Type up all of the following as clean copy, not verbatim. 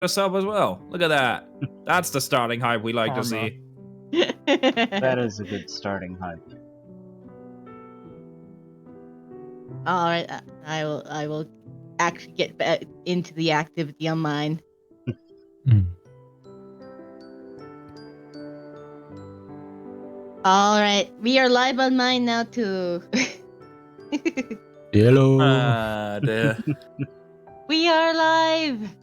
a sub as well. Look at that. That's the starting hype we like to see. That is a good starting hype. All right, I will actually get back into the activity on mine. All right, we are live on mine now too. Hello. Dear. We are live.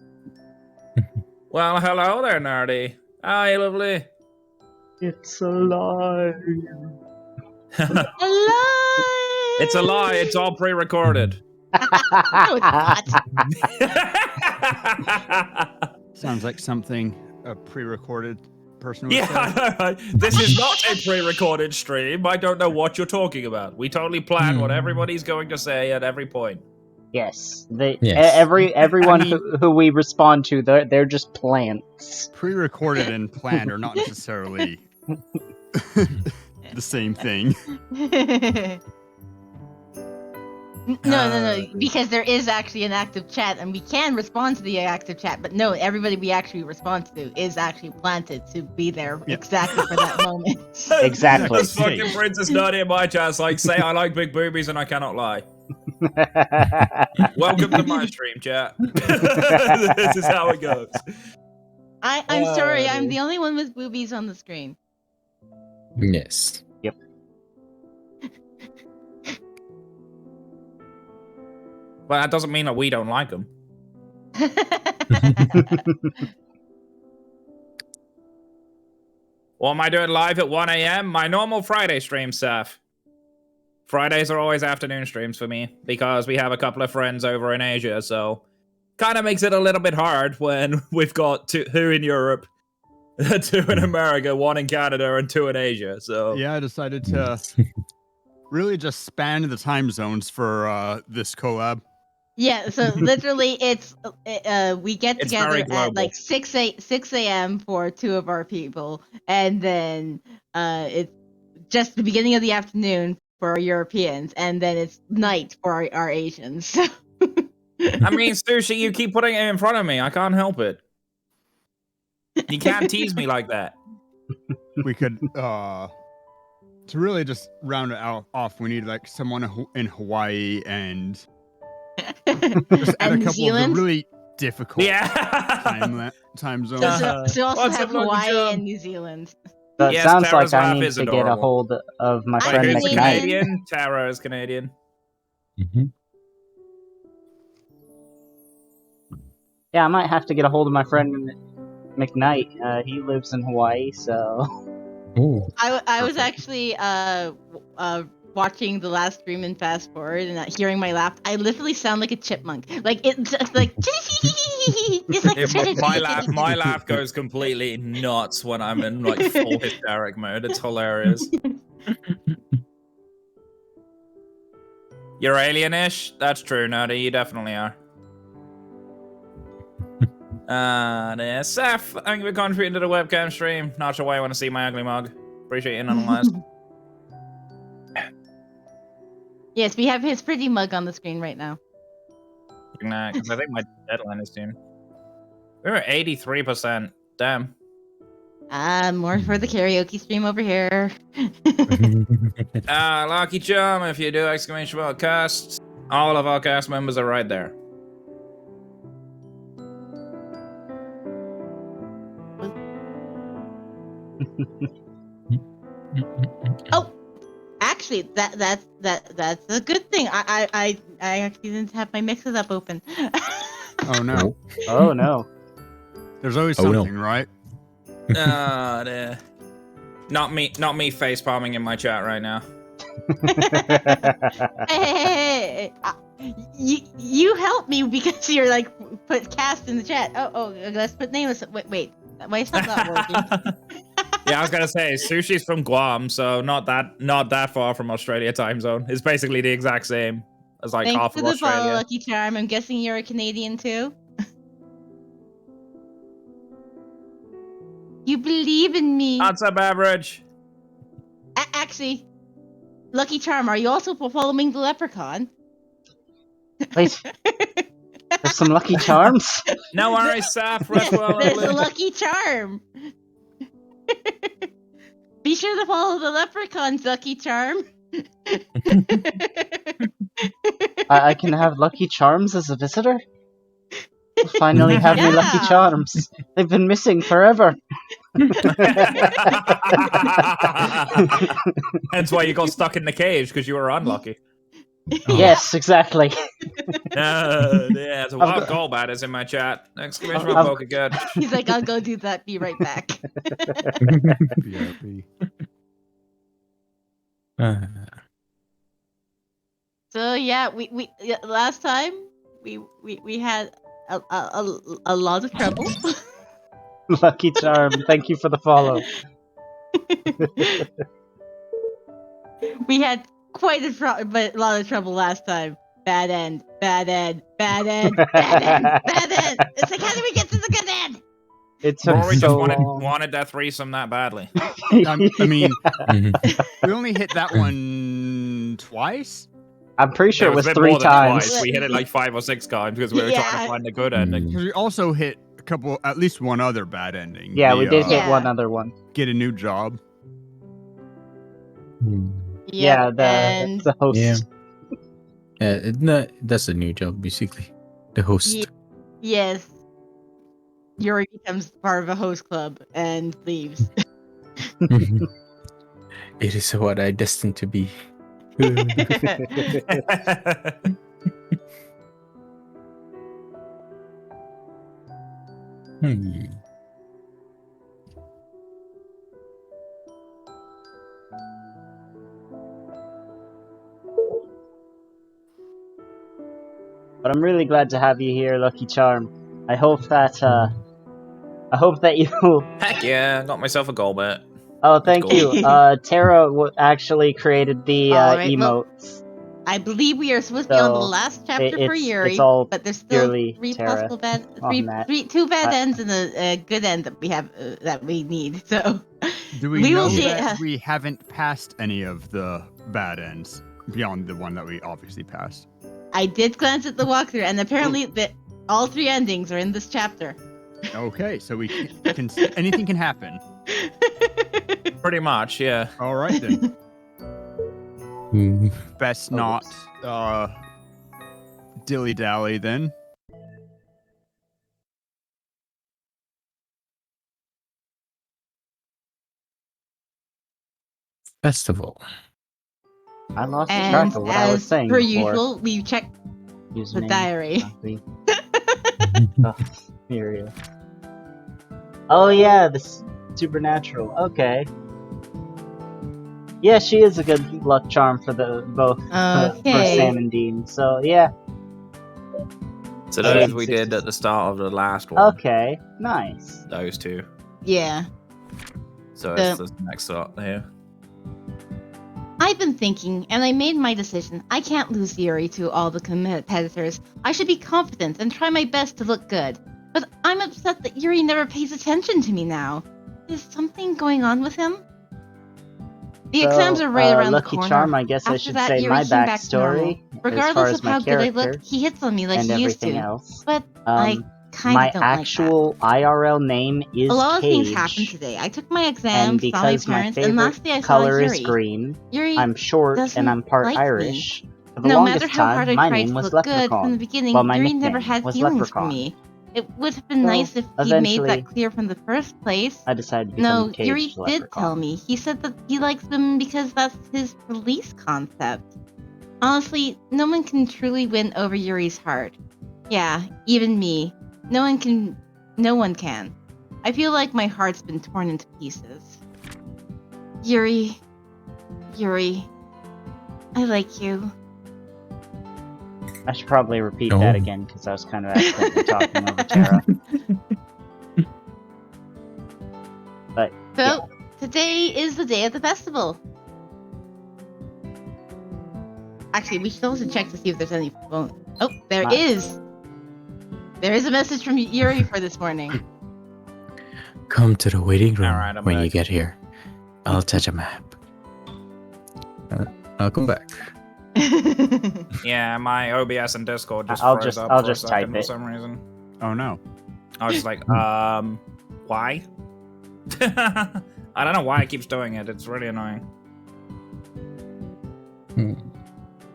Well, hello there, Nardy. Hi, lovely. It's alive. Alive. It's a lie. It's all pre-recorded. No, it's not. Sounds like something a pre-recorded person would say. Yeah, this is not a pre-recorded stream. I don't know what you're talking about. We totally plan what everybody's going to say at every point. Yes, Yes. everyone I mean- who we respond to, they're just plants. Pre-recorded and planned are not necessarily the same thing. No, because there is actually an active chat, and we can respond to the active chat. But no, everybody we actually respond to is actually planted to be there exactly for that moment. Exactly. This fucking Princess Nerdy in my chat's like, say I like big boobies and I cannot lie. Welcome to my stream, chat. This is how it goes. I'm sorry, I'm the only one with boobies on the screen. Yes. But that doesn't mean that we don't like them. What am I doing live at 1 a.m.? My normal Friday stream, Seth. Fridays are always afternoon streams for me because we have a couple of friends over in Asia, so kind of makes it a little bit hard when we've got two in Europe, 2 in America, 1 in Canada, and 2 in Asia. So Yeah, I decided to really just span the time zones for this collab. Yeah, so literally it's we get It's very together at global. like 6 a.m. for 2 of our people, and then it's just the beginning of the afternoon for our Europeans, and then it's night for our Asians. I mean, Sushi, you keep putting it in front of me. I can't help it. You can't tease me like that. We could to really just round it off. We need like someone in Hawaii and just add And a New couple Zealand. of the really difficult Yeah. time zones. So also What's have up, Uncle Hawaii John? and New Zealand. So it Yes, sounds Tara's like I laugh need is to get a adorable. hold of my I friend Wait, who's Canadian. McKnight. Canadian? Tara is Canadian. Yeah, I might have to get a hold of my friend McKnight. He lives in Hawaii, so... Ooh. I was actually watching the last stream and fast forward and hearing my laugh. I literally sound like a chipmunk. Like it's just like it's like Yeah, my laugh goes completely nuts when I'm in like full hysteric mode. It's hilarious. You're alien-ish? That's true, Nerdy. You definitely are. Seth, thank you for contributing to the webcam stream. Not sure why you want to see my ugly mug. Appreciate you nonetheless. Yes, we have his pretty mug on the screen right now. Nah, because I think my deadline is soon. We're at 83%. Damn. More for the karaoke stream over here. Lucky Chum, if you do exclamation mark cast, all of our cast members are right there. Oh, actually, that's a good thing. I actually didn't have my mixes up open. Oh no, Oh no. there's always Oh, no. something, right? Not me face palming in my chat right now. Hey, you help me because you're like put cast in the chat. Oh, let's put nameless. Wait, why is that not working? Yeah, I was gonna say Sushi's from Guam, so not that far from Australia time zone. It's basically the exact same as like Thanks half for of the follow, Australia. Lucky Charm. I'm guessing you're a Canadian too. You believe in me. What's up, average? Actually, Lucky Charm, are you also following the leprechaun? Wait. For some Lucky Charms? No worries, Saf. Rest well. There's a lucky charm. Be sure to follow the leprechaun's lucky charm. I can have Lucky Charms as a visitor? Finally have me Lucky Yeah. Charms. They've been missing forever. Hence why you got stuck in the cage, because you were unlucky. Yes, exactly. Yeah, there's a lot of got- Golbat is in my chat. Exclamation I've- mark, poke good. He's like, I'll go do that. Be right back. BRB. So yeah, we last time we had a lot of trouble. Lucky Charm, thank you for the follow. We had quite a lot of trouble last time. Bad end, bad end, bad end, bad end, bad end. It's like, how do we get to the good end? It took Rory so just long. wanted that threesome that badly. I mean, Mhm. we only hit that one twice. I'm pretty sure it was a bit 3 more than times. twice. We hit it like 5 or 6 times because we were trying Yeah. to find the good ending. Because we also hit a couple, at least one other bad ending. Yeah, The, we did hit Yeah. one other one. Get a new job. Yeah, and the host. Yeah. No, that's a new job, basically. The host. Ye- yes, Yuri becomes part of a host club and leaves. It is what I destined to be. Hmm. But I'm really glad to have you here, Lucky Charm. I hope that you. Heck yeah, got myself a Golbat. Oh, thank cool. you. Tara actually created the Alright, well, emotes. I believe we are supposed to be on the So, last chapter for it's Yuri, all but there's still purely 3 Terra possible bad, on that. two bad I- ends and a good end that we have that we need. So Do we, We know will see, that we haven't passed any of the bad ends beyond the one that we obviously passed? I did glance at the walkthrough, and apparently all 3 endings are in this chapter. Okay, so we can anything can happen. Pretty much, yeah. All right then. Hmm. Best Oh, not dilly dally then. Festival. I lost track And of what I was as saying per before. usual, we checked the Username, diary. copy. Oh, here we go. Oh yeah, this supernatural. Okay. Yeah, she is a good luck charm for the both for Okay. Sam and Dean. So yeah. So Okay. those we did at the start of the last one. Okay. Nice. Those 2. Yeah. So it's the next lot here. I've been thinking, and I made my decision. I can't lose Yuri to all the competitors. I should be confident and try my best to look good. But I'm upset that Yuri never pays attention to me now. Is something going on with him? The exams are right around Lucky the corner. Charm, I guess I After should that, say Yuri my came back to normal. backstory as far Regardless as of my how good I character look, he hits on me like and he used everything to. else. But I kind My of don't like that. actual IRL name is A lot of Cage, things happened today. I took my and exams, saw my because my parents, and favorite lastly I saw color Yuri. is green, Yuri, I'm short doesn't and I'm part like me. Irish. For the no longest matter how hard time, I my tried name to was look good from the Leprechaun. beginning, Well, my Yuri never nickname had was feelings Leprechaun. for me. It would have been So, nice if he'd made eventually, that clear from the first place. I decided to become No, Cage Yuri the did Leprechaun. tell me. He said that he likes them because that's his release concept. Honestly, no one can truly win over Yuri's heart. Yeah, even me. No one can. I feel like my heart's been torn into pieces. Yuri, I like you. I should probably repeat Oh. that again because I was kind of accidentally talking over Tara. But So, today is the day of the festival. Actually, we should also check to see if there's any phone. Oh, there Nice. is. There is a message from Yuri for this morning. Come to the waiting room Alright, I'm when you back. get here. I'll touch a map. I'll come back. Yeah, my OBS and Discord just I'll froze just- up I'll for just a second type for it. some reason. Oh no. I was just like, why? I don't know why it keeps doing it. It's really annoying. Hmm.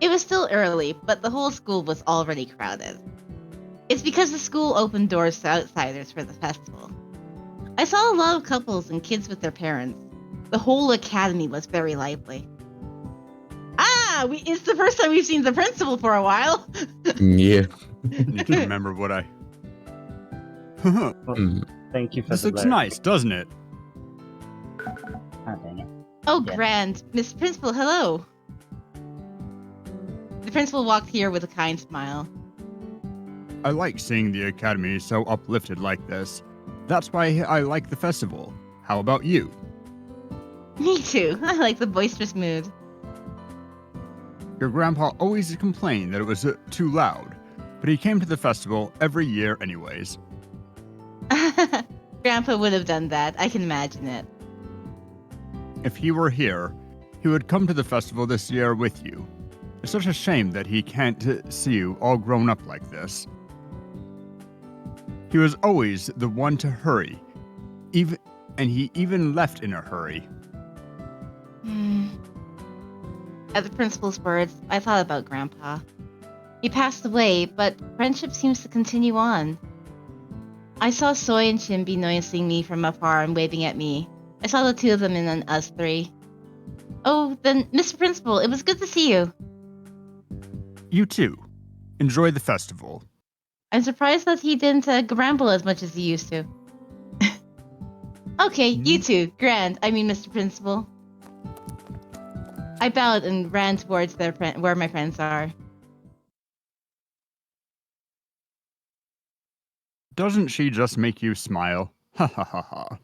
It was still early, but the whole school was already crowded. It's because the school opened doors to outsiders for the festival. I saw a lot of couples and kids with their parents. The whole academy was very lively. It's the first time we've seen the principal for a while. Yeah. Need to remember what I. Hmm. Thank you for This the looks alert. nice, doesn't it? Oh, dang it. Oh, Yeah. grand. Miss Principal, hello. The principal walked here with a kind smile. I like seeing the academy so uplifted like this. That's why I like the festival. How about you? Me too. I like the boisterous mood. Your grandpa always complained that it was too loud, but he came to the festival every year anyways. Grandpa would have done that. I can imagine it. If he were here, he would come to the festival this year with you. It's such a shame that he can't see you all grown up like this. He was always the one to hurry, and he even left in a hurry. At the principal's words, I thought about Grandpa. He passed away, but friendship seems to continue on. I saw Soy and Chimby noticing me from afar and waving at me. I saw the two of them in an us three. Oh, then, Mr. Principal, it was good to see you. You too. Enjoy the festival. I'm surprised that he didn't grumble as much as he used to. Okay, you too. Grand. I mean, Mr. Principal. I bowed and ran towards where my friends are. Doesn't she just make you smile? Ha ha ha ha.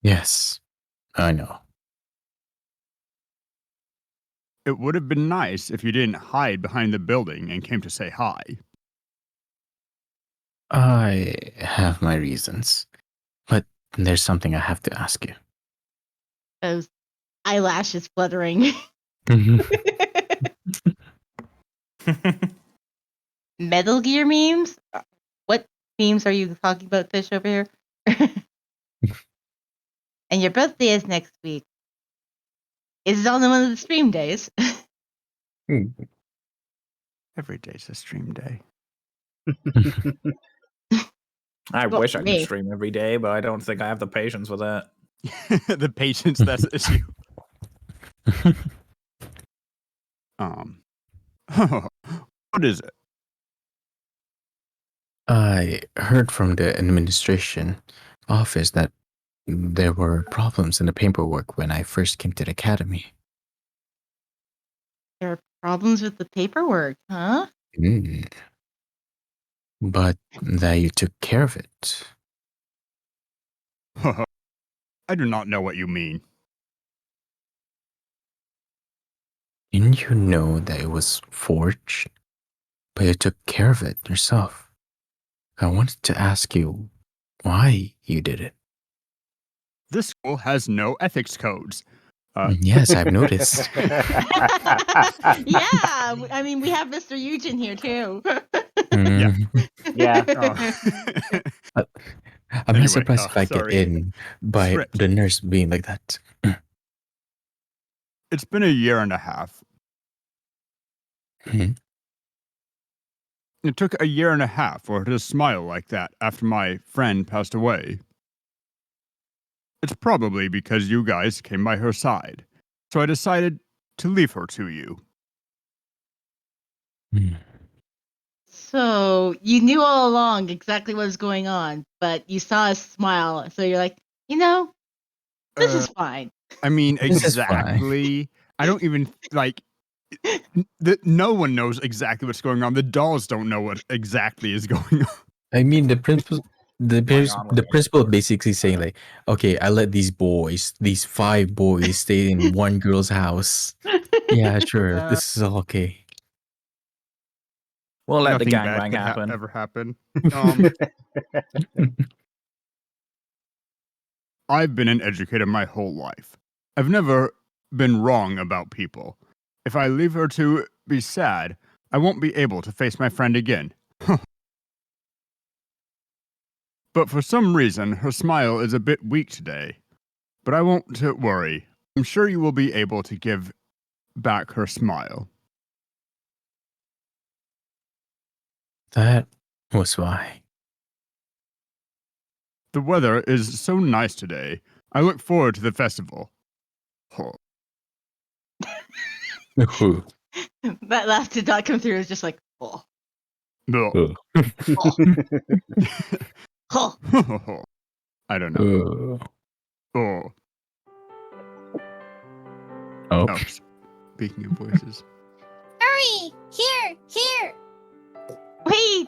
Yes, I know. It would have been nice if you didn't hide behind the building and came to say hi. I have my reasons, but there's something I have to ask you. Those eyelashes fluttering. Metal Gear memes? What memes are you talking about, Fish, over here? And your birthday is next week. Is it on one of the stream days? Every day's a stream day. I Well, wish I me. could stream every day, but I don't think I have the patience for that. The patience, that's the issue. What is it? I heard from the administration office that there were problems in the paperwork when I first came to the academy. There are problems with the paperwork, huh? But that you took care of it. I do not know what you mean. Didn't you know that it was forged? But you took care of it yourself. I wanted to ask you why you did it. This school has no ethics codes. Yes, I've noticed. Yeah, I mean, we have Mr. Eugen here, too. Yeah. I'm Anyway, not surprised if I sorry. get in by Script. the nurse being like that. It's been a year and a half. Mhm. It took a year and a half for her to smile like that after my friend passed away. It's probably because you guys came by her side, so I decided to leave her to you. So, you knew all along exactly what was going on, but you saw us smile, so you're like, this is fine. I mean, This is fine. exactly. I don't even, no one knows exactly what's going on. The dolls don't know what exactly is going on. I mean, the principal, the on with principal basically saying like, okay, I let these 5 boys, stay in one girl's house. Yeah, sure, this is all okay. We'll let the Nothing bad gangbang could happen. ever happen. I've been an educator my whole life. I've never been wrong about people. If I leave her to be sad, I won't be able to face my friend again. But for some reason, her smile is a bit weak today. But I won't worry. I'm sure you will be able to give back her smile. That was why. The weather is so nice today. I look forward to the festival. Oh. That laugh did not come through. It was just like, oh, Ugh. oh. I don't know. Oh. Oh. Oh, speaking of voices. Hurry! Here! Wait!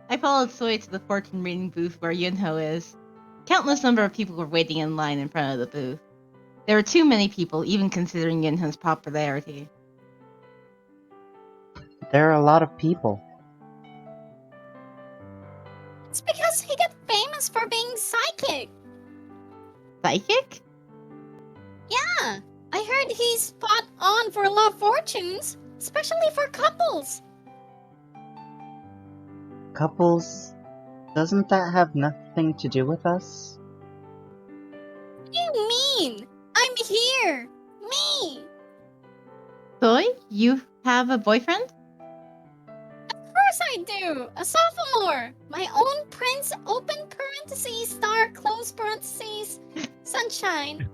I followed Soy to the fortune reading booth where Yunho is. Countless number of people were waiting in line in front of the booth. There were too many people, even considering Yunho's popularity. There are a lot of people. It's because he got famous for being psychic. Psychic? Yeah, I heard he's spot on for love fortunes, especially for couples. Couples? Doesn't that have nothing to do with us? What do you mean? I'm here. Me. Soy, you have a boyfriend? Of course I do. A sophomore. My own prince, open parentheses, star, close parentheses, sunshine.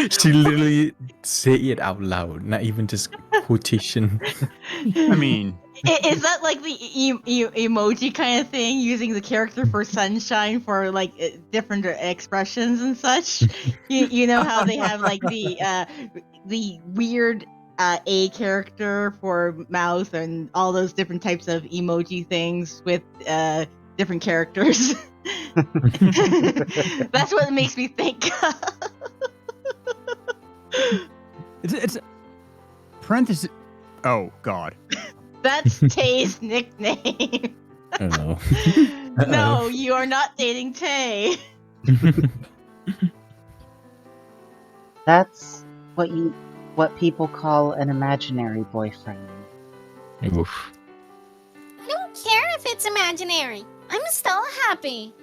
She literally said it out loud, not even just quotation. I mean, Is that like the emoji kind of thing, using the character for sunshine for like different expressions and such? You know how they have like the weird A character for mouth and all those different types of emoji things with different characters. That's what it makes me think. it's parenthesis. Oh God. That's Tay's nickname. Oh. No, you are not dating Tay. That's what people call an imaginary boyfriend. Oof. I don't care if it's imaginary. I'm still happy.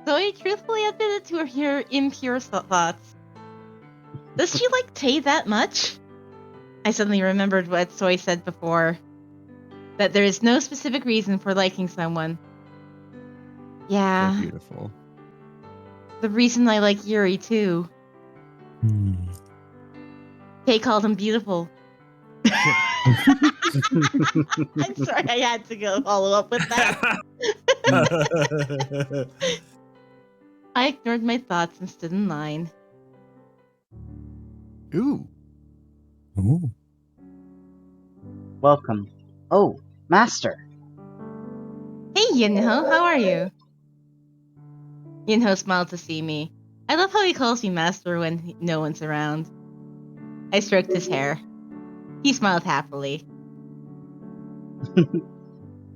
Zoe truthfully admitted to her impure thoughts. Does she like Tay that much? I suddenly remembered what Soy said before. That there is no specific reason for liking someone. So Yeah, beautiful. the reason I like Yuri too. Tay called him beautiful. I'm sorry, I had to go follow up with that. I ignored my thoughts and stood in line. Ooh. Ooh. Welcome. Oh, Master. Hey Yunho, how are you? Yunho smiled to see me. I love how he calls me master when no one's around. I stroked his hair. He smiled happily.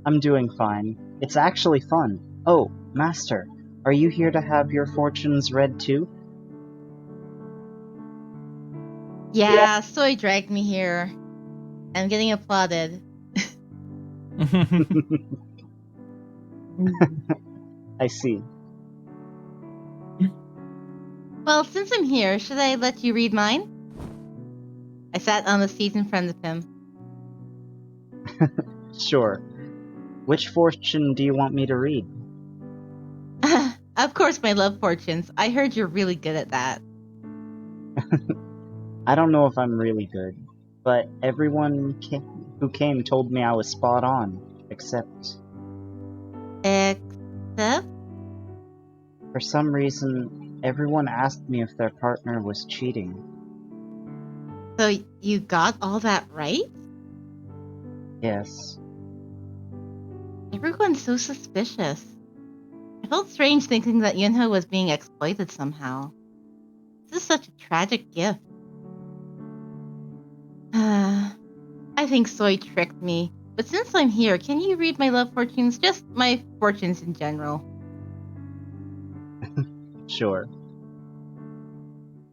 I'm doing fine. It's actually fun. Oh, Master, are you here to have your fortunes read too? Yeah, Soy dragged me here. I'm getting applauded. I see. Well, since I'm here, should I let you read mine? I sat on the seat in front of him. Sure. Which fortune do you want me to read? Of course, my love fortunes. I heard you're really good at that. I don't know if I'm really good, but everyone who came told me I was spot on, except Except? for some reason, everyone asked me if their partner was cheating. So you got all that right? Yes. Everyone's so suspicious. I felt strange thinking that Yunho was being exploited somehow. This is such a tragic gift. I think Soy tricked me. But since I'm here, can you read my love fortunes? Just my fortunes in general. Sure.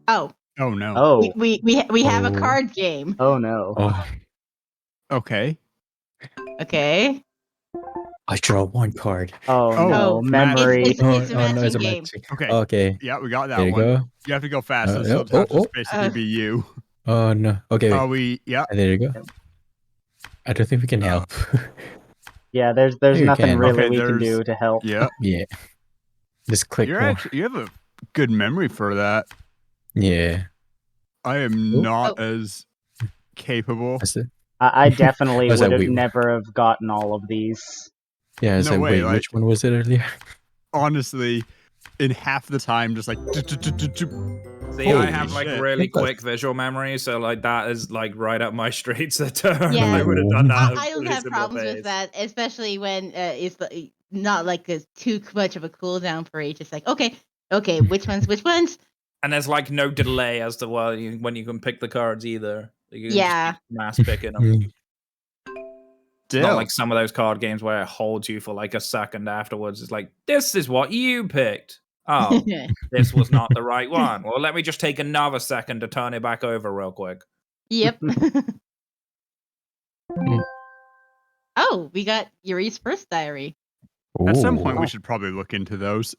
Oh, Oh no. Oh. we have a Oh. card game. Oh no. Oh, Okay. Okay. I draw one card. Oh Oh, no. Oh, Memory. it's a Oh no, it's matching a game. matching. Okay. Okay, Yeah, we got that there you one. go. You have to go fast, so yeah. it'll have to Oh, basically be you. oh no. Okay, wait. Yeah. There you go. I don't think we can help. Yeah, there's There you nothing can. really Okay, we can there's- do to help. Yeah. Yeah. Just click You more. have a good memory for that. Yeah. I am Oh. not as capable. That's it. I definitely I was would like, have wait. never have gotten all of these. Yeah, I was No like, way, wait, which one was it earlier? Honestly, in half the time, just like. See, I Holy have like shit. really quick visual memory, so like that is like right up my street. So Yeah. I would have done that. at I don't pretty have similar problems with pace. that, especially when not like too much of a cooldown for each. It's like, okay, which ones? And there's like no delay as to when you can pick the cards either. You can Yeah. just keep mass picking them. Mm. It's not like some of those card games where it holds you for like a second afterwards. It's like, this is what you picked. Oh, this was not the right one. Well, let me just take another second to turn it back over real quick. Yep. Oh, we got Yuri's first diary. At some point, Ooh. we should probably look into those.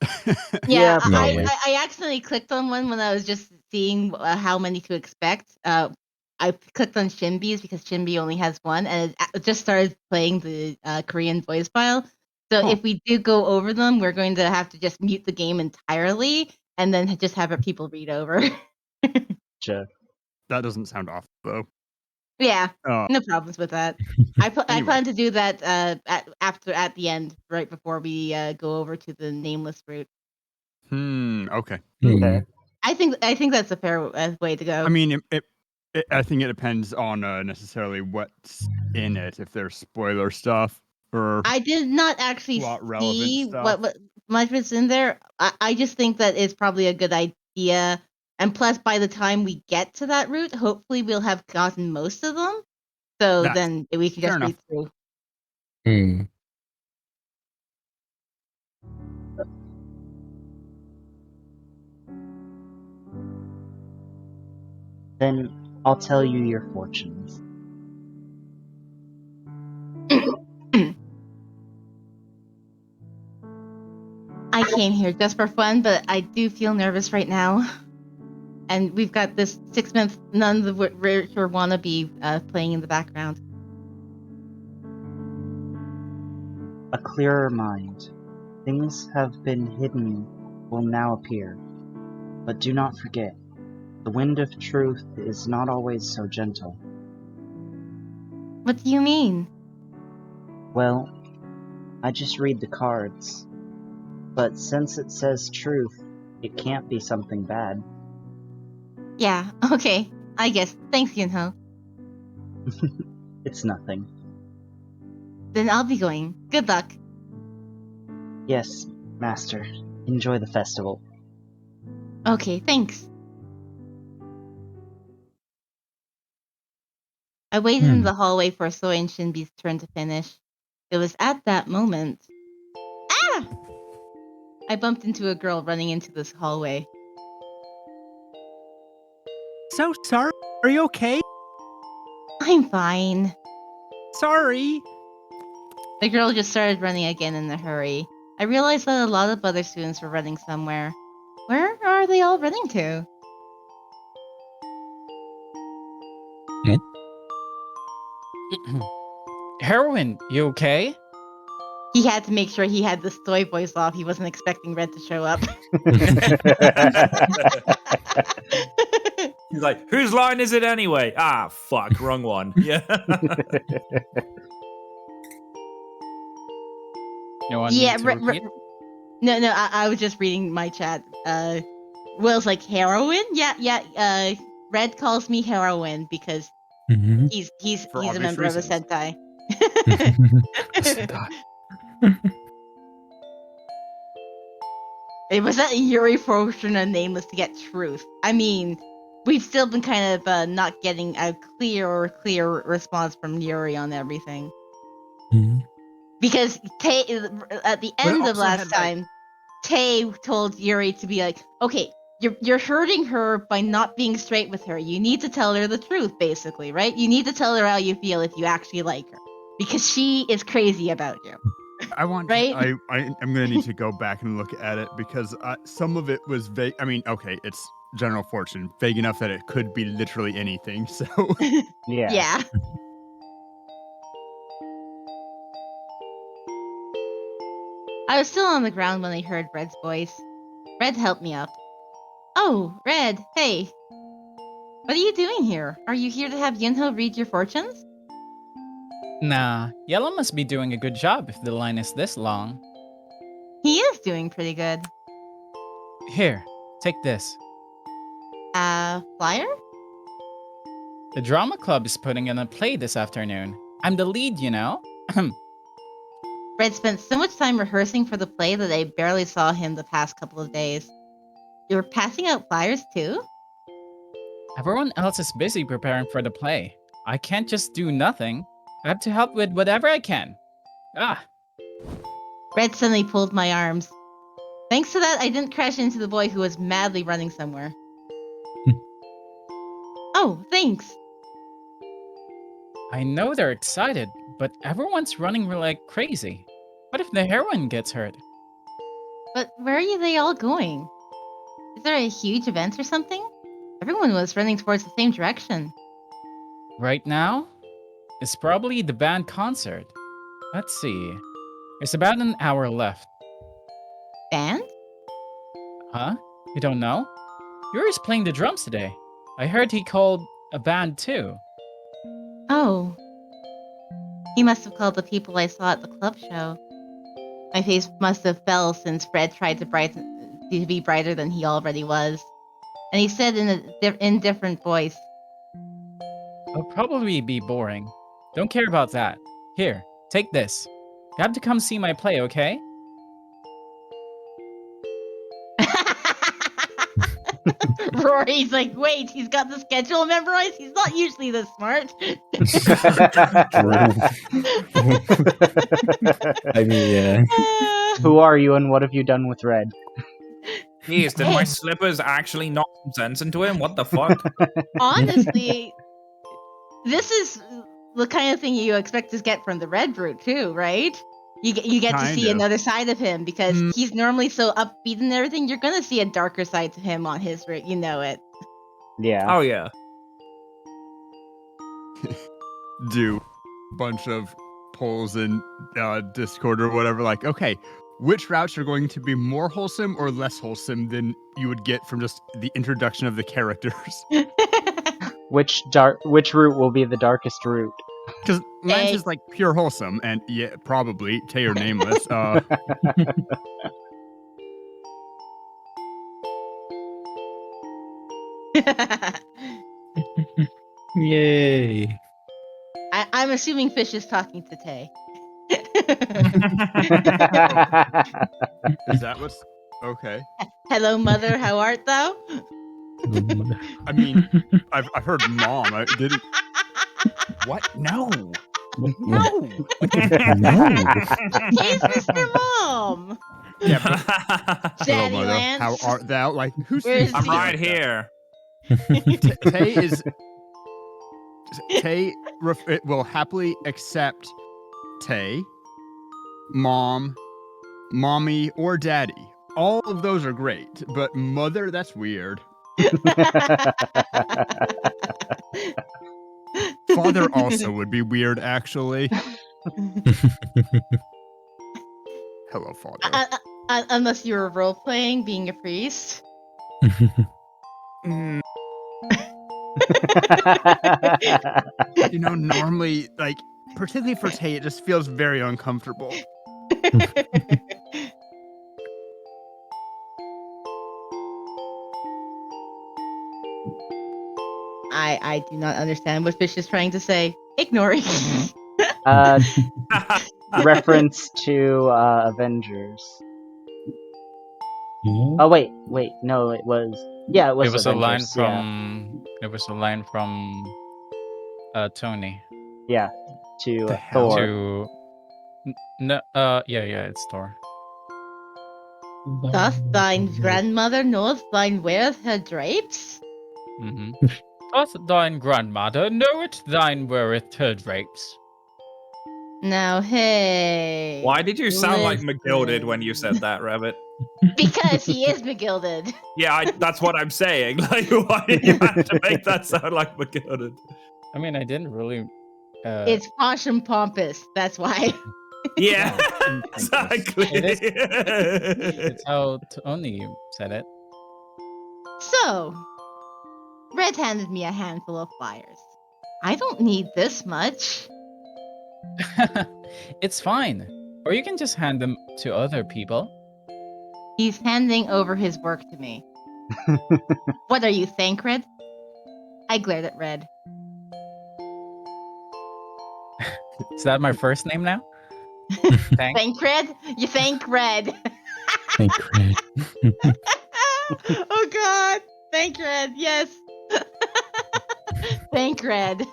Yeah, probably. I accidentally clicked on one when I was just seeing how many to expect. I clicked on Shinbi's because Shinbi only has one, and it just started playing the Korean voice file. So Huh. if we do go over them, we're going to have to just mute the game entirely and then just have our people read over. Gotcha. That doesn't sound off, though. Yeah, Uh, no problems with that. I Anyway. plan to do that at the end, right before we go over to the nameless route. Okay. Okay. I think that's a fair way to go. I mean, I think it depends on necessarily what's in it. If there's spoiler stuff or I did not actually plot relevant see stuff. what much was in there. I just think that it's probably a good idea. And plus, by the time we get to that route, hopefully we'll have gotten most of them. So That's then we can fair just read enough. through. Hmm. Then I'll tell you your fortunes. I came here just for fun, but I do feel nervous right now. And we've got this 6 month none of the rich or wannabe playing in the background. A clearer mind. Things have been hidden will now appear. But do not forget, the wind of truth is not always so gentle. What do you mean? Well, I just read the cards. But since it says truth, it can't be something bad. Yeah, okay. I guess. Thanks, Yunho. It's nothing. Then I'll be going. Good luck. Yes, Master. Enjoy the festival. Okay, thanks. I waited in the hallway for Soy and Shinbi's turn to finish. It was at that moment. Ah! I bumped into a girl running into this hallway. So sorry. Are you okay? I'm fine. Sorry. The girl just started running again in a hurry. I realized that a lot of other students were running somewhere. Where are they all running to? Heroin, you okay? He had to make sure he had the Soy voice off. He wasn't expecting Red to show up. He's like, whose line is it anyway? Ah, fuck, wrong one. Yeah. No one Yeah, need to repeat? No, I was just reading my chat. Will's like, heroin? Yeah, Red calls me heroin because Mm-hmm. he's For a obvious member reasons. of a Sentai. It was that Yuri fortune and Nameless to get truth. I mean, we've still been kind of not getting a clear response from Yuri on everything. Mhm. Because at the end of also last had, like- time, Tay told Yuri to be like, okay, you're hurting her by not being straight with her. You need to tell her the truth, basically, right? You need to tell her how you feel if you actually like her, because she is crazy about you. I want. Right? I'm gonna need to go back and look at it because some of it was vague. I mean, okay, it's general fortune, vague enough that it could be literally anything. So Yeah. Yeah. I was still on the ground when I heard Red's voice. Red helped me up. Oh, Red, hey. What are you doing here? Are you here to have Yunho read your fortunes? Nah, Yellow must be doing a good job if the line is this long. He is doing pretty good. Here, take this. Flyer? The drama club is putting on a play this afternoon. I'm the lead, you know? Red spent so much time rehearsing for the play that I barely saw him the past couple of days. You were passing out flyers too? Everyone else is busy preparing for the play. I can't just do nothing. I have to help with whatever I can. Ah, Red suddenly pulled my arms. Thanks to that, I didn't crash into the boy who was madly running somewhere. Oh, thanks. I know they're excited, but everyone's running like crazy. What if the heroine gets hurt? But where are they all going? Is there a huge event or something? Everyone was running towards the same direction. Right now, it's probably the band concert. Let's see. There's about an hour left. Band? Huh? You don't know? Yuri's playing the drums today. I heard he called a band too. Oh. He must have called the people I saw at the club show. My face must have fell since Fred tried to be brighter than he already was. And he said in a indifferent voice, It'll probably be boring. Don't care about that. Here, take this. You have to come see my play, okay? Rory's like, wait, he's got the schedule memorized? He's not usually this smart. I mean, yeah. Who are you and what have you done with Red? Jeez, did my slippers actually knock some sense into him? What the fuck? Honestly, this is the kind of thing you expect to get from the Red Brute too, right? You get to see another side of him because he's normally so upbeat and everything. You're gonna see a darker side to him on his route. You know it. Yeah. Oh yeah. do a bunch of polls in Discord or whatever. Like, okay, which routes are going to be more wholesome or less wholesome than you would get from just the introduction of the characters? Which route will be the darkest route? Because Lance is like pure wholesome, and yeah, probably Tay or Nameless. Yay. I'm assuming Fish is talking to Tay. Is that what's okay? Hello, mother. How art thou? I mean, I've heard mom. I didn't. What? No. No. No. He's Mr. Mom. Yeah, but hello, Daddy mother. Lance. How art thou? Like, who's Where's I'm the- right here. Tay is. Tay will happily accept Tay, mom, mommy, or daddy. All of those are great, but mother, that's weird. Father also would be weird, actually. Hello, father. Unless you were role playing being a priest. Mm, You know, normally, like, particularly for Tay, it just feels very uncomfortable. I do not understand what Fish is trying to say. Ignoring. Reference to Avengers. Oh wait, no, it was. Yeah, it was. It was a line Avengers, yeah. from. It was a line from. Tony. Yeah, to The hell? Thor. To. No. Yeah. It's Thor. Doth thine grandmother know thine weareth her drapes? Mm-hmm. Doth thine grandmother know it thine weareth her drapes? Now, hey. Why did you sound like listen. McGilded when you said that, Rabbit? Because he is McGilded. Yeah, that's what I'm saying. Like, why do you have to make that sound like McGilded? I mean, I didn't really. It's posh and pompous. That's why. Yeah, exactly. exactly. It's how Tony said it. So, Red handed me a handful of flyers. I don't need this much. It's fine. Or you can just hand them to other people. He's handing over his work to me. What are you, Thancred? I glared at Red. Is that my first name now? Thank. Thancred? You thank Red. Thancred. Oh god. Thancred, yes. Thancred.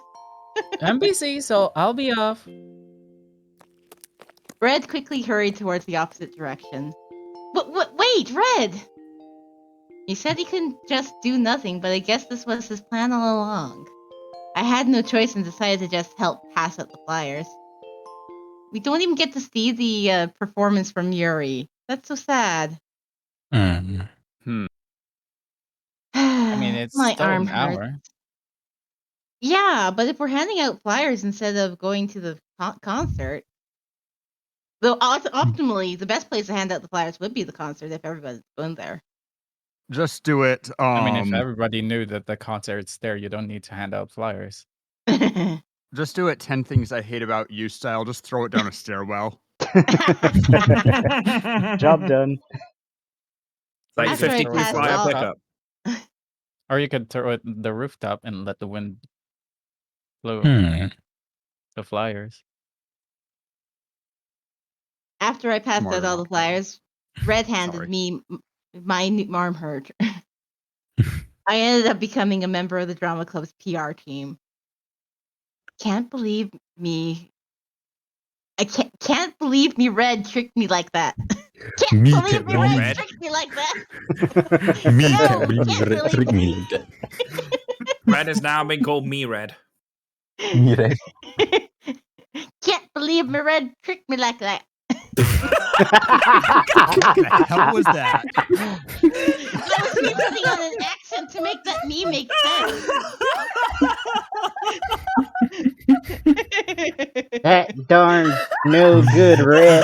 I'm busy, so I'll be off. Red quickly hurried towards the opposite direction. Wait, Red! He said he couldn't just do nothing, but I guess this was his plan all along. I had no choice and decided to just help pass out the flyers. We don't even get to see the performance from Yuri. That's so sad. I mean, it's My still arm an hour. hurts. Yeah, but if we're handing out flyers instead of going to the concert, though optimally, the best place to hand out the flyers would be the concert if everybody's going there. Just do it. I mean, if everybody knew that the concert's there, you don't need to hand out flyers. Just do it. 10 things I hate about you style. Just throw it down a stairwell. Job done. It's like After I 50 passed flyer out- pickup. Or you could throw it the rooftop and let the wind blow the flyers. After I passed Smarter out all the not. flyers, Red handed Sorry. me my new arm hurt. I ended up becoming a member of the drama club's PR team. Can't believe me. I can't believe me. Red tricked me like that. Can't Me believe can't me. believe Red Red. tricked me like that. Me No, can't believe can't Red believe tricked it. me like that. Red has now been called Me Red. Me Red. Can't believe me. Red tricked me like that. What the hell was that? I was focusing on an accent to make that me make sense. That darn no good Red.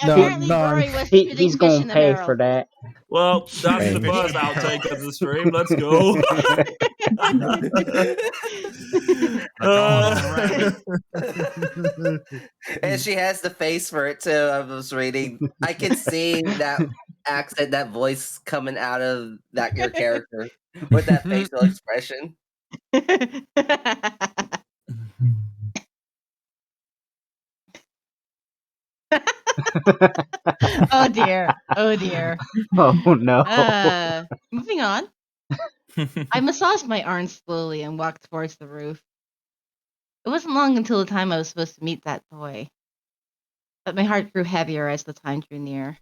Apparently, no. Rory was He's shooting gonna fish in a pay barrel. for that. Well, that's the Hey. first outtake of the stream. Let's go. And she has the face for it too. I was reading. I can see that accent, that voice coming out of that your character with that facial expression. Oh dear. Oh dear. Oh no. Moving on. I massaged my arms slowly and walked towards the roof. It wasn't long until the time I was supposed to meet that boy. But my heart grew heavier as the time drew near.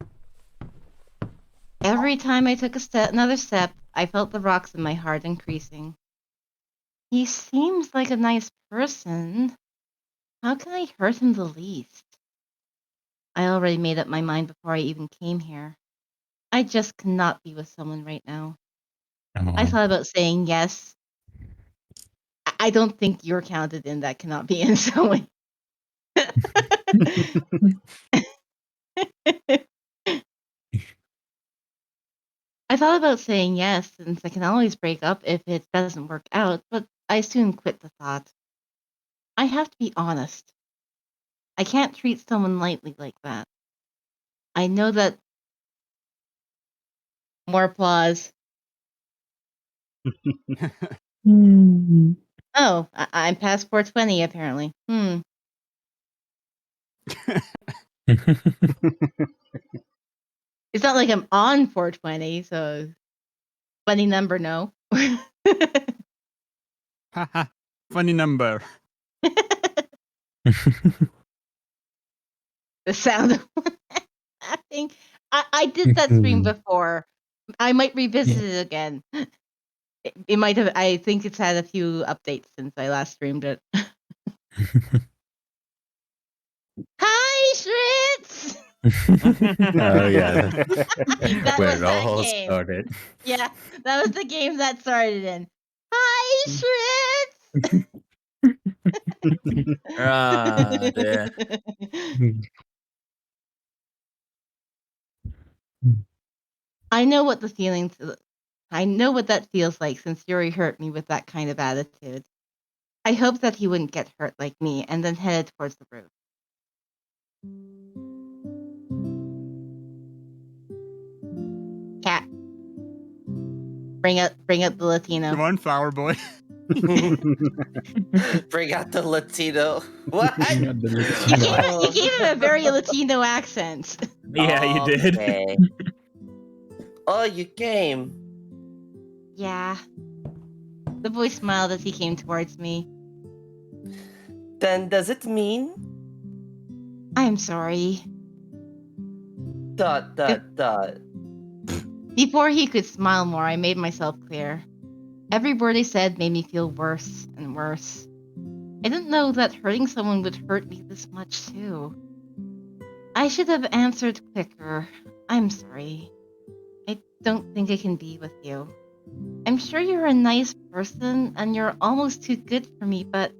Every time I took another step, I felt the rocks in my heart increasing. He seems like a nice person. How can I hurt him the least? I already made up my mind before I even came here. I just cannot be with someone right now. I thought about saying yes. I don't think you're counted in that cannot be in someone. I thought about saying yes, since I can always break up if it doesn't work out, but I soon quit the thought. I have to be honest. I can't treat someone lightly like that. I know that. More applause. Oh, I'm past 420 apparently. It's not like I'm on 420, so funny number, no. Haha. Funny number. The sound of laughing. I did that stream Mhm. before. I might revisit it again. It might have. I think it's had a few updates since I last streamed it. Hi, Schritz! Oh yeah, That where was it that all game. started. Yeah, that was the game that started in. Hi, Schritz! Ah, dear. I know what the feelings. I know what that feels like since Yuri hurt me with that kind of attitude. I hoped that he wouldn't get hurt like me, and then headed towards the roof. Cat, bring up the Latino. Come on, Flower Boy. Bring out the Latino. What? You gave him a very Latino accent. Yeah, you did. Okay. Oh, you came. Yeah. The boy smiled as he came towards me. Then does it mean? I'm sorry. ... Before he could smile more, I made myself clear. Every word I said made me feel worse and worse. I didn't know that hurting someone would hurt me this much, too. I should have answered quicker. I'm sorry. I don't think I can be with you. I'm sure you're a nice person and you're almost too good for me, but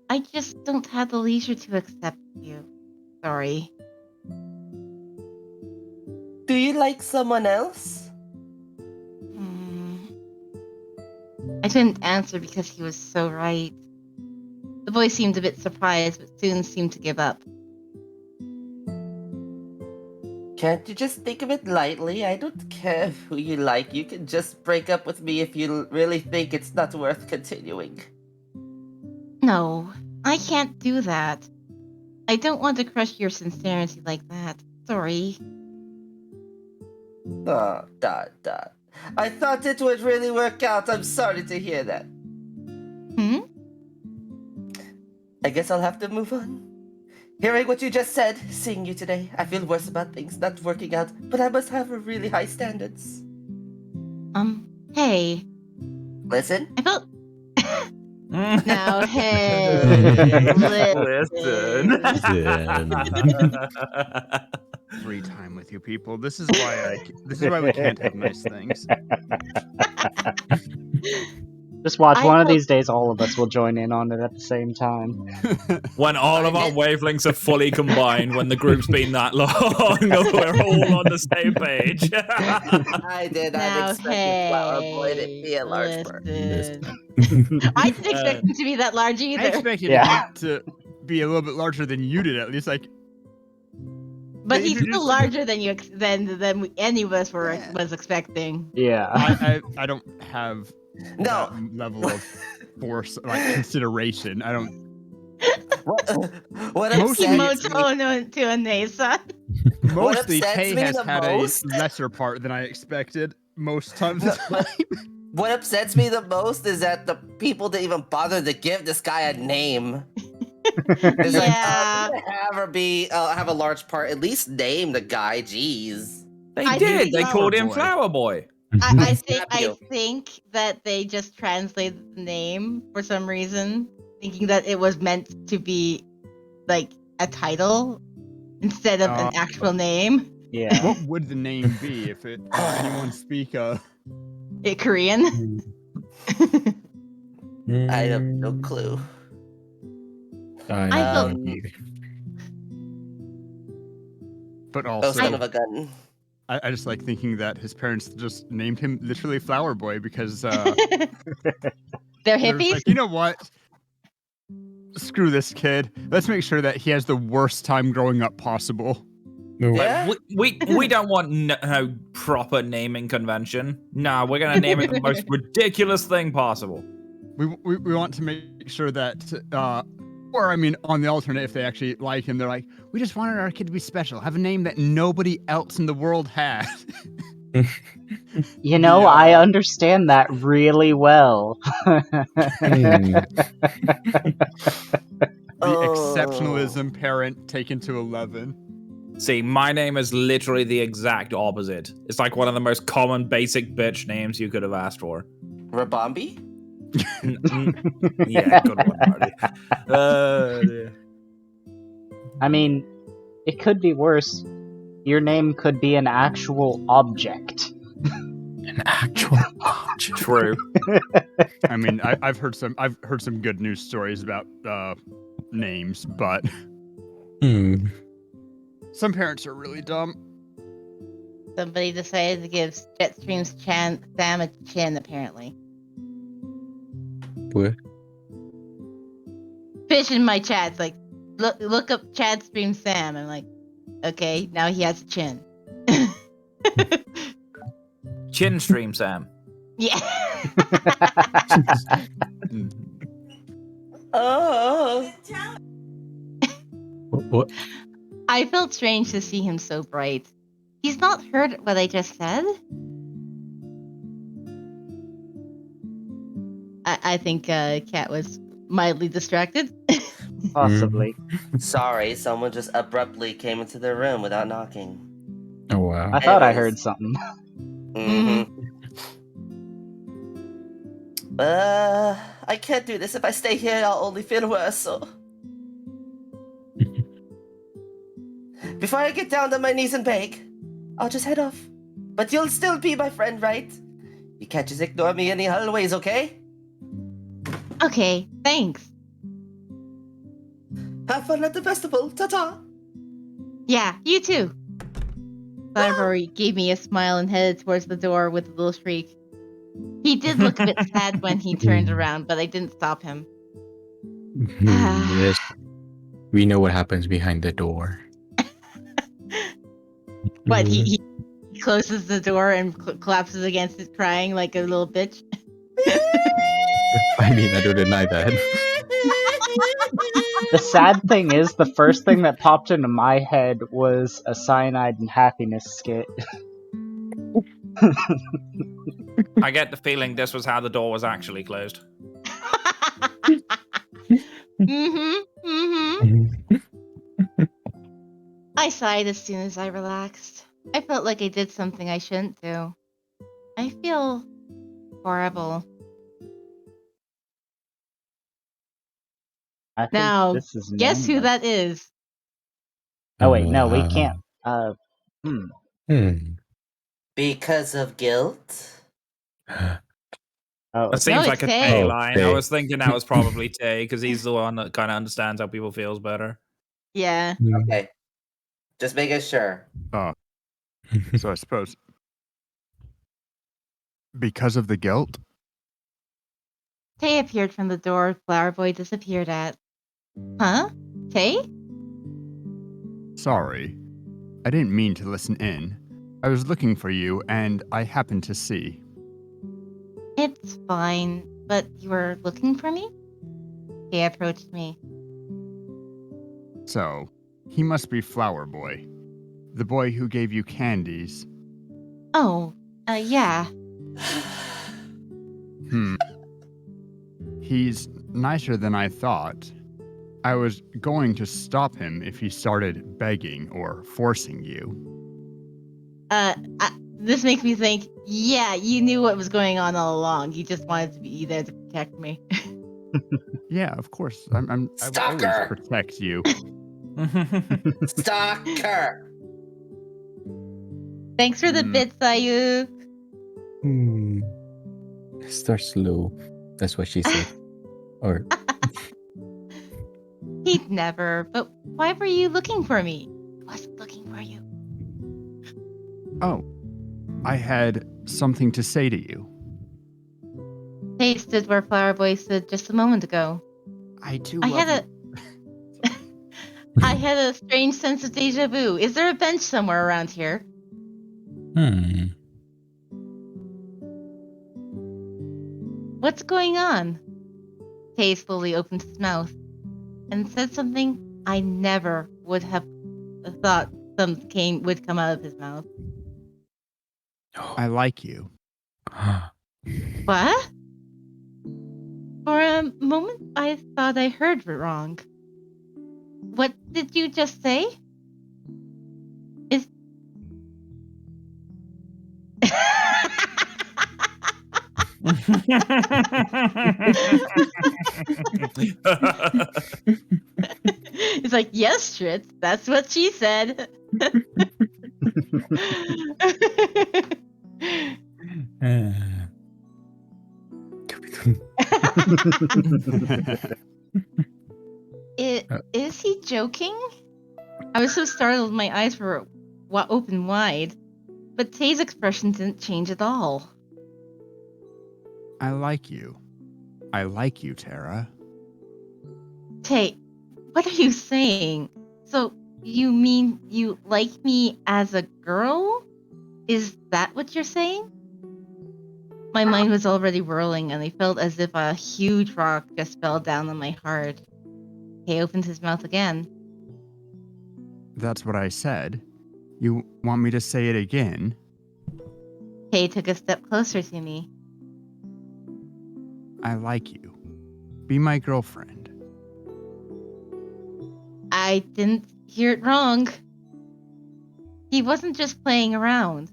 I just don't have the leisure to accept you. Sorry. Do you like someone else? I couldn't answer because he was so right. The boy seemed a bit surprised, but soon seemed to give up. Can't you just think of it lightly? I don't care who you like. You can just break up with me if you really think it's not worth continuing. No, I can't do that. I don't want to crush your sincerity like that. Sorry. Oh, Dot. I thought it would really work out. I'm sorry to hear that. I guess I'll have to move on. Hearing what you just said, seeing you today, I feel worse about things not working out, but I must have really high standards. Hey. Listen? I felt... Now, hey. Listen. Free time with you people. This is why we can't have nice things. Just watch, I one of felt- these days all of us will join in on it at the same time. When all of our wavelengths are fully combined, when the group's been that long, we're all on the same page. I did not Now, expect Flower Boy to be a large bird. I didn't expect him to be that large either. I expected Yeah. him to be a little bit larger than you did, at least. Like, But they he's still introduced larger than you than any of us was expecting. Yeah. I don't have No. that level of force, like consideration. I don't. What Mostly- upsets me? Kimoto to a Nesa. Mostly, upsets Tay me has the had most- a lesser part than I expected most times. of the time. What upsets me the most is that the people didn't even bother to give this guy a name. It's like, Yeah. have her be have a large part. At least name the guy. Jeez. They I did. think They Flower called him Boy. Flower Boy. I Snap you. think that they just translated the name for some reason, thinking that it was meant to be like a title instead of an actual name. Yeah. What would the name be if it anyone speak Korean. I have no clue. I felt- But Oh, also, son of a gun. I just like thinking that his parents just named him literally Flower Boy because They're they was hippies. like, you know what? Screw this kid. Let's make sure that he has the worst time growing up possible. Yeah? We don't want no proper naming convention. Nah, we're gonna name it the most ridiculous thing possible. We want to make sure that, or I mean, on the alternate, if they actually like him, they're like, we just wanted our kid to be special, have a name that nobody else in the world had. You know, Yeah. I understand that really well. The exceptionalism parent taken to 11. See, my name is literally the exact opposite. It's like one of the most common basic bitch names you could have asked for. Rabambi? Yeah, good one, Marty. Yeah. I mean, it could be worse. Your name could be an actual object. An actual object. True. I mean, I've heard some good news stories about names, but Hmm. some parents are really dumb. Somebody decided to give Jetstream's Sam a chin, apparently. What? Fish in my chat's like, look up Chatstream Sam. I'm like, okay, now he has a chin. Chin stream, Sam. Yeah. Oh. What? I felt strange to see him so bright. He's not heard what I just said? I think Cat was mildly distracted. Possibly. Sorry, someone just abruptly came into the room without knocking. Oh wow. I thought I Anyways. heard something. Mm-hmm. I can't do this. If I stay here, I'll only feel worse, so... Before I get down on my knees and beg, I'll just head off. But you'll still be my friend, right? You can't just ignore me any hallways, okay? Okay, thanks. Have fun at the festival. Ta-ta! Yeah, you too. Flowery gave me a smile and headed towards the door with a little shriek. He did look a bit sad when he turned around, but I didn't stop him. Yes. We know what happens behind the door. What, he closes the door and collapses against it crying like a little bitch? I mean, I don't deny that. The sad thing is, the first thing that popped into my head was a Cyanide and Happiness skit. I get the feeling this was how the door was actually closed. I sighed as soon as I relaxed. I felt like I did something I shouldn't do. I feel horrible. I think Now, this is guess who Nameless. that is? Oh wait, no, we can't. Because of guilt? Oh, That seems it's like a Tay. Tay Oh, line. Tay. I was thinking that was probably Tay, because he's the one that kind of understands how people feels better. Yeah. Okay. Just making sure. So I suppose because of the guilt. Tay appeared from the door Flower Boy disappeared at. Huh? Tay? Sorry, I didn't mean to listen in. I was looking for you, and I happened to see. It's fine, but you were looking for me? Tay approached me. So, he must be Flower Boy, the boy who gave you candies. Oh, yeah. He's nicer than I thought. I was going to stop him if he started begging or forcing you. This makes me think, yeah, you knew what was going on all along. You just wanted to be there to protect me. Yeah, of course. I will Stalker! always protect you. Stalker! Thanks for the bits, Ayuk. Start slow. That's what she said. Or He'd never, but why were you looking for me? I wasn't looking for you. Oh, I had something to say to you. Tay stood where Flower Boy stood just a moment ago. I too I love had I had a strange sense of deja vu. Is there a bench somewhere around here? What's going on? Tay slowly opened his mouth and said something I never would have thought would come out of his mouth. I like you. What? For a moment, I thought I heard wrong. What did you just say? It's like, yes, Tritz, that's what she said. Is he joking? I was so startled my eyes were open wide, but Tay's expression didn't change at all. I like you. I like you, Tara. Tay, what are you saying? So, you mean you like me as a girl? Is that what you're saying? My mind was already whirling, and I felt as if a huge rock just fell down on my heart. Tay opened his mouth again. That's what I said. You want me to say it again? Tay took a step closer to me. I like you. Be my girlfriend. I didn't hear it wrong. He wasn't just playing around.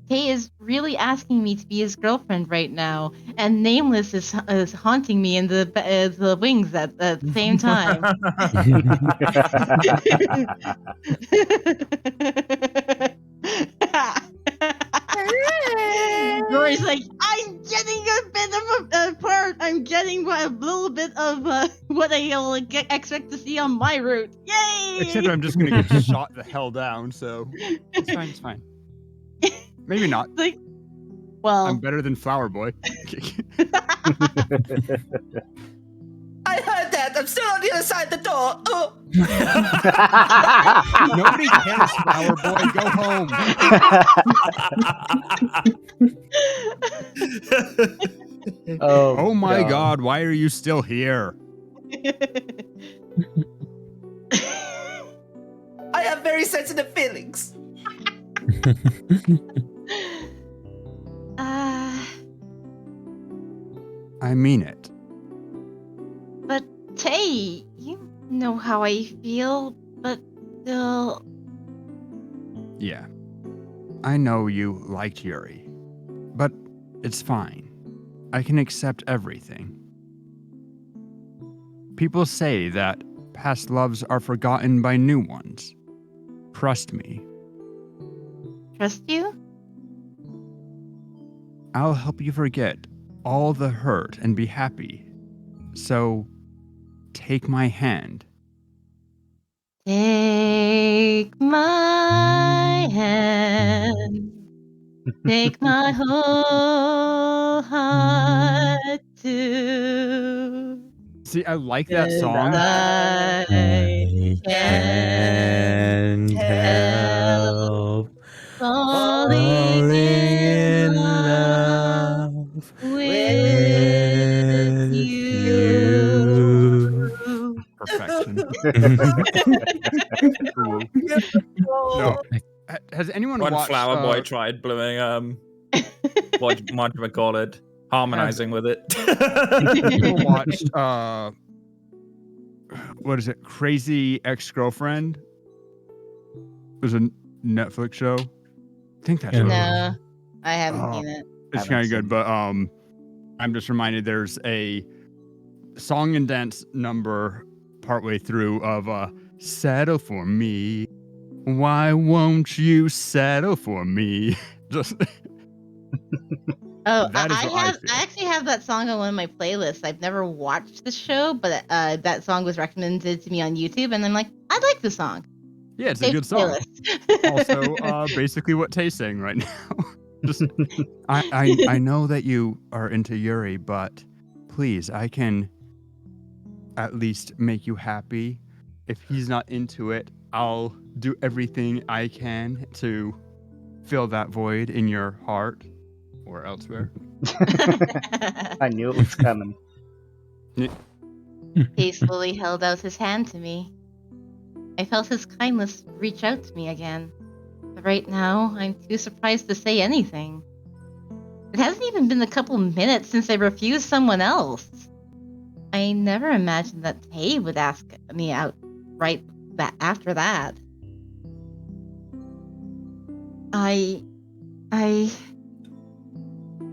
Tay is really asking me to be his girlfriend right now, and Nameless is haunting me in the wings at the same time. Rory's like, I'm getting a bit of a part. I'm getting a little bit of what I'll expect to see on my route. Yay! Except I'm just gonna get shot the hell down, so it's fine, it's fine. Maybe not. Like, well, I'm better than Flower Boy. I heard that. I'm still on the other side of the door. Oh. Nobody cares, Flower Boy. Go home. Oh my God, why are you still here? I have very sensitive feelings. I mean it. But Tay, you know how I feel, but still. Yeah. I know you liked Yuri. But it's fine. I can accept everything. People say that past loves are forgotten by new ones. Trust me. Trust you? I'll help you forget all the hurt and be happy. So, take my hand. Take my hand. Take my whole heart too. See, I like that song. I can't help falling in love with you. Perfection. No. Has anyone When watched Flower Boy tried blowing what do you call it? Harmonizing with it. people watched what is it? Crazy Ex-Girlfriend? It was a Netflix show. I think that's what it was. No, I haven't seen it. It's kind of good, but I'm just reminded there's a song and dance number partway through of settle for me. Why won't you settle for me? Just Oh, That is I what I have. feel. I actually have that song on one of my playlists. I've never watched the show, but that song was recommended to me on YouTube, and I'm like, I like the song. yeah, it's a Save good song. playlist. Also, basically what Tay's saying right now. Just, I know that you are into Yuri, but please, I can at least make you happy. If he's not into it, I'll do everything I can to fill that void in your heart or elsewhere. I knew it was coming. He slowly held out his hand to me. I felt his kindness reach out to me again. But right now, I'm too surprised to say anything. It hasn't even been a couple minutes since I refused someone else. I never imagined that Tay would ask me out right after that.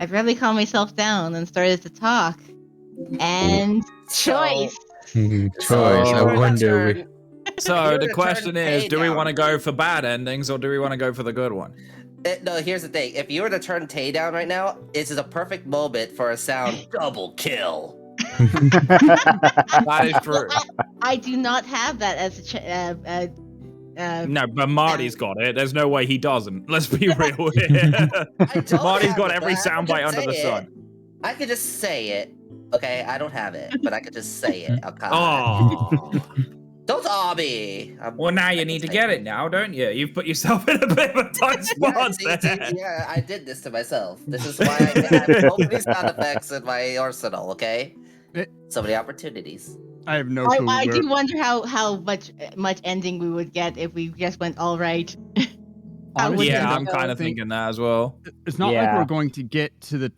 I barely calmed myself down and started to talk. And choice. Choice. if I you were to wonder. turn- So You're the the question turn is, Tay do we down. want to go for bad endings or do we want to go for the good one? No, here's the thing. If you were to turn Tay down right now, this is a perfect moment for a sound double kill. That is true. I do not have that as a No, but Marty's got it. There's no way he doesn't. Let's be real here. I don't Marty's have got it, every but I can soundbite just under the say sun. it. I could just say it. Okay, I don't have it, but I could just say it. Okay. Oh. Don't awe me. Well, now you need to get it now, don't you? You've put yourself in a bit of a tight spot there. Yeah, I did this to myself. This is why I have so many sound effects in my arsenal, okay? So many opportunities. I have no clue. I where- do wonder how much ending we would get if we just went all right. How would Honestly, Yeah, that I'm go? kind of thinking that as well. It's not like Yeah. we're going to get to the.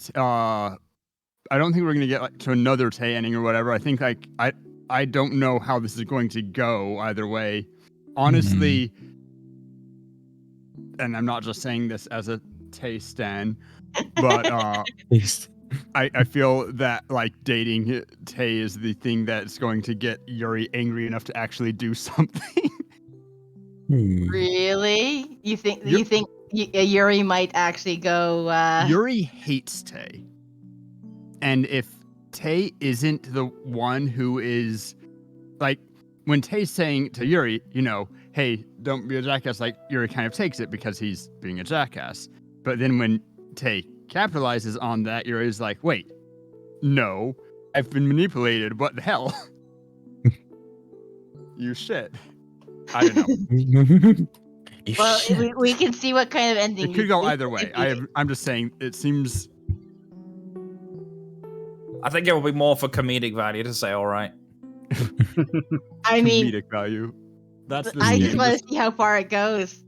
I don't think we're going to get to another Tay ending or whatever. I think I don't know how this is going to go either way. Honestly, and I'm not just saying this as a Tay stan, but I feel that like dating Tay is the thing that's going to get Yuri angry enough to actually do something. Really? You think Yuri might actually go? Yuri hates Tay. And if Tay isn't the one who is like when Tay's saying to Yuri, hey, don't be a jackass, like Yuri kind of takes it because he's being a jackass. But then when Tay capitalizes on that, Yuri's like, wait, no, I've been manipulated. What the hell? You shit. I don't know. Well, we can see what kind of ending. It could go either way. I'm just saying it seems. I think it will be more for comedic value to say, all right. I mean, comedic value. That's the I just scheme. want to see how far it goes.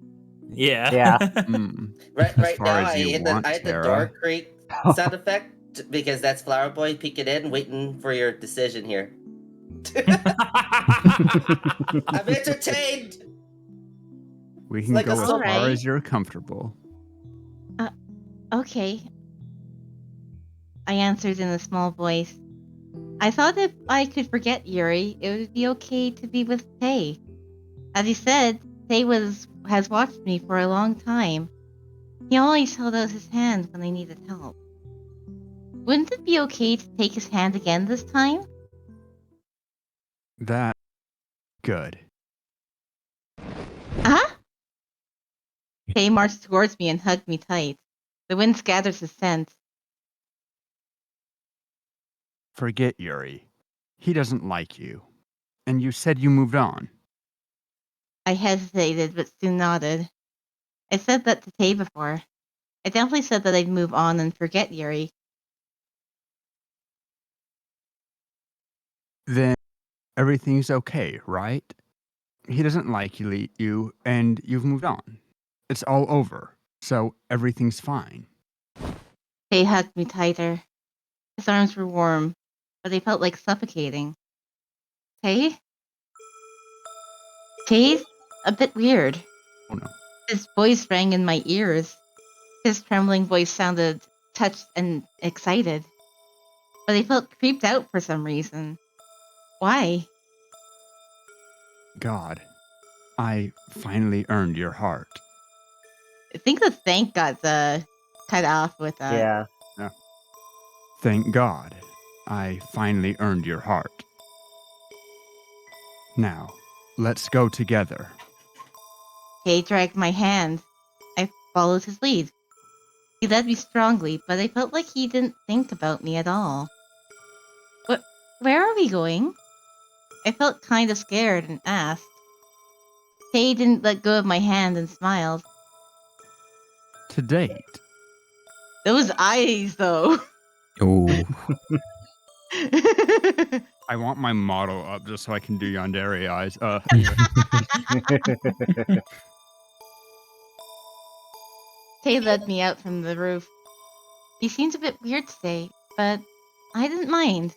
Yeah. Yeah. Right As far now, as I you hit want, the Tara. Dark Creek sound effect because that's Flower Boy peeking in, waiting for your decision here. I'm entertained. We can like go a as soap. far Alright. as you're comfortable. Okay. I answered in a small voice. I thought if I could forget Yuri, it would be okay to be with Tay. As he said, Tay has watched me for a long time. He always held out his hand when I needed help. Wouldn't it be okay to take his hand again this time? That good. Huh? Tay marched towards me and hugged me tight. The wind scatters his scent. Forget Yuri. He doesn't like you. And you said you moved on. I hesitated, but soon nodded. I said that to Tay before. I definitely said that I'd move on and forget Yuri. Then everything's okay, right? He doesn't like you, and you've moved on. It's all over, so everything's fine. Tay hugged me tighter. His arms were warm, but they felt like suffocating. Tay? Tay's a bit weird. Oh no. His voice rang in my ears. His trembling voice sounded touched and excited. But I felt creeped out for some reason. Why? God, I finally earned your heart. I think the thank got cut off with that. Yeah. Thank God, I finally earned your heart. Now, let's go together. Tay dragged my hand. I followed his lead. He led me strongly, but I felt like he didn't think about me at all. Where are we going? I felt kind of scared and asked. Tay didn't let go of my hand and smiled. To date. Those eyes, though. Oh, I want my model up just so I can do yandere eyes. Tay led me out from the roof. He seemed a bit weird today, but I didn't mind.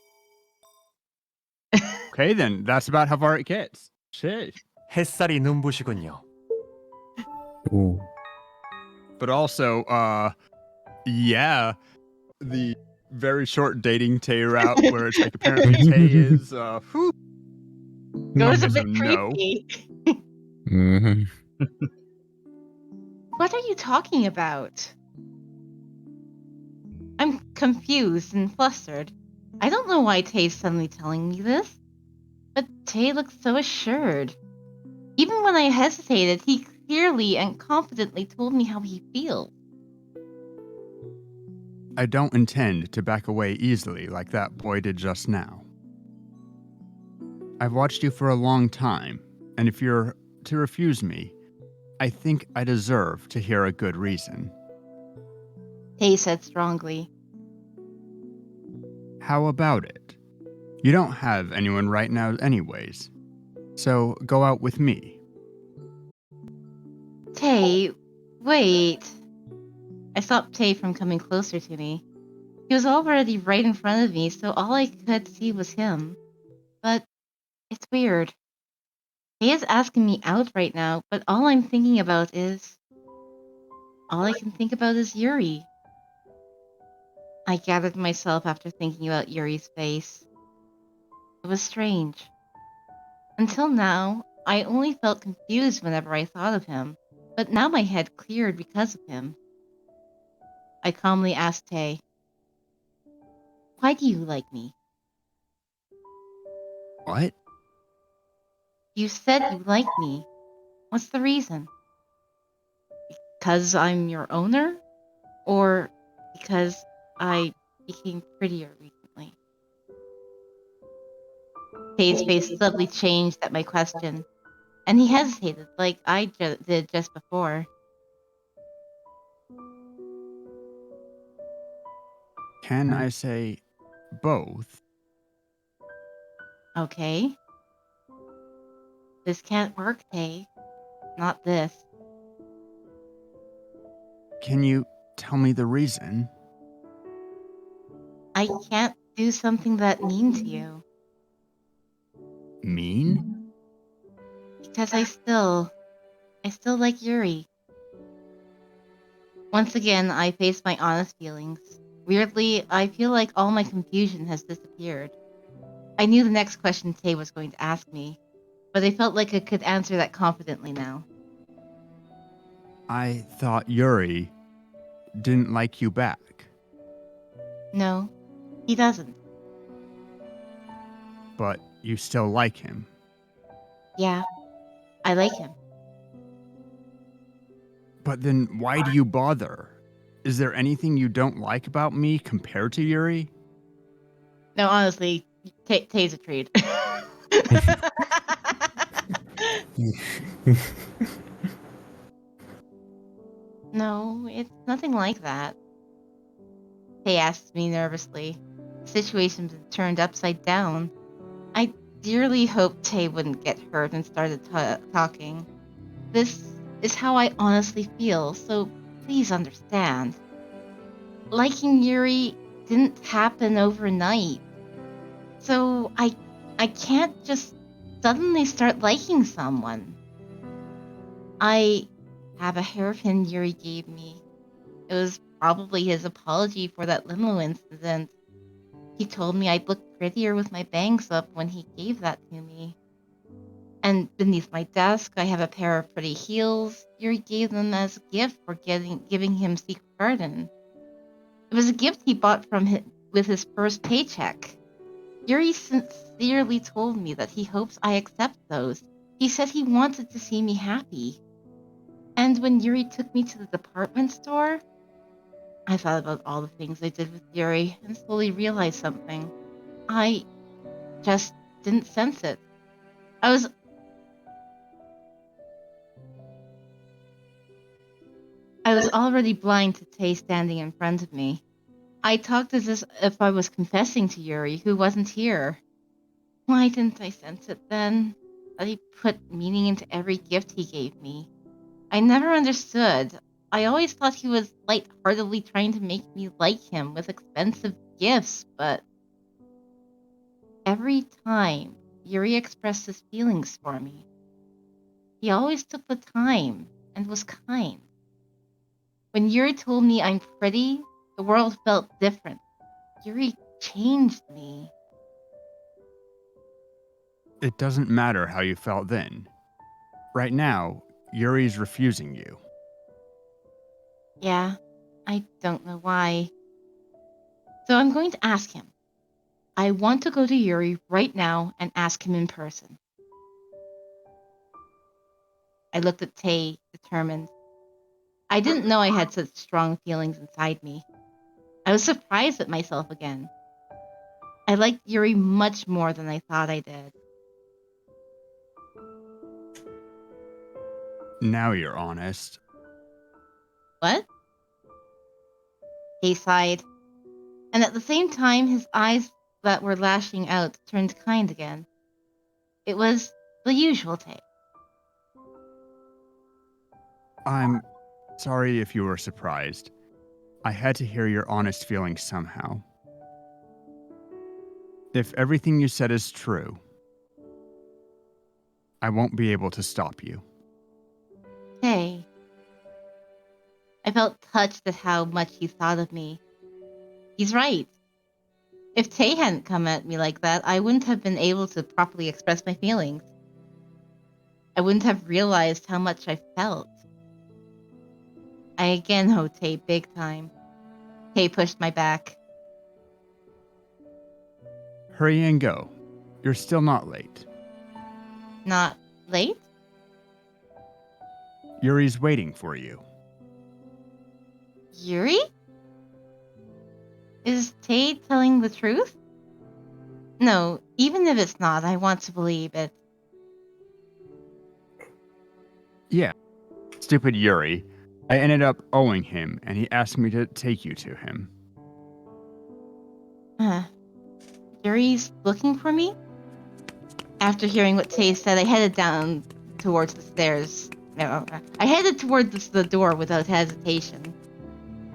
Okay, then. That's about how far it gets. Shit. 햇살이 눈부시군요. oh. But also, yeah, the very short dating Tay route where it's like apparently Tay is whew, It was a is bit no. creepy. Mhm. What are you talking about? I'm confused and flustered. I don't know why Tay's suddenly telling me this, but Tay looks so assured. Even when I hesitated, he clearly and confidently told me how he feels. I don't intend to back away easily like that boy did just now. I've watched you for a long time, and if you're to refuse me, I think I deserve to hear a good reason. Tay said strongly. How about it? You don't have anyone right now anyways, so go out with me. Tay, wait. I stopped Tay from coming closer to me. He was already right in front of me, so all I could see was him. But it's weird. Tay is asking me out right now, but all I'm thinking about is... all I can think about is Yuri. I gathered myself after thinking about Yuri's face. It was strange. Until now, I only felt confused whenever I thought of him, but now my head cleared because of him. I calmly asked Tay, "Why do you like me?" What? "You said you like me. What's the reason? Because I'm your owner? Or because I became prettier recently?" Tay's face suddenly changed at my question, and he hesitated like I did just before. Can I say both? Okay. This can't work, Tay. Not this. Can you tell me the reason? I can't do something that mean to you. Mean? Because I still like Yuri. Once again, I face my honest feelings. Weirdly, I feel like all my confusion has disappeared. I knew the next question Tay was going to ask me, but I felt like I could answer that confidently now. I thought Yuri didn't like you back, No, he doesn't. but you still like him. Yeah, I like him. But then why do you bother? Is there anything you don't like about me compared to Yuri? No, honestly, Tay's a treat. No, it's nothing like that. Tay asked me nervously. The situation's been turned upside down. I dearly hoped Tay wouldn't get hurt and started talking. This is how I honestly feel, so please understand. Liking Yuri didn't happen overnight. So I can't just suddenly start liking someone. I have a hairpin Yuri gave me. It was probably his apology for that limo incident. He told me I'd look prettier with my bangs up when he gave that to me. And beneath my desk, I have a pair of pretty heels. Yuri gave them as a gift for giving him Secret Garden. It was a gift he bought from with his first paycheck. Yuri sincerely told me that he hopes I accept those. He said he wanted to see me happy. And when Yuri took me to the department store, I thought about all the things I did with Yuri and slowly realized something. I just didn't sense it. I was already blind to Tay standing in front of me. I talked as if I was confessing to Yuri, who wasn't here. Why didn't I sense it then? That he put meaning into every gift he gave me. I never understood. I always thought he was lightheartedly trying to make me like him with expensive gifts, but every time Yuri expressed his feelings for me, he always took the time and was kind. When Yuri told me I'm pretty, The world felt different. Yuri changed me. It doesn't matter how you felt then. Right now, Yuri's refusing you. Yeah, I don't know why. So I'm going to ask him. I want to go to Yuri right now and ask him in person. I looked at Tay, determined. I didn't know I had such strong feelings inside me. I was surprised at myself again. I liked Yuri much more than I thought I did. Now you're honest. What? He sighed, and at the same time his eyes that were lashing out turned kind again. It was the usual Tay. I'm sorry if you were surprised. I had to hear your honest feelings somehow. If everything you said is true, I won't be able to stop you. Tay. I felt touched at how much he thought of me. He's right. If Tay hadn't come at me like that, I wouldn't have been able to properly express my feelings. I wouldn't have realized how much I felt. I again owe Tay big time. Tay pushed my back. Hurry and go. You're still not late. Not late? Yuri's waiting for you. Yuri? Is Tay telling the truth? No, even if it's not, I want to believe it. Yeah. Stupid Yuri. I ended up owing him, and he asked me to take you to him. Yuri's looking for me? After hearing what Tay said, I headed down towards the stairs. No, I headed towards the door without hesitation.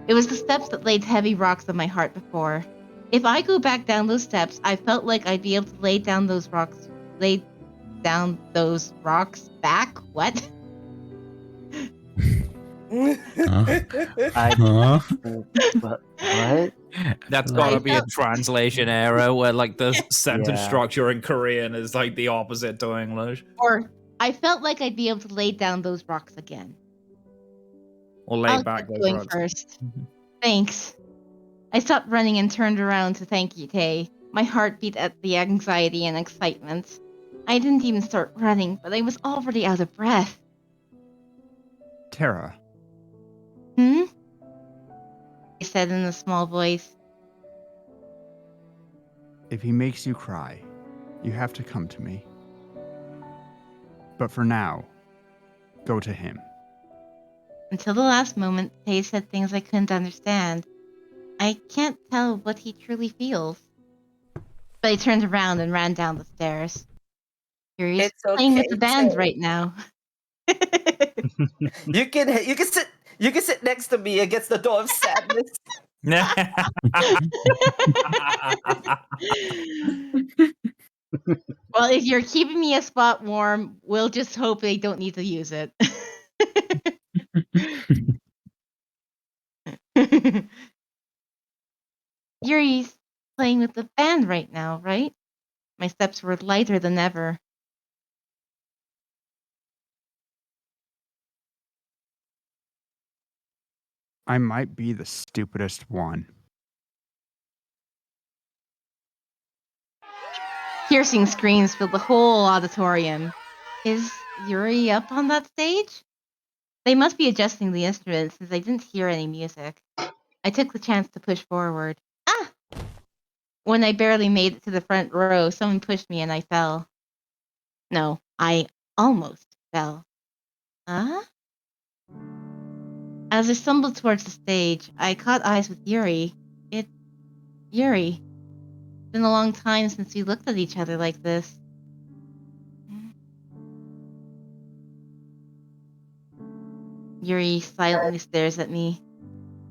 It was the steps that laid heavy rocks on my heart before. If I go back down those steps, I felt like I'd be able to lay down those rocks back? What? What? That's I gotta be a felt- translation error where like the sentence Yeah. structure in Korean is like the opposite to English. Or I felt like I'd be able to lay down those rocks again. Or lay I'll back get those going rocks. first. Thanks. I stopped running and turned around to thank you, Tay. My heart beat at the anxiety and excitement. I didn't even start running, but I was already out of breath. Tara, Hmm? I said in a small voice. if he makes you cry, you have to come to me. But for now, go to him. Until the last moment, Tay said things I couldn't understand. I can't tell what he truly feels. But I turned around and ran down the stairs. Yuri's It's playing with okay, the band Tay. right now. You can sit next to me against the door of sadness. Well, if you're keeping me a spot warm, we'll just hope they don't need to use it. Yuri's playing with the band right now, right? My steps were lighter than ever. I might be the stupidest one. Piercing screams filled the whole auditorium. Is Yuri up on that stage? They must be adjusting the instruments since I didn't hear any music. I took the chance to push forward. Ah! When I barely made it to the front row, someone pushed me and I fell. No, I almost fell. Huh? As I stumbled towards the stage, I caught eyes with Yuri. Yuri. It's been a long time since we looked at each other like this. Yuri silently stares at me,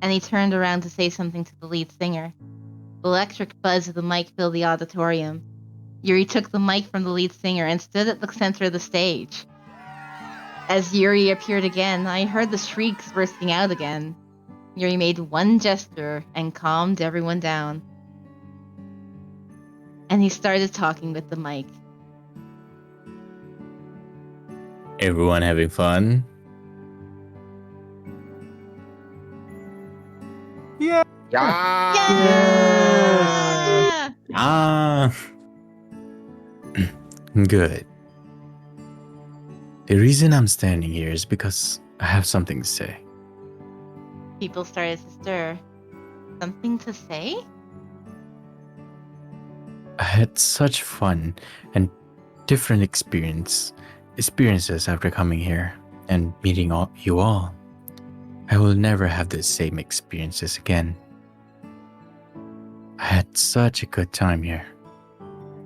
and he turned around to say something to the lead singer. The electric buzz of the mic filled the auditorium. Yuri took the mic from the lead singer and stood at the center of the stage. As Yuri appeared again, I heard the shrieks bursting out again. Yuri made one gesture and calmed everyone down. And he started talking with the mic. Everyone having fun? Yeah. Yeah. Yeah! Ah. Good. The reason I'm standing here is because I have something to say. People started to stir. Something to say? I had such fun and different experiences after coming here and meeting you all. I will never have the same experiences again. I had such a good time here.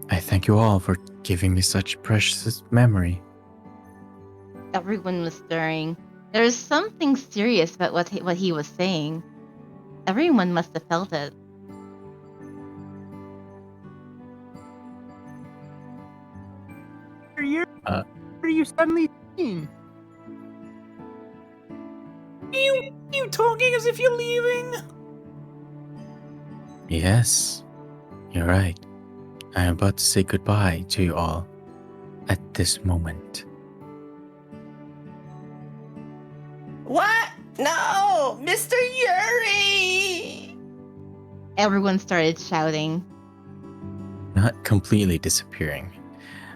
I thank you all for giving me such precious memory. Everyone was stirring. There was something serious about what he was saying. Everyone must have felt it. What are you suddenly saying? You talking as if you're leaving? Yes, you're right. I am about to say goodbye to you all at this moment. What? No, Mr. Yuri. Everyone started shouting. Not completely disappearing.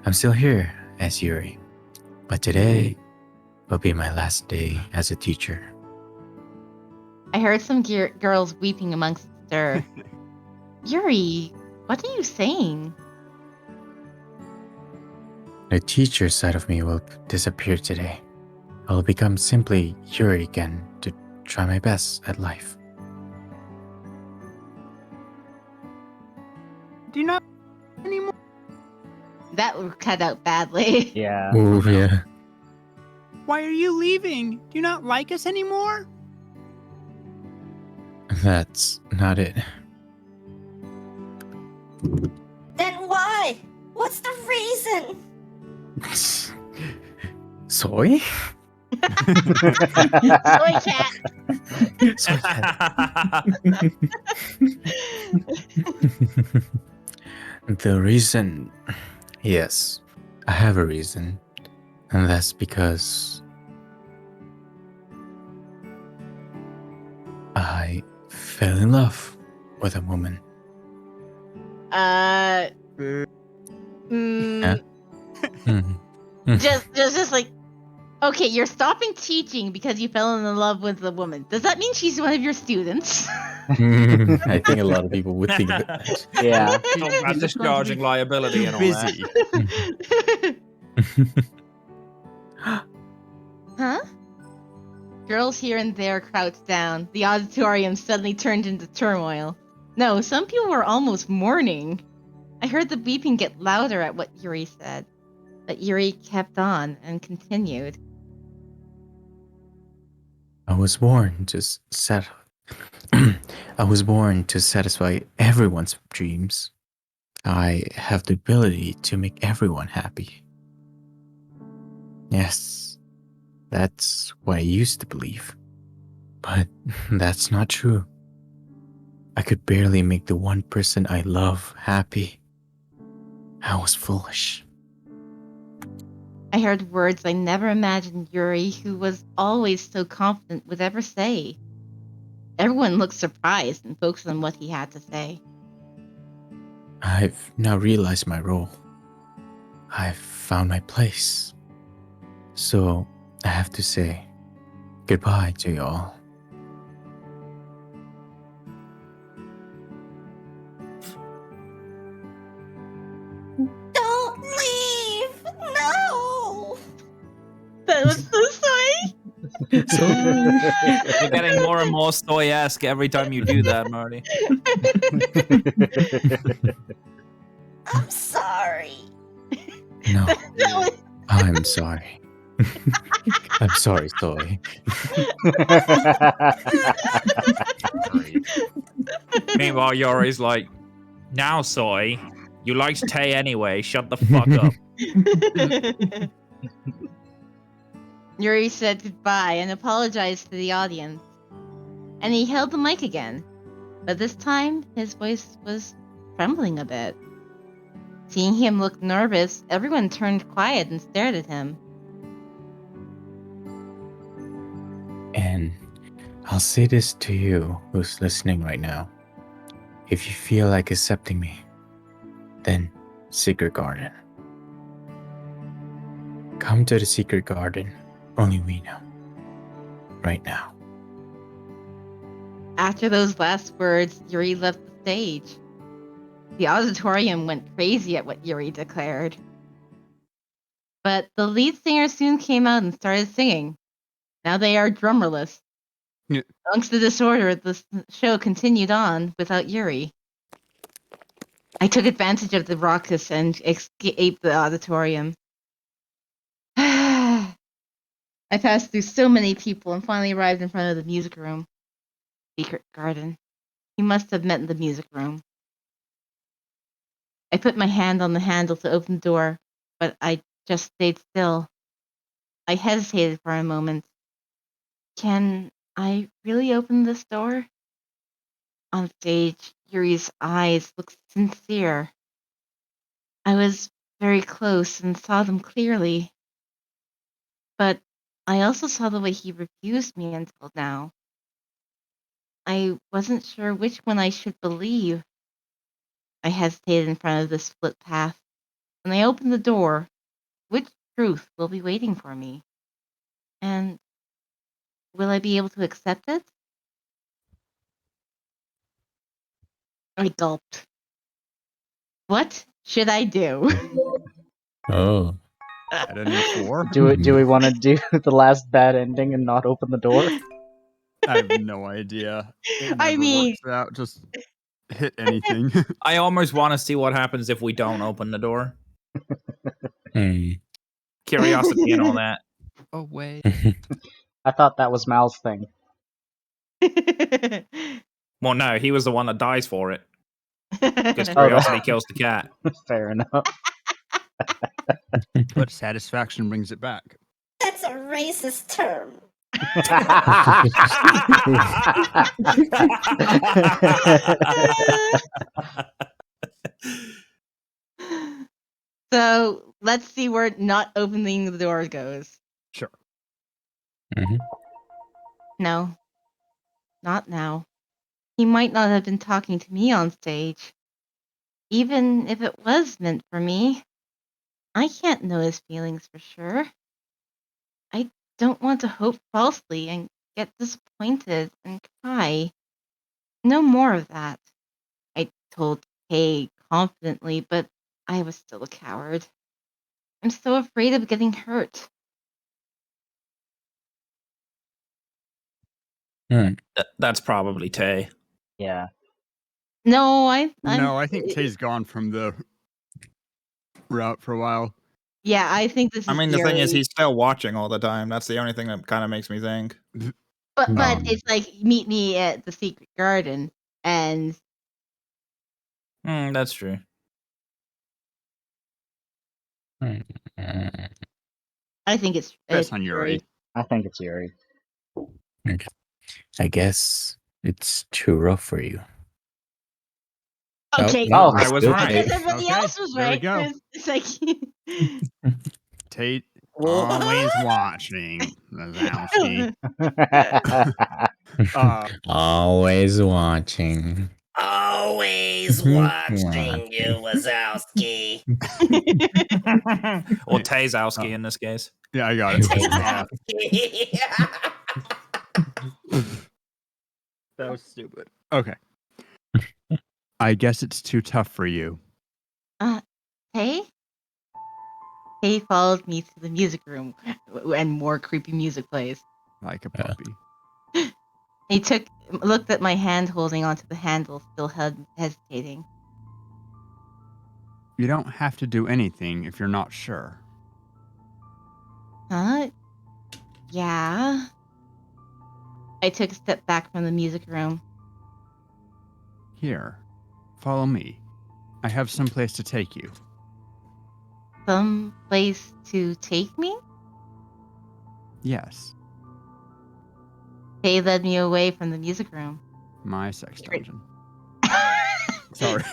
I'm still here as Yuri. But today will be my last day as a teacher. I heard some girls weeping amongst the stir. Yuri, what are you saying? The teacher side of me will disappear today. I will become simply Yuri again to try my best at life. Do you not anymore? That would cut out badly. Yeah. Oh, yeah. Why are you leaving? Do you not like us anymore? That's not it. Then why? What's the reason? Soy? Soy cat. Soy cat. The reason, yes, I have a reason, and that's because I fell in love with a woman. Mm, Mhm. just like, okay, you're stopping teaching because you fell in love with a woman. Does that mean she's one of your students? I think a lot of people would think of it that. Yeah. Talk about discharging liability and all busy. Huh? Girls here and there crouched down. The auditorium suddenly turned into turmoil. No, some people were almost mourning. I heard the beeping get louder at what Yuri said, but Yuri kept on and continued. I was born to I was born to satisfy everyone's dreams. I have the ability to make everyone happy. Yes, that's what I used to believe. But that's not true. I could barely make the one person I love happy. I was foolish. I heard words I never imagined Yuri, who was always so confident, would ever say. Everyone looked surprised and focused on what he had to say. I've now realized my role. I've found my place. So I have to say goodbye to you all. Don't leave! No! That was so sorry. You're getting more and more soy-esque every time you do that, Marty. I'm sorry. No, That was I'm sorry. I'm sorry, Soy. Meanwhile, Yori's like, now, Soy, you liked Tay anyway. Shut the fuck up. Yuri said goodbye and apologized to the audience. and he held the mic again. But this time, his voice was trembling a bit. Seeing him look nervous, everyone turned quiet and stared at him. And I'll say this to you who's listening right now. If you feel like accepting me, then Secret Garden. Come to the Secret Garden. Only we know. Right now. After those last words, Yuri left the stage. The auditorium went crazy at what Yuri declared. But the lead singer soon came out and started singing. Now they are drummerless. Yeah. Amongst the disorder, the show continued on without Yuri. I took advantage of the raucous and escaped the auditorium. I passed through so many people and finally arrived in front of the music room. Secret Garden. He must have met in the music room. I put my hand on the handle to open the door, but I just stayed still. I hesitated for a moment. Can I really open this door? On stage, Yuri's eyes looked sincere. I was very close and saw them clearly. But I also saw the way he refused me until now. I wasn't sure which one I should believe. I hesitated in front of the split path. When I opened the door, which truth will be waiting for me? And will I be able to accept it? I gulped. What should I do? Oh. At an E4? Do we want to do the last bad ending and not open the door? I have no idea. It never I mean, works out. Just hit anything. I almost want to see what happens if we don't open the door. Curiosity and all that. Oh, wait. I thought that was Mal's thing. Well, no, he was the one that dies for it. Because Oh, curiosity kills the cat. Fair enough. But satisfaction brings it back. That's a racist term. So let's see where not opening the door goes. Sure. Mhm. No, not now. He might not have been talking to me on stage. Even if it was meant for me, I can't know his feelings for sure. I don't want to hope falsely and get disappointed and cry. No more of that. I told Kay confidently, but I was still a coward. I'm so afraid of getting hurt. That's probably Tay. Yeah. No, I'm No, I think Tay's gone from the route for a while. Yeah, I think this is I mean, the thing is, Yuri. he's still watching all the time. That's the only thing that kind of makes me think. But it's like meet me at the secret garden, and That's true. I think it's That's on Yuri. I think it's Yuri. Okay. I guess it's too rough for you. Okay, Oh, I was still right. because everybody Okay, else was there we right. go. It's like Tate always watching Wazowski. Always watching. Always watching you, Wazowski. Or Tazowski in this case. Yeah, I got it. That was stupid. Okay. I guess it's too tough for you. Hey? Hey followed me to the music room, and more creepy music plays. Like a puppy. He looked at my hand holding onto the handle, still hesitating. You don't have to do anything if you're not sure. Huh? Yeah. I took a step back from the music room. Here, follow me. I have some place to take you. Some place to take me? Yes. They led me away from the music room. My sex Great. dungeon. Sorry.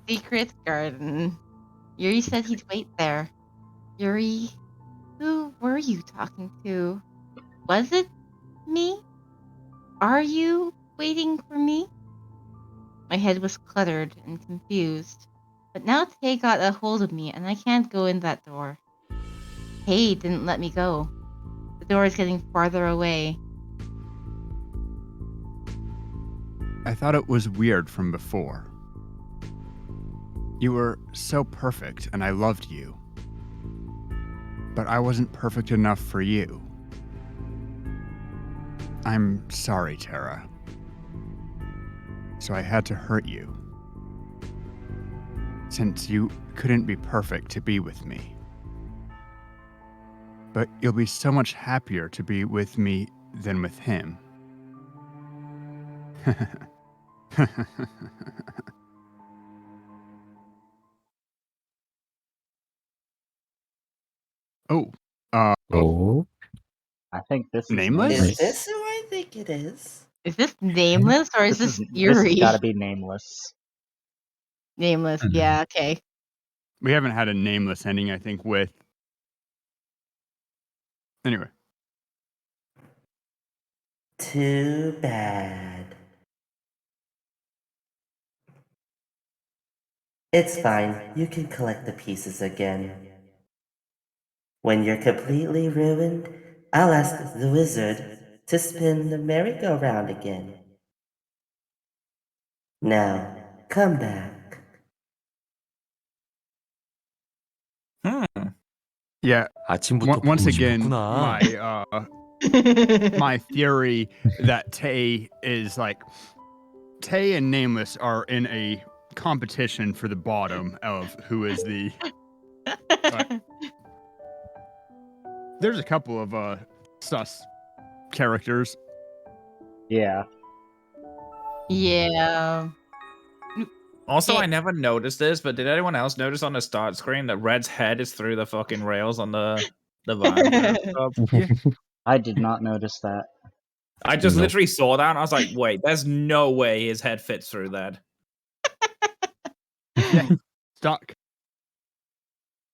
Secret garden. Yuri said he'd wait there. Yuri, who were you talking to? Was it me? Are you waiting for me? My head was cluttered and confused. But now Tay got a hold of me and I can't go in that door. Tay didn't let me go. The door is getting farther away. I thought it was weird from before. You were so perfect and I loved you. But I wasn't perfect enough for you. I'm sorry, Tara. So I had to hurt you. Since you couldn't be perfect to be with me. But you'll be so much happier to be with me than with him. Oh, Oh, I think this is Nameless? Is this who I think it is? Is this Nameless or is this This Yuri? has got to be Nameless. Nameless, Mhm. yeah, okay. We haven't had a nameless ending, I think, with. Anyway. Too bad. It's fine. You can collect the pieces again. When you're completely ruined, I'll ask the wizard to spin the merry-go-round again. Now, come back. Yeah, 아침부터 once 보고 again, 싶었구나. my theory that Tay is like. Tay and Nameless are in a competition for the bottom of who is the. There's a couple of sus characters. Yeah. Yeah. Also, Eh. I never noticed this, but did anyone else notice on the start screen that Red's head is through the fucking rails on the van? I did not notice that. I just Nope. literally saw that and I was like, wait, there's no way his head fits through that. Yeah, stuck.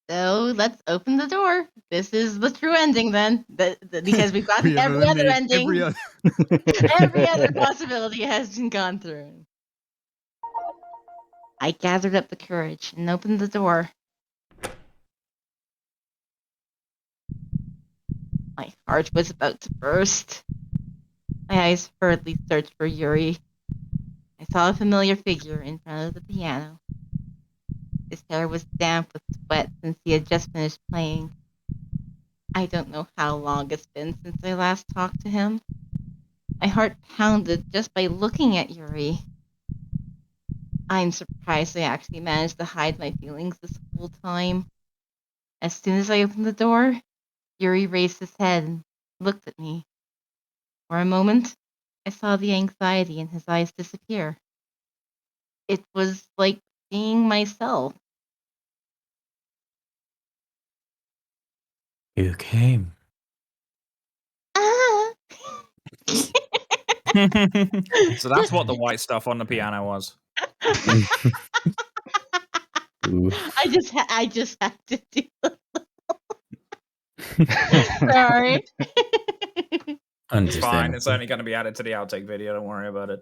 So let's open the door. This is the true ending then. Because we've gotten We have every other eliminated ending. every other- Every other possibility has been gone through. I gathered up the courage and opened the door. My heart was about to burst. My eyes hurriedly searched for Yuri. I saw a familiar figure in front of the piano. His hair was damp with sweat since he had just finished playing. I don't know how long it's been since I last talked to him. My heart pounded just by looking at Yuri. I'm surprised I actually managed to hide my feelings this whole time. As soon as I opened the door, Yuri raised his head and looked at me. For a moment, I saw the anxiety in his eyes disappear. It was like seeing myself. You came. Ah! So that's what the white stuff on the piano was. Oof. I just had to do Sorry. It's fine. It's Understandable. only going to be added to the outtake video. Don't worry about it.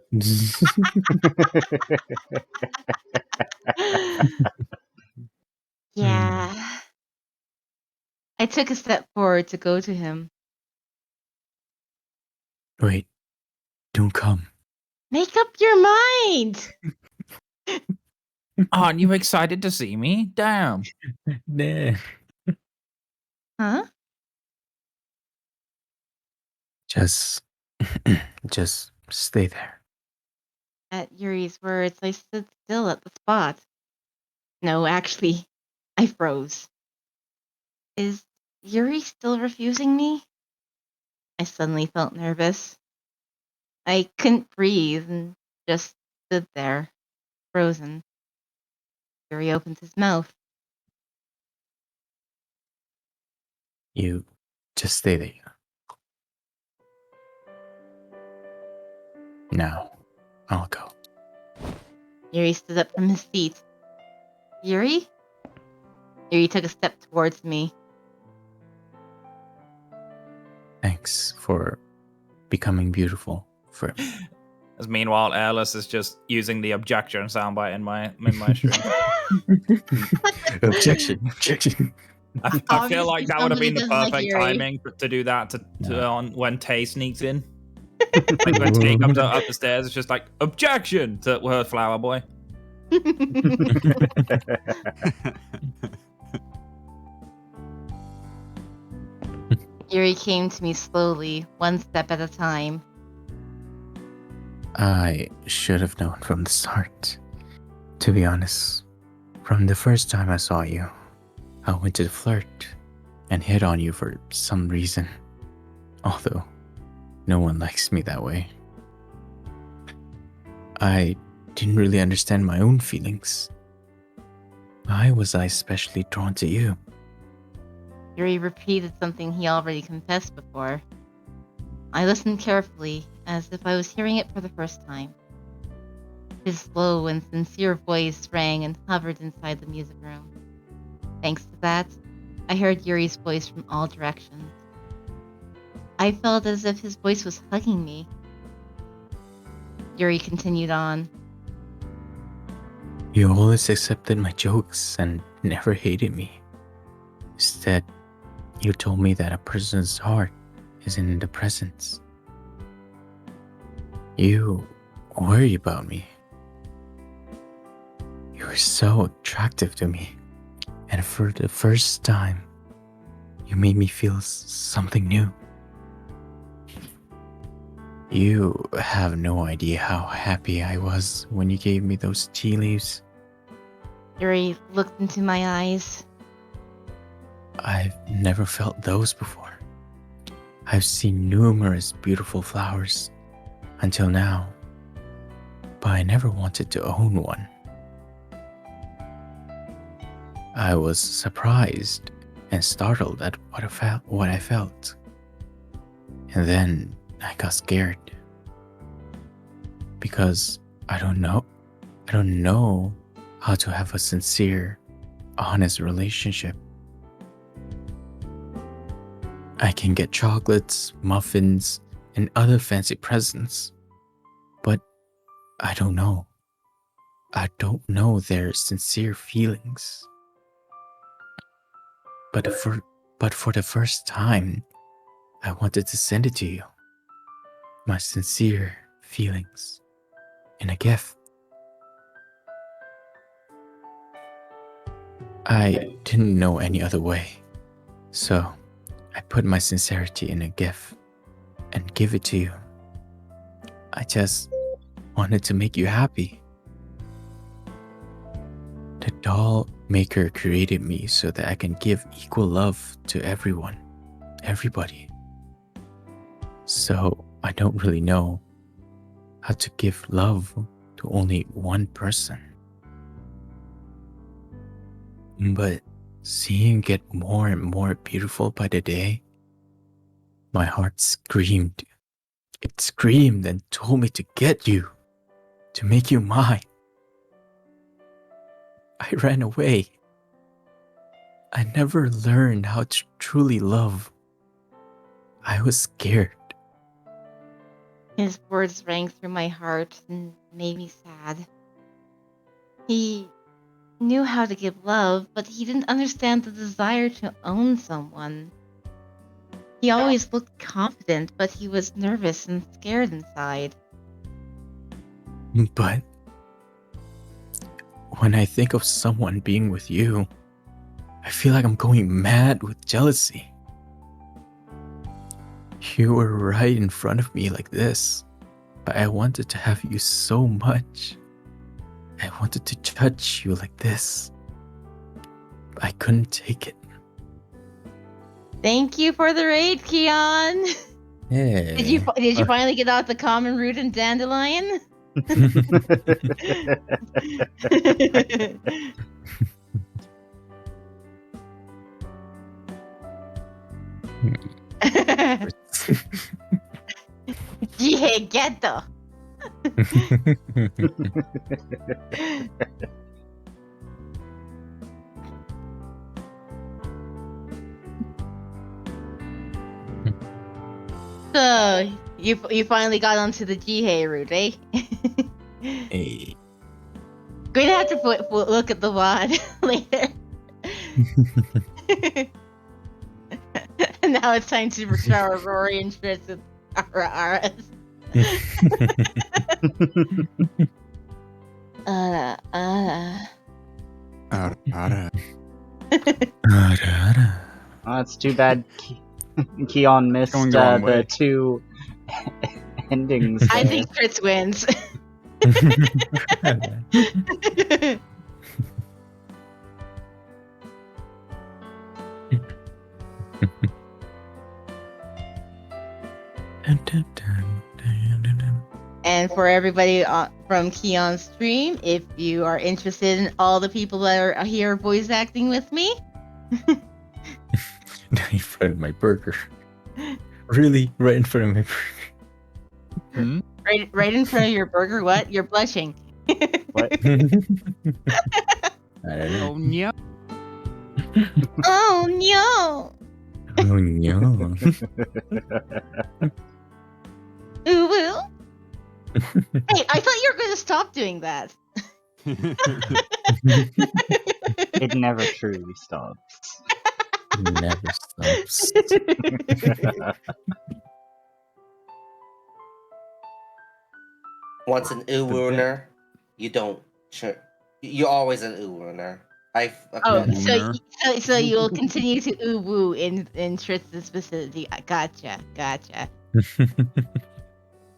Yeah. I took a step forward to go to him. Wait, don't come. Make up your mind! Aren't you excited to see me? Damn. Nah. Huh? Just stay there. At Yuri's words, I stood still at the spot. No, actually, I froze. Is Yuri still refusing me? I suddenly felt nervous. I couldn't breathe and just stood there, frozen. Yuri opened his mouth. You just stay there. Now, I'll go. Yuri stood up from his seat. Yuri? Yuri took a step towards me. Thanks for becoming beautiful for me. As meanwhile, Alice is just using the objection soundbite in my stream. Objection. I feel like Obviously that would have somebody been the doesn't like perfect Yuri. timing to do that Yeah. on when Tay sneaks in. Like when Tay comes up the stairs, it's just like objection to her flower boy. Yuri came to me slowly, one step at a time. I should have known from the start. To be honest, from the first time I saw you, I went to flirt and hit on you for some reason. Although, no one likes me that way. I didn't really understand my own feelings. Why was I especially drawn to you? Yuri repeated something he already confessed before. I listened carefully, as if I was hearing it for the first time. His slow and sincere voice rang and hovered inside the music room. Thanks to that, I heard Yuri's voice from all directions. I felt as if his voice was hugging me. Yuri continued on. You always accepted my jokes and never hated me. Instead, you told me that a person's heart is in the presence. You worry about me. You were so attractive to me. And for the first time, you made me feel something new. You have no idea how happy I was when you gave me those tea leaves. Yuri looked into my eyes. I've never felt those before. I've seen numerous beautiful flowers until now, but I never wanted to own one. I was surprised and startled at what I felt. And then I got scared. Because I don't know how to have a sincere, honest relationship. I can get chocolates, muffins, and other fancy presents, but I don't know. I don't know their sincere feelings. But for the first time, I wanted to send it to you. My sincere feelings in a gift. I didn't know any other way, so I put my sincerity in a gift and give it to you. I just wanted to make you happy. The doll maker created me so that I can give equal love to everybody. So I don't really know how to give love to only one person. But seeing it get more and more beautiful by the day, my heart screamed. It screamed and told me to get you, to make you mine. I ran away. I never learned how to truly love. I was scared. His words rang through my heart and made me sad. He knew how to give love, but he didn't understand the desire to own someone. He always looked confident, but he was nervous and scared inside. But when I think of someone being with you, I feel like I'm going mad with jealousy. You were right in front of me like this, but I wanted to have you so much. I wanted to touch you like this. I couldn't take it. Thank you for the raid, Keon. Yeah. Did you finally get out the common root and dandelion? Llegueto. So you finally got onto the Jihei route, eh? Hey. Going to have to look at the VOD later. And now it's time to shower Rory and Fritz with Aras. Oh, it's too bad Keon missed Going the wrong the way. two endings. I there. think Fritz wins. And for everybody from Keon's stream, if you are interested in all the people that are here voice acting with me, In front of my burger. Really? Right in front of my burger. right in front of your burger, what? You're blushing. What? I don't know. Oh, yeah. Oh no! Oh no. Ooh woo! Hey, I thought you were going to stop doing that. It never truly stops. Never stops. Once an Uwooner, you don't. You're always an Uwooner. I've Oh, met Ooner. so you'll continue to ooh woo in Tritz's vicinity. Gotcha.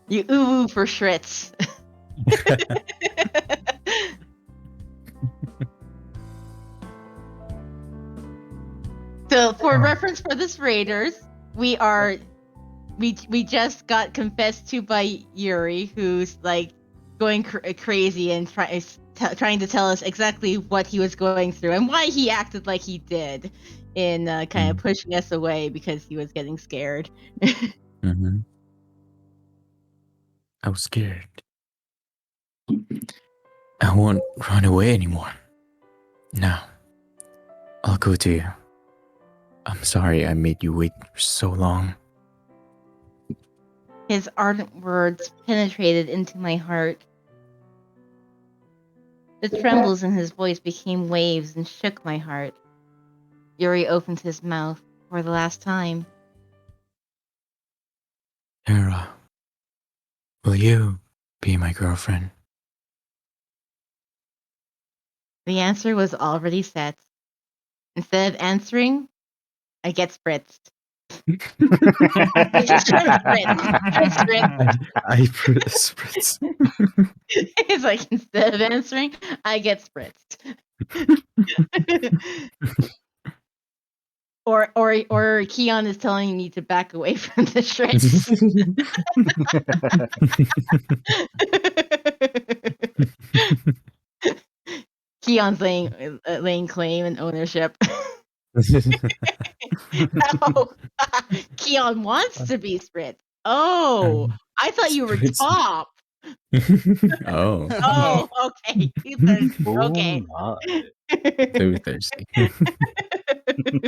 You ooh woo for Schritz. So for reference for this Raiders, we just got confessed to by Yuri, who's like going crazy and trying to tell us exactly what he was going through and why he acted like he did in kind of pushing us away because he was getting scared. Mm-hmm. I was scared. I won't run away anymore. No. I'll go to you. I'm sorry I made you wait for so long. His ardent words penetrated into my heart. The trembles in his voice became waves and shook my heart. Yuri opened his mouth for the last time. Hera, will you be my girlfriend? The answer was already set. Instead of answering, I get spritzed. I spritz. It's like instead of answering, I get spritzed. or Keon is telling me to back away from the shreds. Keon's laying claim and ownership. No, Keon wants to be spritzed. Oh, I thought you were Spritz. top. Oh, Oh, okay. Okay. Oh, so thirsty.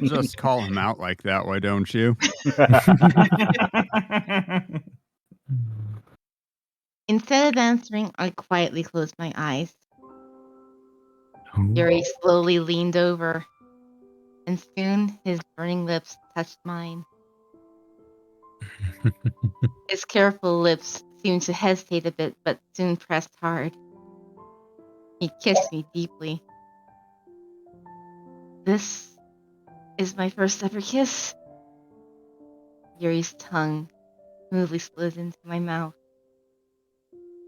Just call him out like that, why don't you? Instead of answering, I quietly closed my eyes. Oh. Yuri slowly leaned over, and soon his burning lips touched mine. His careful lips seemed to hesitate a bit, but soon pressed hard. He kissed me deeply. This is my first ever kiss. Yuri's tongue smoothly slid into my mouth.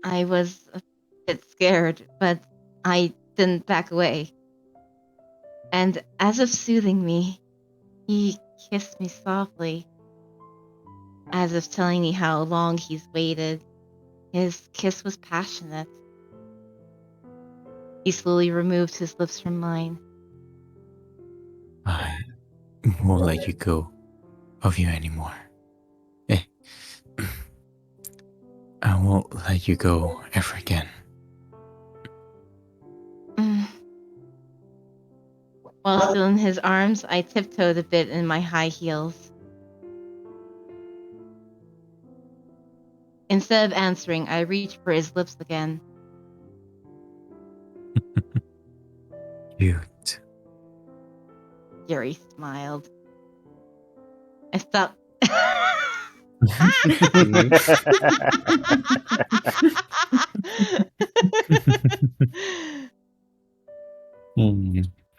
I was a bit scared, but I didn't back away. And as if soothing me, he kissed me softly, as if telling me how long he's waited. His kiss was passionate. He slowly removed his lips from mine. I won't let you go of you anymore. I won't let you go ever again. While still in his arms, I tiptoed a bit in my high heels. Instead of answering, I reached for his lips again. Cute. Yuri smiled. I stopped.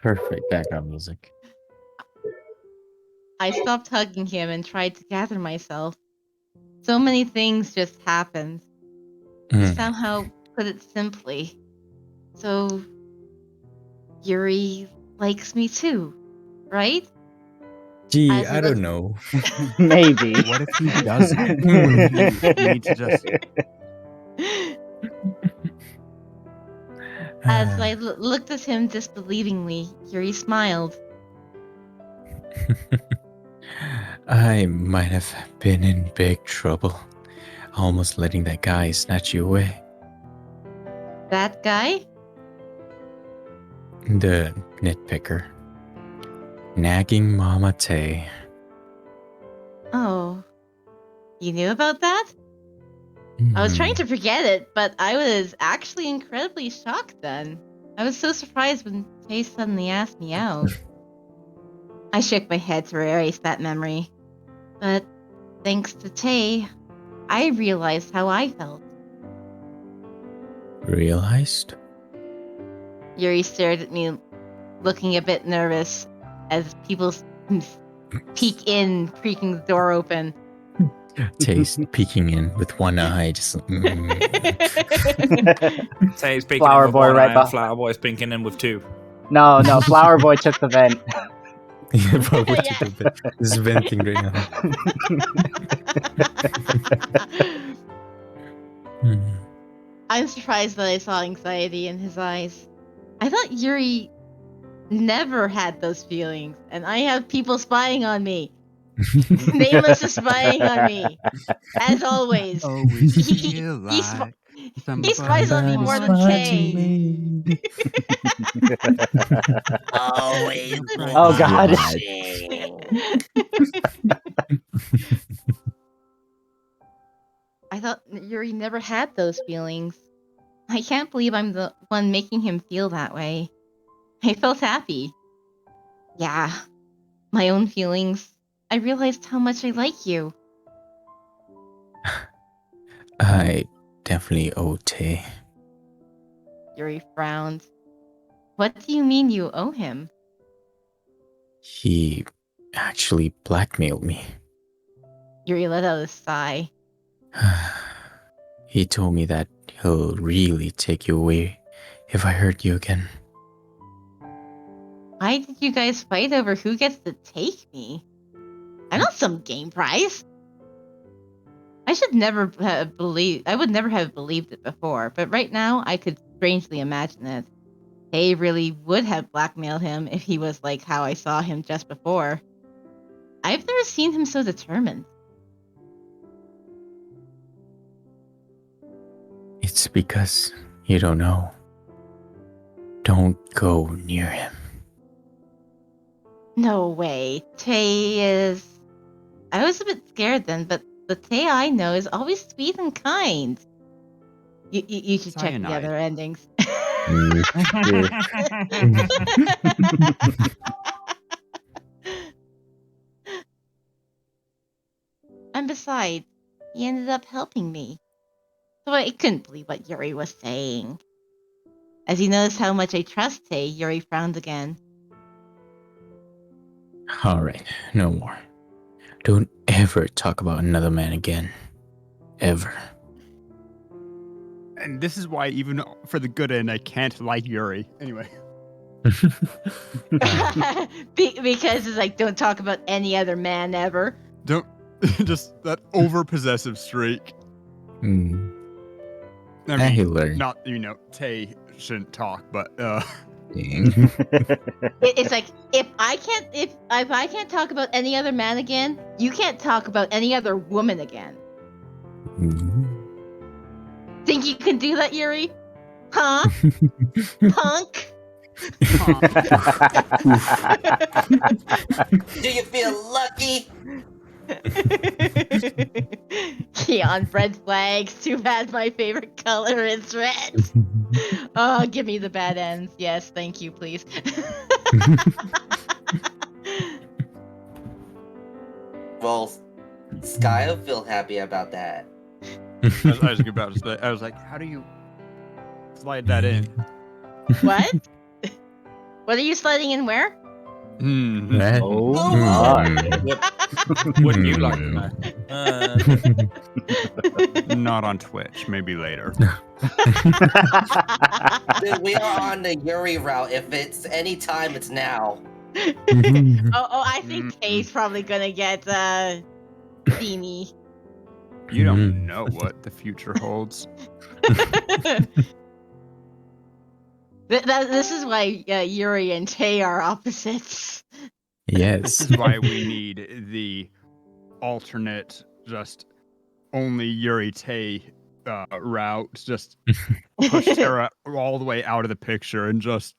Perfect background music. I stopped hugging him and tried to gather myself. So many things just happened. He somehow put it simply. So, Yuri likes me too, right? Gee, As I it don't looks- know. Maybe. What if he doesn't? What if you need to just... As I looked at him disbelievingly, Yuri smiled. I might have been in big trouble, almost letting that guy snatch you away. That guy? The nitpicker. Nagging Mama Tay. Oh. You knew about that? I was trying to forget it, but I was actually incredibly shocked then. I was so surprised when Tay suddenly asked me out. I shook my head to erase that memory. But thanks to Tay, I realized how I felt. Realized? Yuri stared at me, looking a bit nervous, as people peek in, creaking the door open. Taste peeking in with one eye, just. Tay's peeking Flower in with Boy one right eye and behind. Flower Boy's peeking in with two. No, Flower Boy took the vent. Yeah, probably Yeah. took a bit. This is venting right now. I'm surprised that I saw anxiety in his eyes. I thought Yuri never had those feelings, and I have people spying on me. Nameless is spying on me, as always. Always He- feel he sp- like he spies on me more than Tay. Always Oh, God. watching. I thought Yuri never had those feelings. I can't believe I'm the one making him feel that way. I felt happy. Yeah, my own feelings. I realized how much I like you. I definitely owe Tay. Yuri frowned. What do you mean you owe him? He actually blackmailed me. Yuri let out a sigh. He told me that he'll really take you away if I hurt you again. Why did you guys fight over who gets to take me? I'm not some game prize. I would never have believed it before, but right now I could strangely imagine it. Tay really would have blackmailed him if he was like how I saw him just before. I've never seen him so determined. It's because you don't know. Don't go near him. No way. Tay is... I was a bit scared then, but the Tay I know is always sweet and kind. You should check the Cyanide. other endings. And besides, he ended up helping me. So I couldn't believe what Yuri was saying. As he noticed how much I trust Tay, Yuri frowned again. Alright, no more. Don't ever talk about another man again. Ever. And this is why, even for the good end, I can't like Yuri. Anyway. Because it's like, don't talk about any other man ever. Don't... just that over-possessive streak. I mean, He learned. not, Tay shouldn't talk, but, It's like, if I can't talk about any other man again, you can't talk about any other woman again. Think you can do that, Yuri? Huh? Punk? Do you feel lucky? Keon, red flags. Too bad my favorite color is red. Oh, give me the bad ends. Yes, thank you, please. Well, Sky will feel happy about that. I was about to say, I was like, how do you slide that in? What? What are you sliding in where? Right? Oh Oh, my. Wouldn't you like to know? Not on Twitch, maybe later. Dude, we are on the Yuri route. If it's any time, it's now. I think Kay's probably gonna get steamy. You don't know what the future holds. This is why Yuri and Tay are opposites. Yes. This is why we need the alternate, just only Yuri Tay route. Just push Terra all the way out of the picture and just.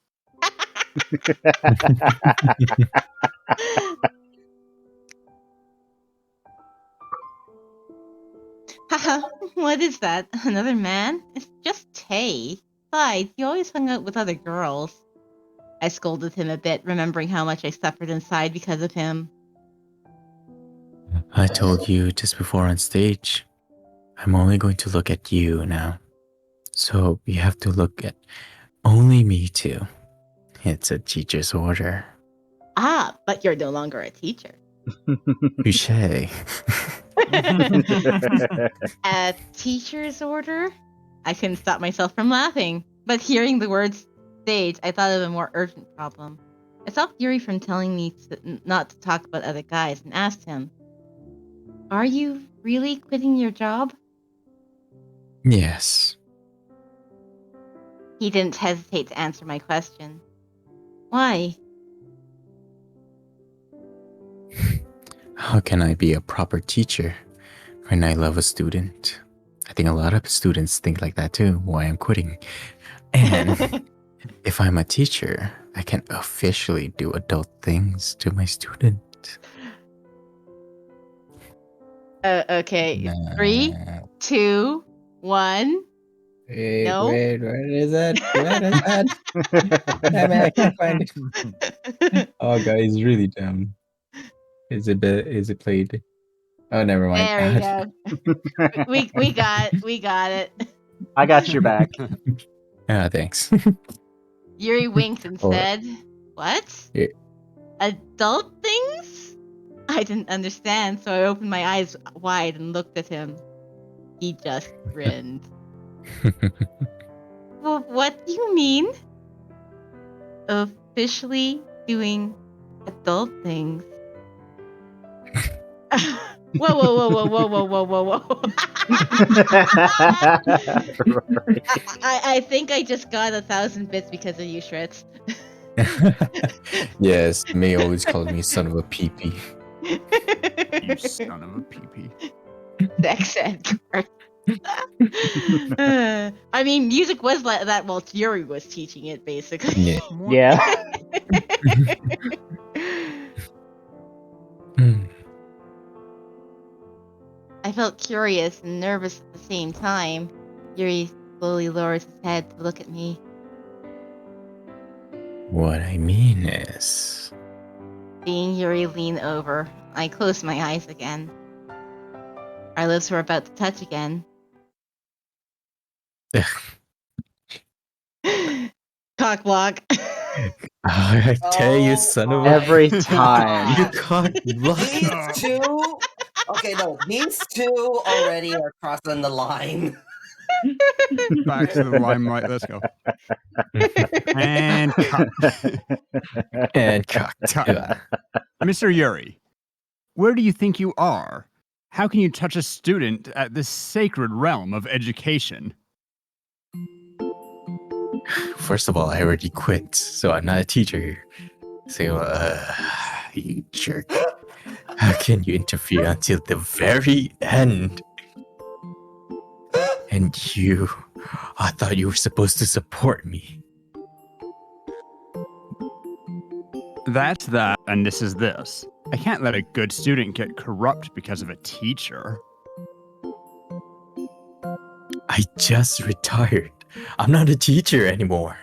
Haha, what is that? Another man? It's just Tay. Besides, he always hung out with other girls. I scolded him a bit, remembering how much I suffered inside because of him. I told you just before on stage, I'm only going to look at you now. So you have to look at only me too. It's a teacher's order. Ah, but you're no longer a teacher. Touche. A teacher's order? I couldn't stop myself from laughing, but hearing the words stage, I thought of a more urgent problem. I stopped Yuri from telling me not to talk about other guys and asked him, "Are you really quitting your job?" Yes. He didn't hesitate to answer my question. Why? How can I be a proper teacher when I love a student? I think a lot of students think like that too, why I'm quitting. And if I'm a teacher, I can officially do adult things to my student. Okay. 3, 2, 1. Wait, No? wait, where is it? Where is it? Damn it, I can't find it. Oh, guys, really dumb. Is it played? Oh, never mind. There we go. we got it. I got your back. Ah, thanks. Yuri winked and Or- said, "What? Yeah. Adult things?" I didn't understand, so I opened my eyes wide and looked at him. He just grinned. Well, what do you mean? Officially doing adult things. Whoa. I think I just got 1,000 bits because of you, Shreds. Yes, May always calls me son of a peepee. You son of a peepee. Sex ed card. I mean, music was like that while Yuri was teaching it, basically. Yeah. Yeah. I felt curious and nervous at the same time. Yuri slowly lowers his head to look at me. What I mean is... Seeing Yuri lean over, I closed my eyes again. Our lips were about to touch again. Cock block. I tell you, Oh son of my a... Every God. time. You cock block. These two. Okay, no, these two already are crossing the line. Back to the limelight. Let's go. And cut. And cock. Cut. Mr. Yuri, where do you think you are? How can you touch a student at this sacred realm of education? First of all, I already quit, so I'm not a teacher here. So, you jerk. How can you interfere until the very end? And you, I thought you were supposed to support me. That's that, and this is this. I can't let a good student get corrupt because of a teacher. I just retired. I'm not a teacher anymore.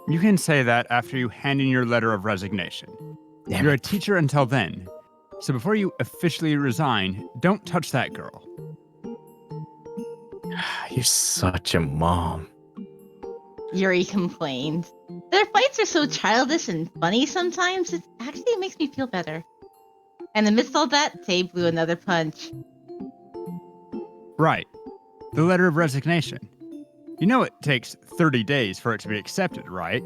You can say that after you hand in your letter of resignation. Damn You're a it. teacher until then. So before you officially resign, don't touch that girl. You're such a mom. Yuri complained. Their fights are so childish and funny sometimes, it actually makes me feel better. And amidst all that, Tay blew another punch. Right. The letter of resignation. You know it takes 30 days for it to be accepted, right?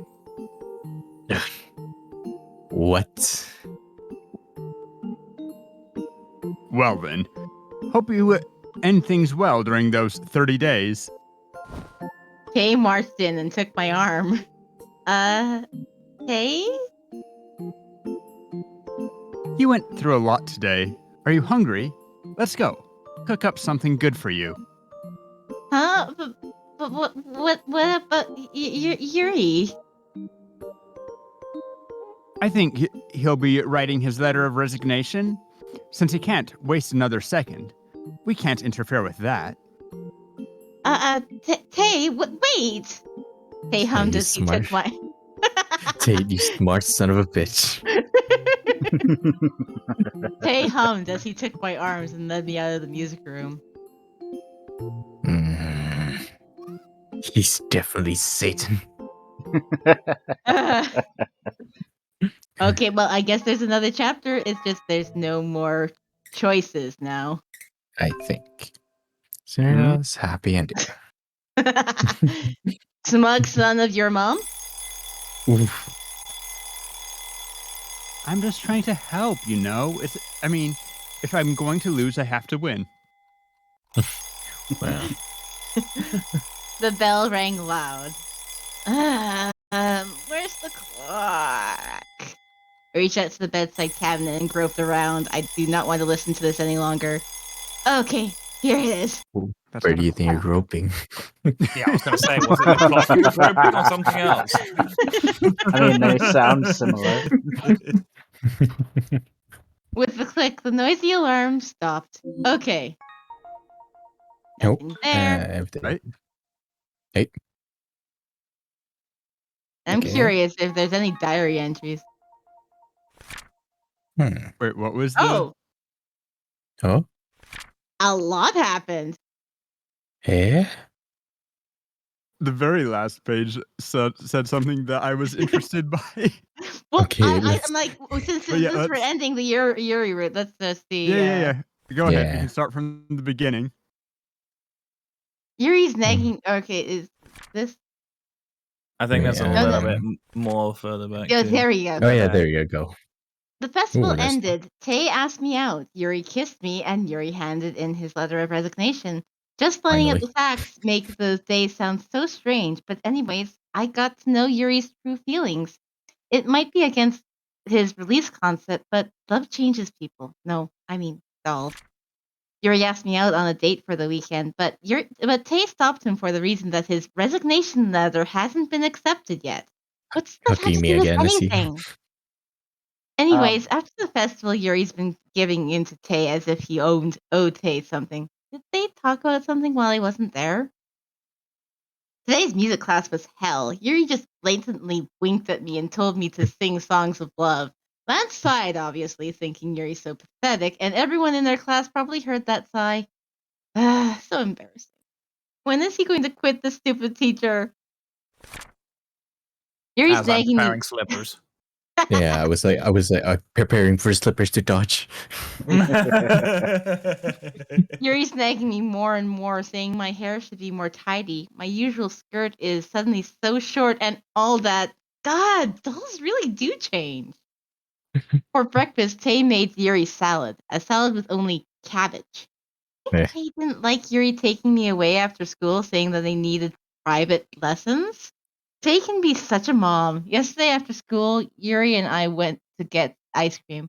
What? Well then, hope you end things well during those 30 days. Tay marched in and took my arm. Tay? You went through a lot today. Are you hungry? Let's go. Cook up something good for you. Huh? But what about Yuri? I think he'll be writing his letter of resignation. Since he can't waste another second, we can't interfere with that. Tay, wait! Tay hummed you as he smart. took my... Tate, you smart son of a bitch. Tay hummed as he took my arms and led me out of the music room. He's definitely Satan. Okay, well, I guess there's another chapter. It's just there's no more choices now. I think. Sarah's happy ending. Smug son of your mom? Oof. I'm just trying to help, you know? If I'm going to lose, I have to win. Well, The bell rang loud. Where's the clock? I reached out to the bedside cabinet and groped around. I do not want to listen to this any longer. Okay, here it is. That's where not do a you think you're groping? Yeah, I was going to say, was it the clock you were groping or something else? I mean, they sound similar. With the click, the noisy alarm stopped. Okay. Nope. Nothing there. Everything. Right? Hey. I'm Okay. curious if there's any diary entries. Wait, what was the... Oh, Oh? a lot happened. Eh? The very last page said something that I was interested by. Well, Okay, I'm like, since yeah, we're ending the Yuri route, let's just see. Yeah. Go ahead. We Yeah. can start from the beginning. Yuri's nagging. Okay, is this? I think that's a Yeah. little bit more further back. Oh, too. there we go. Oh yeah, there you go. The festival Ooh, that's- ended. Tay asked me out. Yuri kissed me, and Yuri handed in his letter of resignation. Just finding out the Finally. facts make those days sound so strange. But anyways, I got to know Yuri's true feelings. It might be against his release concept, but love changes people. No, I mean dolls. Yuri asked me out on a date for the weekend, but Tay stopped him for the reason that his resignation letter hasn't been accepted yet. What's that have Hooking to me do with again, I see. anything? Anyways, after the festival, Yuri's been giving in to Tay as if he owed Tay something. Did they talk about something while I wasn't there? Today's music class was hell. Yuri just blatantly winked at me and told me to sing songs of love. Lance sighed, obviously, thinking Yuri's so pathetic, and everyone in their class probably heard that sigh. So embarrassing. When is he going to quit this stupid teacher? Yuri's As I'm nagging me. preparing slippers. Yeah, I was like preparing for slippers to dodge. Yuri's nagging me more and more, saying my hair should be more tidy. My usual skirt is suddenly so short and all that. God, dolls really do change. For breakfast, Tay made Yuri salad, a salad with only cabbage. Eh. Tay didn't like Yuri taking me away after school, saying that they needed private lessons. Tay can be such a mom. Yesterday after school, Yuri and I went to get ice cream.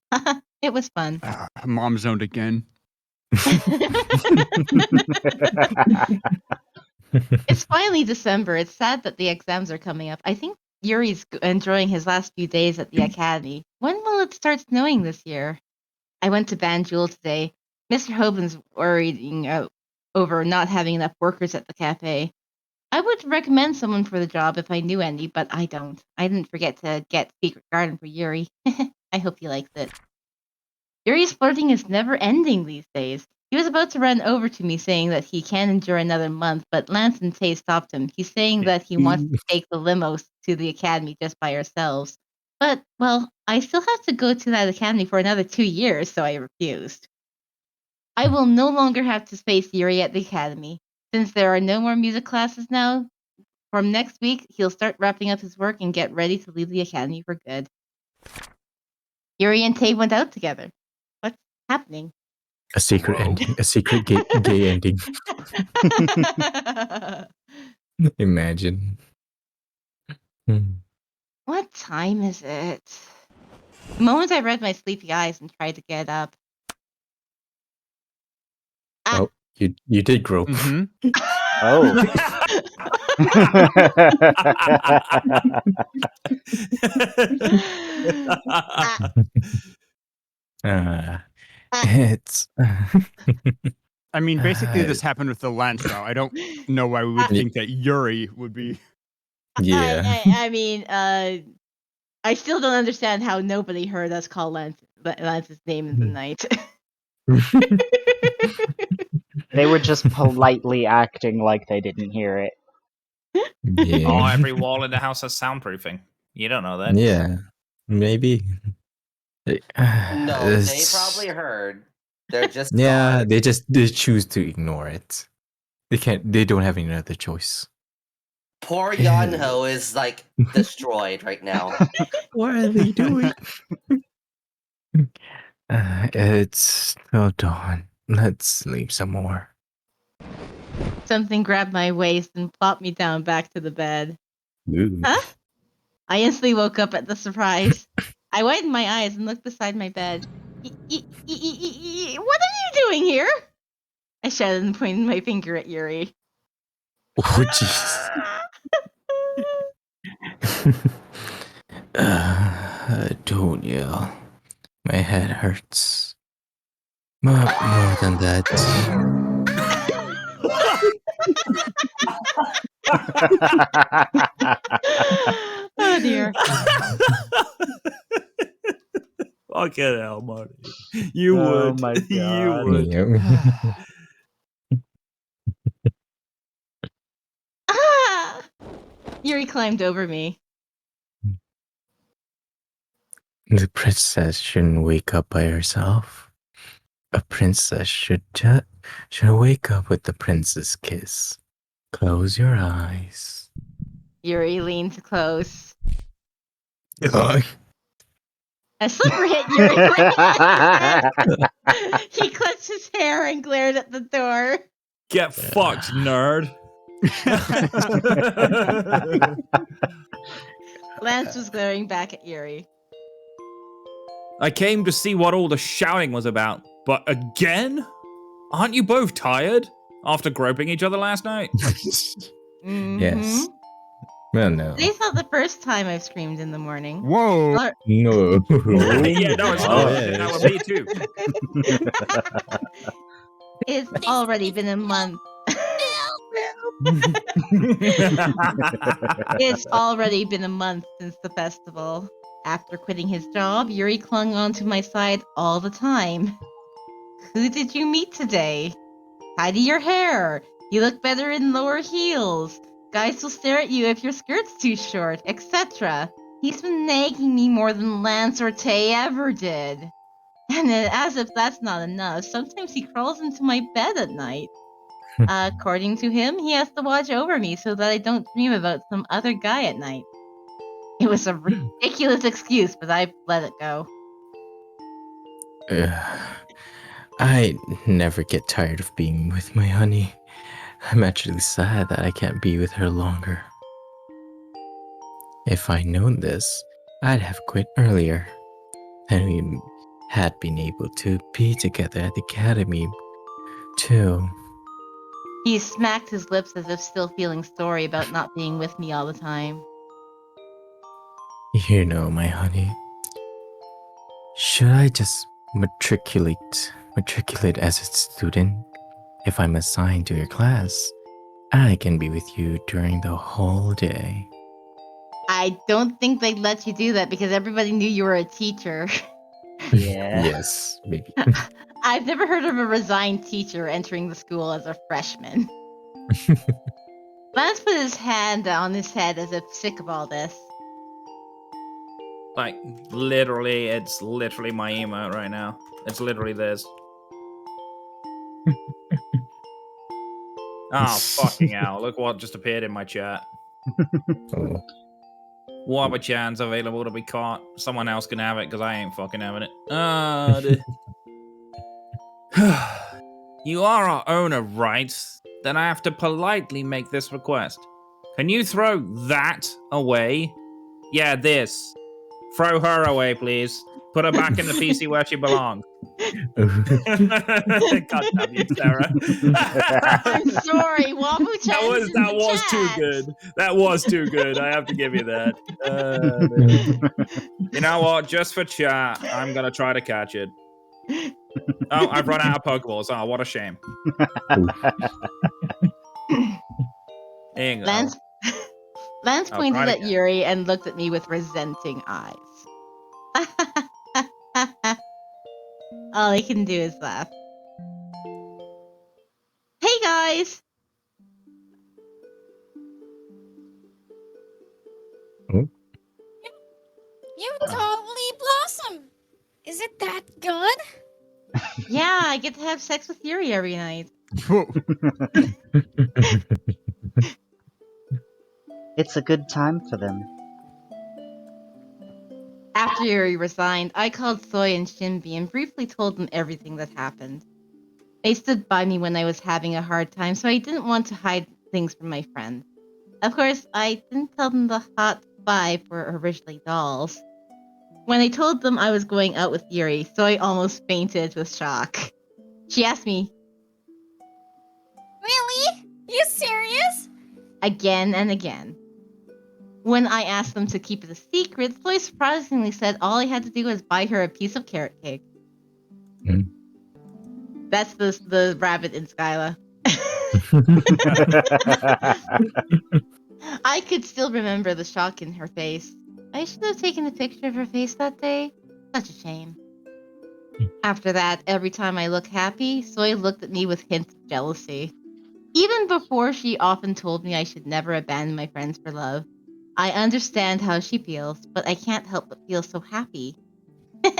It was fun. Mom zoned again. It's finally December. It's sad that the exams are coming up. I think Yuri's enjoying his last few days at the academy. When will it start snowing this year? I went to Banjul today. Mr. Hoban's worrying over not having enough workers at the cafe. I would recommend someone for the job if I knew any, but I don't. I didn't forget to get Secret Garden for Yuri. I hope he likes it. Yuri's flirting is never ending these days. He was about to run over to me saying that he can endure another month, but Lance and Tay stopped him. He's saying that he wants to take the limos to the academy just by ourselves. But, well, I still have to go to that academy for another 2 years, so I refused. I will no longer have to face Yuri at the academy. Since there are no more music classes now, from next week, he'll start wrapping up his work and get ready to leave the academy for good. Yuri and Tay went out together. What's happening? A secret ending. A secret gay ending. Imagine. What time is it? The moment I read my sleepy eyes and tried to get up. Oh, you did grope. Mm-hmm. Oh. It's. I mean, basically, this happened with the Lance route. I don't know why we would think that Yuri would be. Yeah. I mean, I still don't understand how nobody heard us call Lance's name in the night. They were just politely acting like they didn't hear it. Yeah. Oh, every wall in the house has soundproofing. You don't know that. Yeah. Maybe. No, they probably heard. They're just Yeah, gone. they choose to ignore it. They don't have any other choice. Poor Yonho is like destroyed right now. What are they doing? It's still dawn. Let's sleep some more. Something grabbed my waist and plopped me down back to the bed. Ooh. Huh? I instantly woke up at the surprise. I widened my eyes and looked beside my bed. What are you doing here? I shouted and pointed my finger at Yuri. Oh, jeez. Don't yell. My head hurts. More than that. Oh dear. Fucking hell, Marty. You Oh would. my You God. would. Ah! Yuri climbed over me. The princess shouldn't wake up by herself. A princess should wake up with the prince's kiss. Close your eyes. Yuri leaned close. Oh, A slipper hit Yuri right in the head. He clutched his hair and glared at the door. Get fucked, nerd. Lance was glaring back at Yuri. I came to see what all the shouting was about, but again? Aren't you both tired after groping each other last night? Mm-hmm. yes. Well, no. Today's not the first time I've screamed in the morning. Whoa! Or- No. Yeah, no, it's not. Yes. That would be too. It's already been a month. It's already been a month since the festival. After quitting his job, Yuri clung onto my side all the time. Who did you meet today? Tidy your hair. You look better in lower heels. Guys will stare at you if your skirt's too short, etc. He's been nagging me more than Lance or Tay ever did. And as if that's not enough, sometimes he crawls into my bed at night. According to him, he has to watch over me so that I don't dream about some other guy at night. It was a ridiculous excuse, but I let it go. I never get tired of being with my honey. I'm actually sad that I can't be with her longer. If I'd known this, I'd have quit earlier. Then we had been able to be together at the academy too. He smacked his lips as if still feeling sorry about not being with me all the time. You know, my honey. Should I just matriculate as a student? If I'm assigned to your class, I can be with you during the whole day. I don't think they'd let you do that because everybody knew you were a teacher. Yeah. Yes, maybe. I've never heard of a resigned teacher entering the school as a freshman. Lance put his hand on his head as if sick of all this. Like, literally, it's literally my emote right now. It's literally this. Oh, fucking hell. Look what just appeared in my chat. Oh. Wabba-chan's available to be caught. Someone else can have it, because I ain't fucking having it. You are our owner, right? Then I have to politely make this request. Can you throw that away? Yeah, this. Throw her away, please. Put her back in the PC where she belongs. God damn you, Sarah. I'm sorry, Wabu-chan. That was too good. That was too good. I have to give you that. You know what? Just for chat, I'm gonna try to catch it. Oh, I've run out of Pokeballs. Oh, what a shame. Lance pointed at Yuri and looked at me with resenting eyes. All he can do is laugh. Hey guys! You totally blossom. Is it that good? Yeah, I get to have sex with Yuri every night. It's a good time for them. After Yuri resigned, I called Soy and Shinbi and briefly told them everything that happened. They stood by me when I was having a hard time, so I didn't want to hide things from my friend. Of course, I didn't tell them the hot 5 were originally dolls. When I told them I was going out with Yuri, Soy almost fainted with shock. She asked me, Really? You serious? again and again. When I asked them to keep it a secret, Soy surprisingly said all I had to do was buy her a piece of carrot cake. Mm. That's the rabbit in Skyla. I could still remember the shock in her face. I should have taken a picture of her face that day. Such a shame. After that, every time I look happy, Soy looked at me with hints of jealousy. Even before she often told me I should never abandon my friends for love. I understand how she feels, but I can't help but feel so happy. Look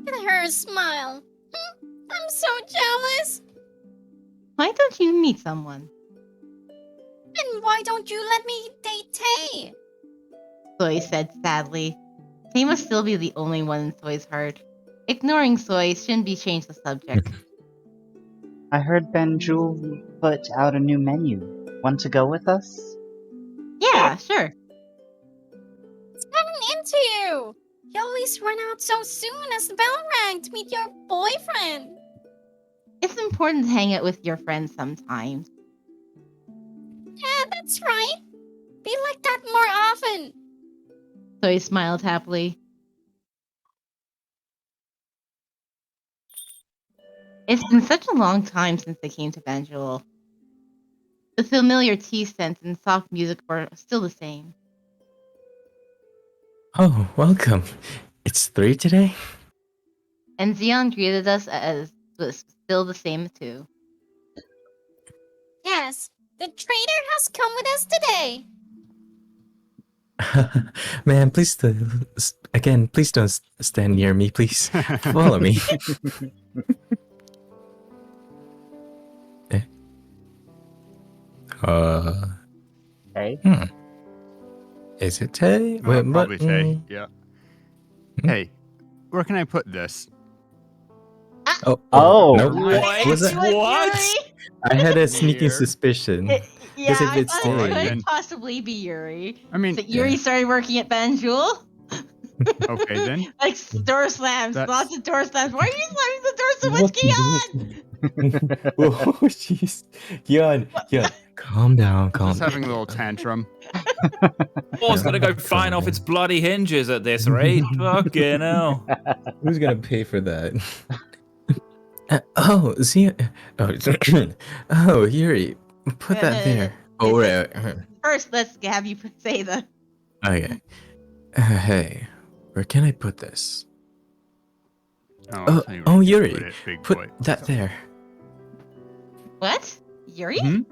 at her smile. I'm so jealous. Why don't you meet someone? And why don't you let me date Tay? Soy said sadly. Tay must still be the only one in Soy's heart. Ignoring Soy, Shinbi changed the subject. I heard Banjul put out a new menu. Want to go with us? Yeah, sure. It's gotten into you. You always run out so soon as the bell rang to meet your boyfriend. It's important to hang out with your friends sometimes. Yeah, that's right. Be like that more often. Soy smiled happily. It's been such a long time since they came to Banjul. The familiar tea scent and soft music were still the same. Oh, welcome. It's 3 today? And Xeon greeted us as was still the same too. Yes, the trader has come with us today. Man, please please don't stand near me, please. Follow me. Hey? Is it Tay? Wait, Probably Tay. but, Yeah. Hmm? Hey, where can I put this? Oh, nope. What? Was it- What? I had a sneaking Weird. suspicion. Yeah, Because if I it's thought it Tay- could then- possibly be Yuri. I mean, So Yuri started working at Banjul? Okay, then. Like door slams, That's- lots of door slams. Why are you slamming the door so much, What Keon? Oh, jeez. Keon, calm down, calm Just having a down. little tantrum. Door's gonna go flying off its bloody hinges at this rate. Fucking hell. Who's gonna pay for that? See, oh, Yuri, put that there. Oh, right. First, let's have you say the. Okay. Hey, where can I put this? I'll tell you where you can Yuri, put it, big put boy. that there. What? Yuri? Hmm?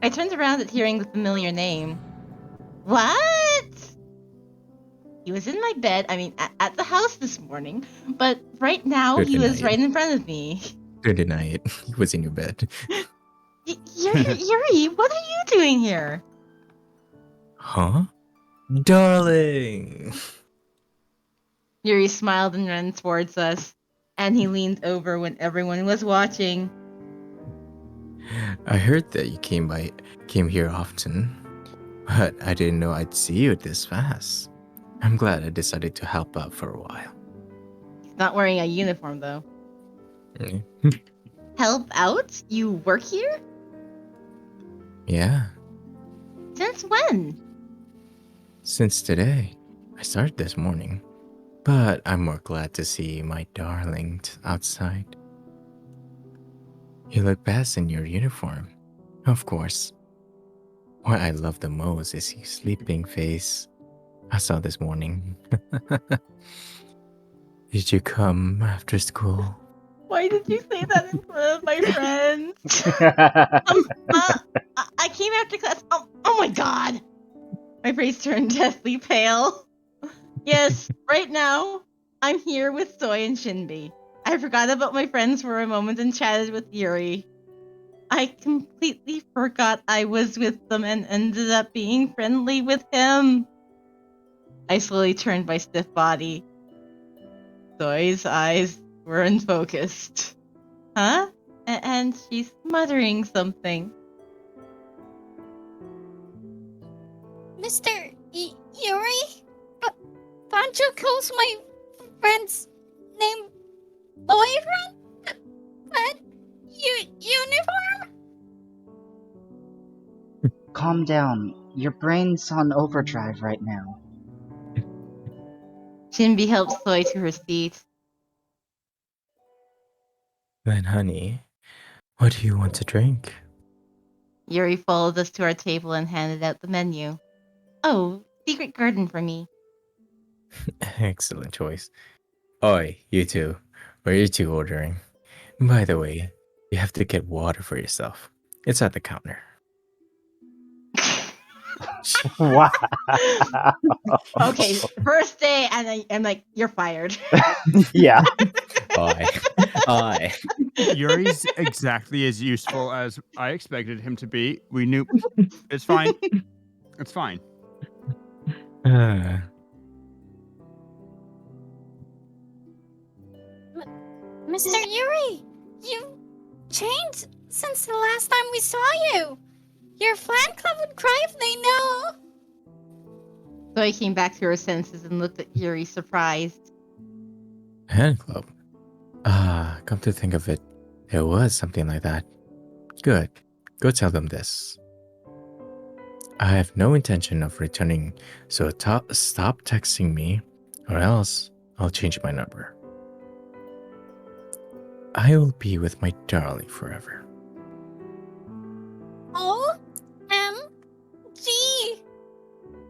I turned around at hearing the familiar name. What? He was in my bed, at the house this morning, but right now Good he was night. right in front of me. Don't deny it. He was in your bed. Yuri, what are you doing here? Huh? Darling! Yuri smiled and ran towards us, and he leaned over when everyone was watching. I heard that you came here often, but I didn't know I'd see you this fast. I'm glad I decided to help out for a while. He's not wearing a uniform, though. Help out? You work here? Yeah, Since when? since today. I started this morning, but I'm more glad to see my darlings outside. You look best in your uniform, of course. What I love the most is your sleeping face I saw this morning. Did you come after school? Why did you say that in front of my friends? I came after class. Oh my god! My face turned deathly pale. Yes, right now, I'm here with Soy and Shinbi. I forgot about my friends for a moment and chatted with Yuri. I completely forgot I was with them and ended up being friendly with him. I slowly turned my stiff body. Soy's eyes were unfocused. Huh? And she's muttering something. Mr. Yuri? Pancho calls my friend's name boyfriend? But uniform? Calm down. Your brain's on overdrive right now. Shinbi helped Soy to her seat. Then, honey, what do you want to drink? Yuri followed us to our table and handed out the menu. Oh, secret garden for me. Excellent choice. Oi, you two. What are you two ordering? By the way, you have to get water for yourself. It's at the counter. Wow. Okay, first day, and I'm like, you're fired. Yeah. Oi. Yuri's exactly as useful as I expected him to be. We knew. It's fine. It's fine. Mr. Yuri, you've changed since the last time we saw you. Your fan club would cry if they know. Soy came back to her senses and looked at Yuri surprised. Hand club? Come to think of it, it was something like that. Good. Go tell them this. I have no intention of returning, so stop texting me, or else I'll change my number. I will be with my darling forever. O-M-G.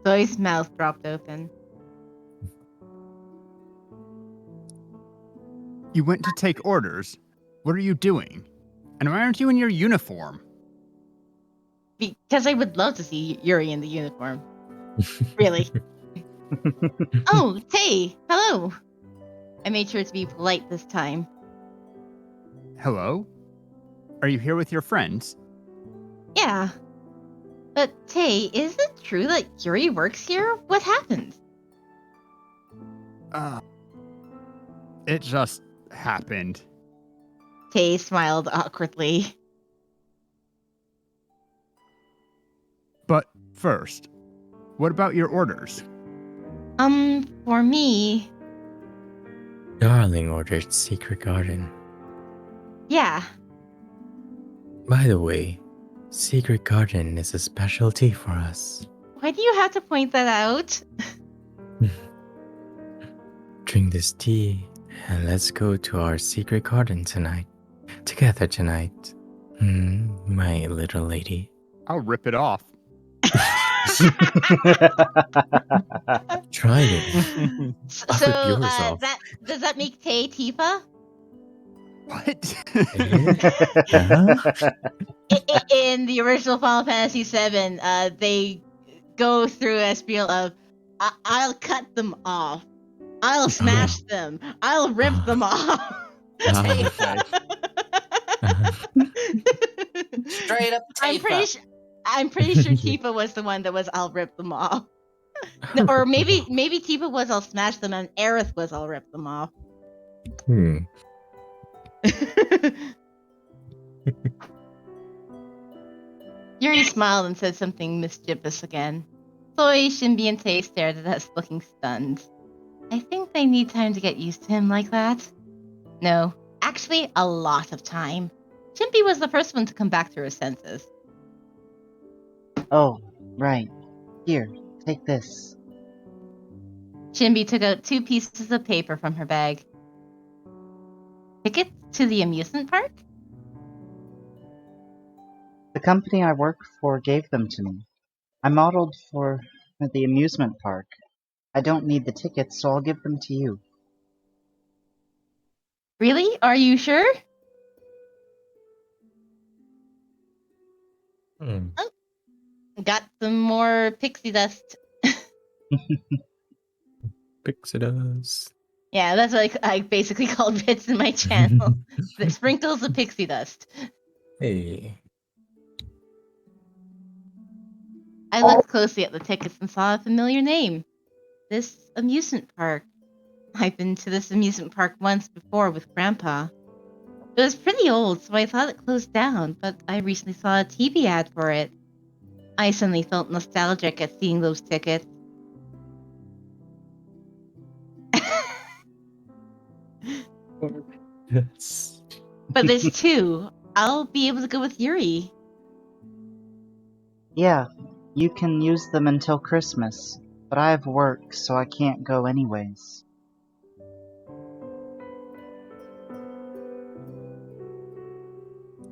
Soy's mouth dropped open. You went to take orders. What are you doing? And why aren't you in your uniform? Because I would love to see Yuri in the uniform. Really. Oh, hey, hello. I made sure to be polite this time. Hello? Are you here with your friends? Yeah. But Tay, is it true that Yuri works here? What happened? It just happened. Tay smiled awkwardly. But first, what about your orders? For me, Darling ordered Secret Garden. yeah. By the way, Secret Garden is a specialty for us. Why do you have to point that out? Drink this tea and let's go to our secret garden tonight. Together tonight. My little lady. I'll rip it off. Try it. I'll So, rip yours off. does that make Tay Tifa? What? Huh? In the original Final Fantasy VII, they go through a spiel of, I'll cut them off. I'll smash them. I'll rip them off. Okay. Straight up I'm Tifa. pretty sure Tifa was the one that was I'll rip them off. No, or maybe Tifa was I'll smash them and Aerith was I'll rip them off. Yuri smiled and said something mischievous again. Soy, Shinbi, and Tay stared at us, looking stunned. I think they need time to get used to him like that. No, actually, a lot of time. Shinbi was the first one to come back to her senses. Oh, right. Here, take this. Shinbi took out 2 pieces of paper from her bag. Tickets to the amusement park? The company I work for gave them to me. I modeled for the amusement park. I don't need the tickets, so I'll give them to you. Really? Are you sure? Got some more pixie dust. Pixie dust. Yeah, that's what I basically called bits in my channel. The sprinkles of pixie dust. Hey. I looked closely at the tickets and saw a familiar name. This amusement park. I've been to this amusement park once before with Grandpa. It was pretty old, so I thought it closed down, but I recently saw a TV ad for it. I suddenly felt nostalgic at seeing those tickets. Yes. But there's 2. I'll be able to go with Yuri. Yeah, you can use them until Christmas, but I have work, so I can't go anyways.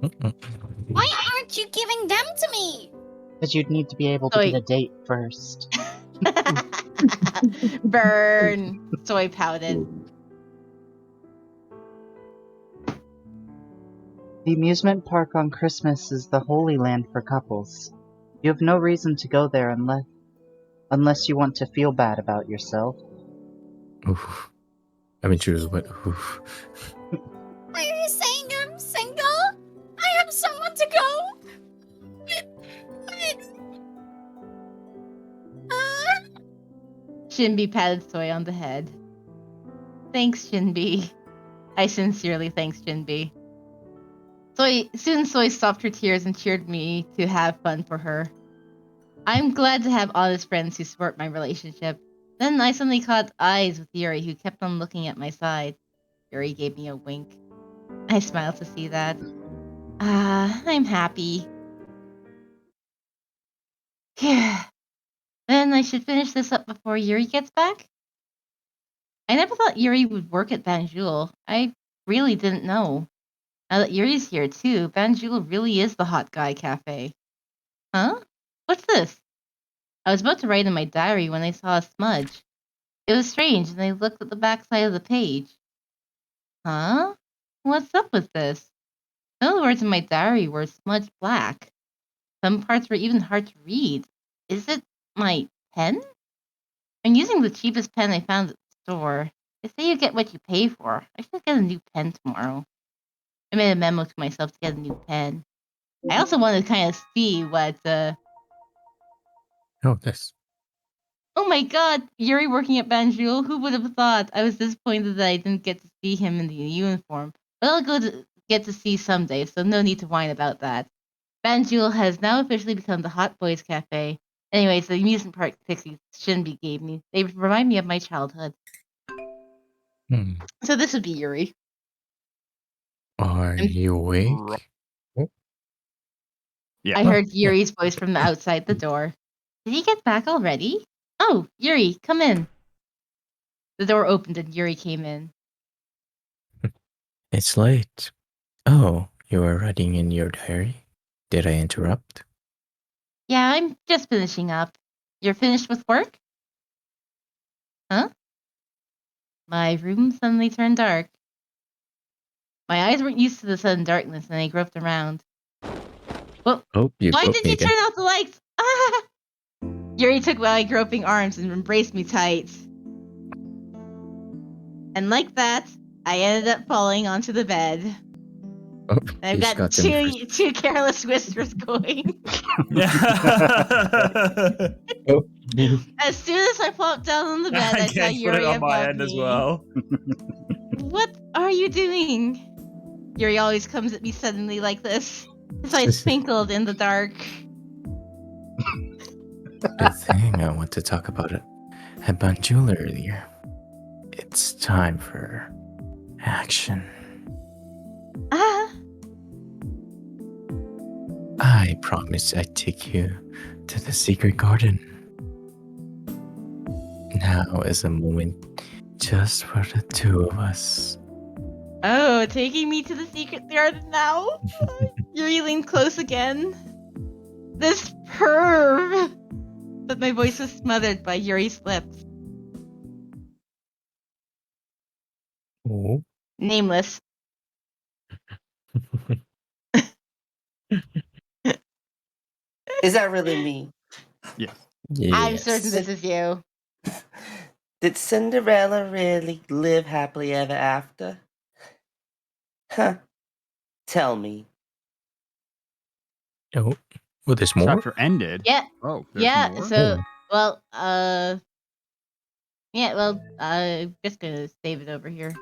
Why aren't you giving them to me? Because you'd need to be able to Soy. get a date first. Burn. Soy pouted. The amusement park on Christmas is the holy land for couples. You have no reason to go there unless you want to feel bad about yourself. Oof. I mean, true, but oof. Are you saying I'm single? I have someone to go. Shinbi patted Soy on the head. Thanks, Shinbi. I sincerely thanks Shinbi. Soon Soy stopped her tears and cheered me to have fun for her. I'm glad to have honest friends who support my relationship. Then I suddenly caught eyes with Yuri, who kept on looking at my side. Yuri gave me a wink. I smiled to see that. I'm happy. Then I should finish this up before Yuri gets back? I never thought Yuri would work at Banjul. I really didn't know. Now that Yuri's here too, Banjul really is the hot guy cafe. Huh? What's this? I was about to write in my diary when I saw a smudge. It was strange, and I looked at the backside of the page. Huh? What's up with this? Some of the words in my diary were smudged black. Some parts were even hard to read. Is it my pen? I'm using the cheapest pen I found at the store. They say you get what you pay for. I should get a new pen tomorrow. I made a memo to myself to get a new pen. I also wanted to kind of see what, Oh, this. Oh my god, Yuri working at Banjul? Who would have thought? I was disappointed that I didn't get to see him in the uniform. But I'll get to see someday, so no need to whine about that. Banjul has now officially become the Hot Boys Cafe. Anyways, the amusement park pixies Shinbi gave me, they remind me of my childhood. Hmm. So this would be Yuri. Are And- you awake? Yeah. I heard Yuri's voice from the outside the door. Did he get back already? Oh, Yuri, come in. The door opened and Yuri came in. It's late. Oh, you are writing in your diary? Did I interrupt? Yeah, I'm just finishing up. You're finished with work? Huh? My room suddenly turned dark. My eyes weren't used to the sudden darkness and they groped around. Well, Oh, you why broke did me you again. turn out the lights? Ah! Yuri took my groping arms and embraced me tight. And like that, I ended up falling onto the bed. Oh, And I've he's got two careless whispers going. Oh. As soon as I plopped down on the bed, I saw can't put Yuri it on my above end as me. well. What are you doing? Yuri always comes at me suddenly like this. His eyes twinkled in the dark. The thing I want to talk about it had Banjula earlier. It's time for action. Ah, I promised I'd take you to the secret garden. Now is a moment just for the two of us. oh, taking me to the secret garden now? Yuri leaned close again. This perv! But my voice was smothered by Yuri's lips. Oh. Nameless. Is that really me? Yes. I'm certain this is you. Did Cinderella really live happily ever after? Huh. Tell me. Oh, well, there's more? Chapter ended. Yeah. Oh, there's Yeah, more? so, Oh. well, yeah, well, I'm just gonna save it over here.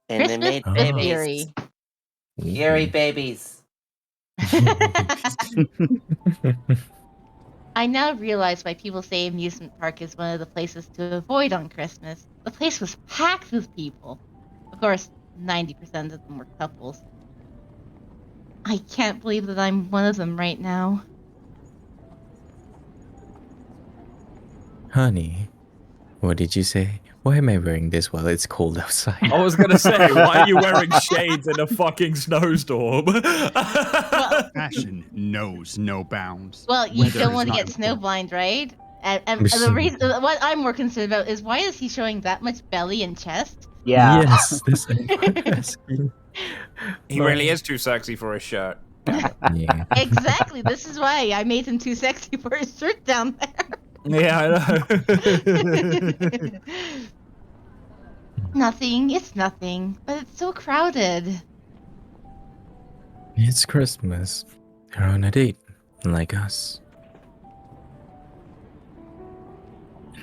And they Christmas made with babies. Yuri. Yuri babies. I now realize why people say amusement park is one of the places to avoid on Christmas. The place was packed with people. Of course, 90% of them were couples. I can't believe that I'm one of them right now. Honey, what did you say? Why am I wearing this while it's cold outside? I was gonna say, why are you wearing shades in a fucking snowstorm? Fashion knows no bounds. Well, you Weather don't is want to not get important. snowblind, right? And the reason, what I'm more concerned about is why is he showing that much belly and chest? Yeah. Yes, this I'm asking. He really is too sexy for his shirt. Yeah. Exactly. This is why I made him too sexy for his shirt down there. Yeah, I know. Nothing. It's nothing. But it's so crowded. It's Christmas. They're on a date, like us.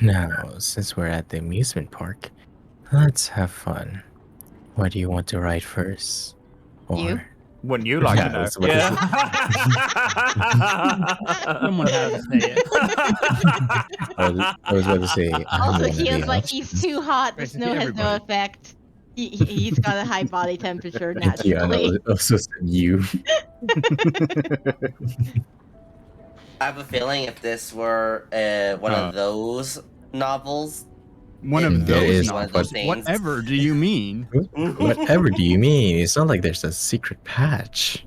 Now, since we're at the amusement park, let's have fun. What do you want to ride first? You? Wouldn't you like to Yeah, know? that's what Someone has to say it. I was about to say. I'm Also, one of he the feels like he's options. too hot. The Basically snow has no everybody. effect. He's got a high body temperature Thank you. And naturally. I also said you. I have a feeling if this were one of those novels, One It of There those is one of novels. those things. Whatever do you mean? Whatever do you mean? It's not like there's a secret patch.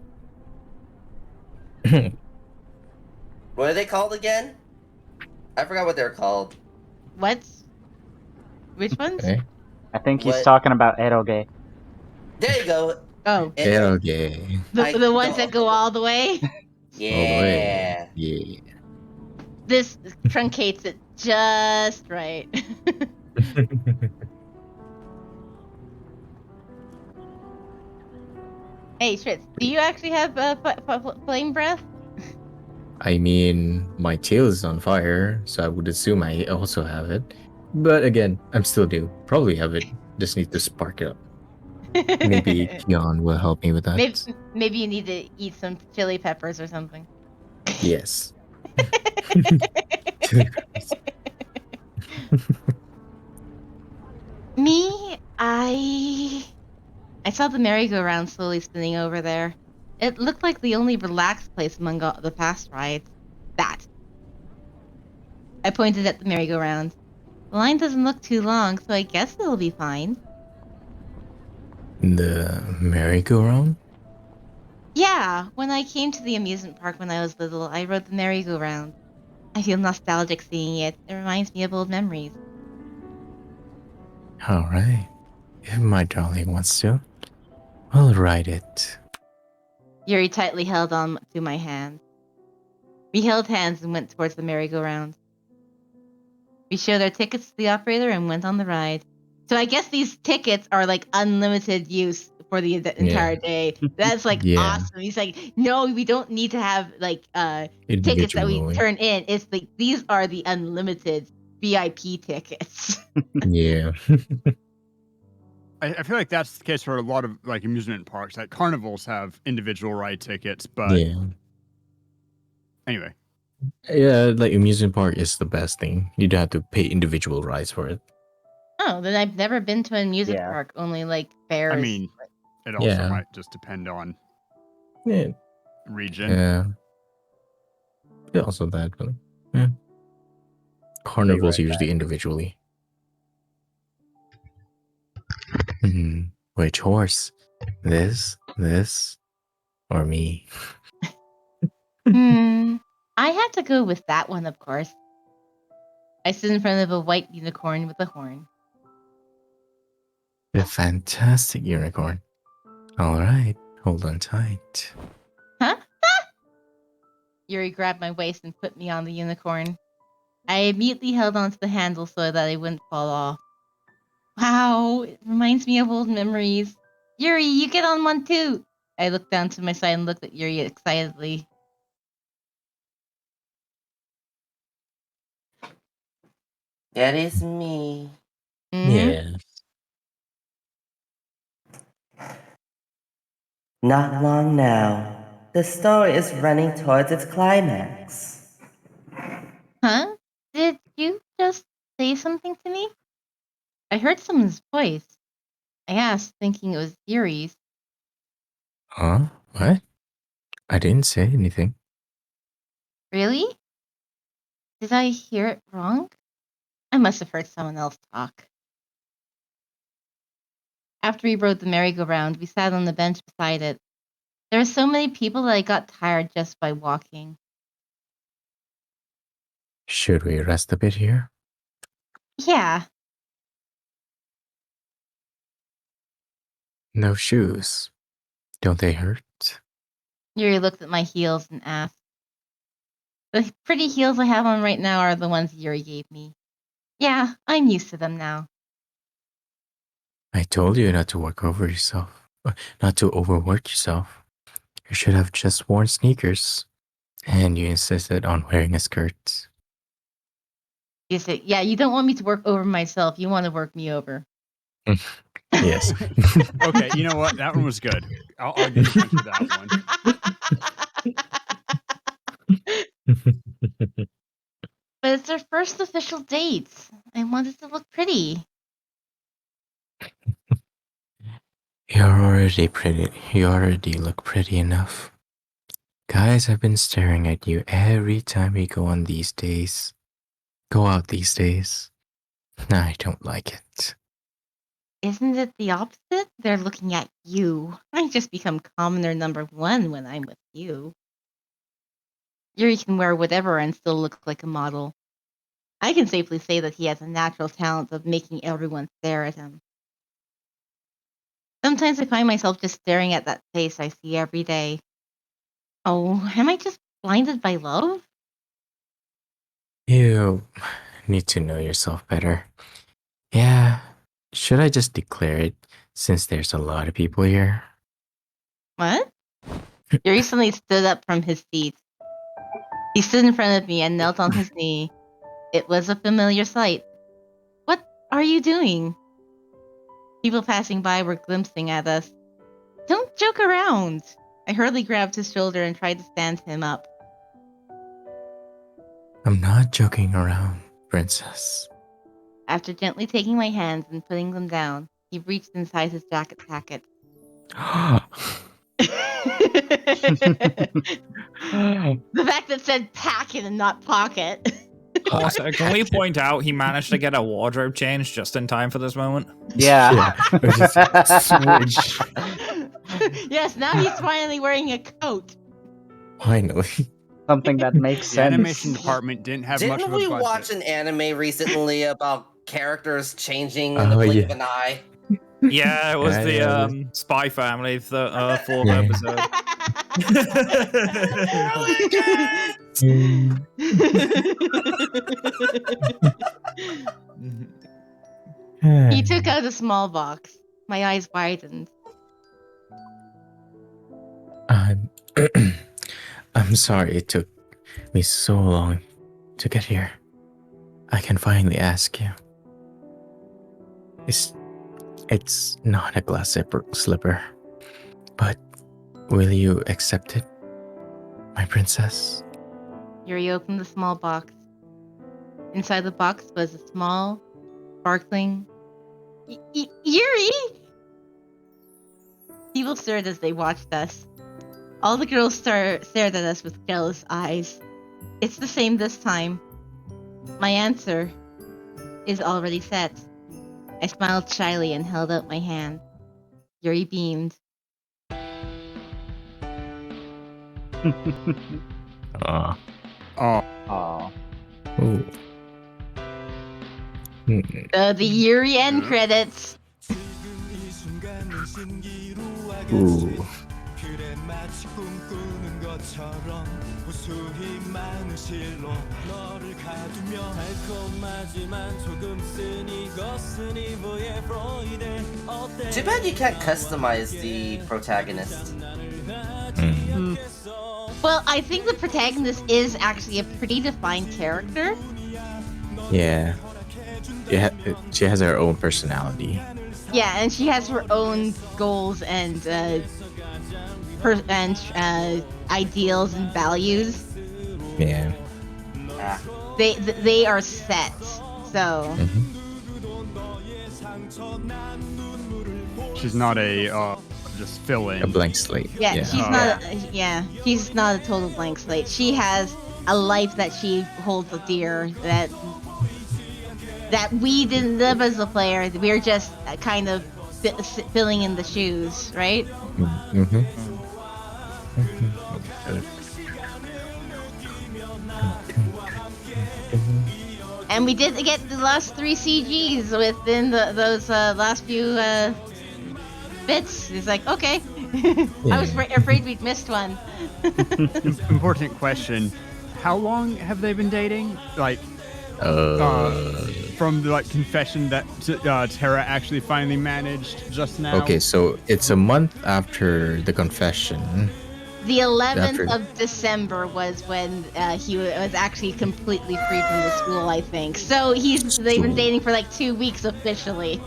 What are they called again? I forgot what they're called. What? Which ones? Okay. I think he's What? talking about eroge. There you go. Oh, Okay. the ones that go all the way? Yeah. All the way. Yeah. This truncates it just right. Hey, Schritz, do you actually have flame breath? I mean, my tail is on fire, so I would assume I also have it. But again, I'm still new. Probably have it. Just need to spark it up. Maybe Kion will help me with that. Maybe you need to eat some chili peppers or something. Yes. Me, I saw the merry-go-round slowly spinning over there. It looked like the only relaxed place among all the past rides. That. I pointed at the merry-go-round. The line doesn't look too long, so I guess it'll be fine. The merry-go-round? Yeah, when I came to the amusement park when I was little, I rode the merry-go-round. I feel nostalgic seeing it. It reminds me of old memories. All right. If my darling wants to, I'll ride it. Yuri tightly held on to my hand. We held hands and went towards the merry-go-round. We showed our tickets to the operator and went on the ride. So I guess these tickets are like unlimited use for the entire day. That's like Yeah. awesome. He's like, no, we don't need to have like tickets that we Individually. turn in. It's like these are the unlimited VIP tickets. Yeah. I feel like that's the case for a lot of like amusement parks. Like carnivals have individual ride tickets, but Yeah. anyway. Yeah, like amusement park is the best thing. You don't have to pay individual rides for it. Oh, then I've never been to a music Yeah. park. Only like fairs. I mean, it also Yeah. might just depend on Yeah. region. Yeah. Yeah, also that, but yeah. Carnivals right usually individually. Which horse? This, or me? I had to go with that one, of course. I stood in front of a white unicorn with a horn. The fantastic unicorn. All right, hold on tight. Huh? Yuri grabbed my waist and put me on the unicorn. I immediately held onto the handle so that I wouldn't fall off. Wow, it reminds me of old memories. Yuri, you get on one too. I looked down to my side and looked at Yuri excitedly. That is me. Mm-hmm. Yeah. Not long now. The story is running towards its climax. Huh? Did you just say something to me? I heard someone's voice. I asked, thinking it was Yuri's. Huh? What? I didn't say anything. Really? Did I hear it wrong? I must have heard someone else talk. After we rode the merry-go-round, we sat on the bench beside it. There were so many people that I got tired just by walking. Should we rest a bit here? Yeah. No shoes. Don't they hurt? Yuri looked at my heels and asked. The pretty heels I have on right now are the ones Yuri gave me. Yeah, I'm used to them now. I told you not to work over yourself. Not to overwork yourself. You should have just worn sneakers. And you insisted on wearing a skirt. You said, yeah, you don't want me to work over myself. You want to work me over. Yes. Okay, you know what? That one was good. I'll give you points for that one. But it's our first official date. I wanted to look pretty. You're already pretty. You already look pretty enough. Guys have been staring at you every time we go on these days. Go out these days. I don't like it. Isn't it the opposite? They're looking at you. I just become commoner number one when I'm with you. Yuri can wear whatever and still look like a model. I can safely say that he has a natural talent of making everyone stare at him. Sometimes I find myself just staring at that face I see every day. Oh, am I just blinded by love? You need to know yourself better. Yeah, should I just declare it since there's a lot of people here? What? Yuri suddenly stood up from his seat. He stood in front of me and knelt on his knee. It was a familiar sight. What are you doing? People passing by were glimpsing at us. Don't joke around. I hurriedly grabbed his shoulder and tried to stand him up. I'm not joking around, princess. After gently taking my hands and putting them down, he reached inside his jacket pocket. The fact that it said packet and not pocket. Also, can we point out he managed to get a wardrobe change just in time for this moment? Yeah. Or just switch. Yes, now he's finally wearing a coat. Finally. Something that makes The sense. animation department didn't have much Didn't of a we budget. watch an anime recently about characters changing in Oh, the blink yeah. of an eye? Yeah, it was Yeah, the yeah. Spy Family, the fourth Yeah. episode. He took out a small box. My eyes widened. I'm I'm sorry it took me so long to get here. I can finally ask you. It's not a glass slipper, but will you accept it, my princess? Yuri opened the small box. Inside the box was a small, sparkling... Yuri! People stared as they watched us. All the girls stared at us with jealous eyes. It's the same this time. My answer is already set. I smiled shyly and held out my hand. Yuri beamed. Aw. Oh, Aw. Ooh. The Yuri end credits. Ooh. Too bad you can't customize the protagonist. Well, I think the protagonist is actually a pretty defined character. Yeah. She has her own personality. Yeah, and she has her own goals and ideals and values. Yeah. Ah, They are set. So she's not a just fill in. A blank slate. yeah, Yeah. she's not a total blank slate. She has a life that she holds dear that we didn't live as a player. We're just kind of filling in the shoes, right? Mm-hmm. And we did get the last 3 CGs within those last few bits. It's like, okay. I was afraid we'd missed one. Important question. How long have they been dating? Like, from the confession that Terra actually finally managed just now. Okay, so it's a month after the confession. The 11th of December was when he was actually completely free from the school, I think. So they've been dating for like 2 weeks officially.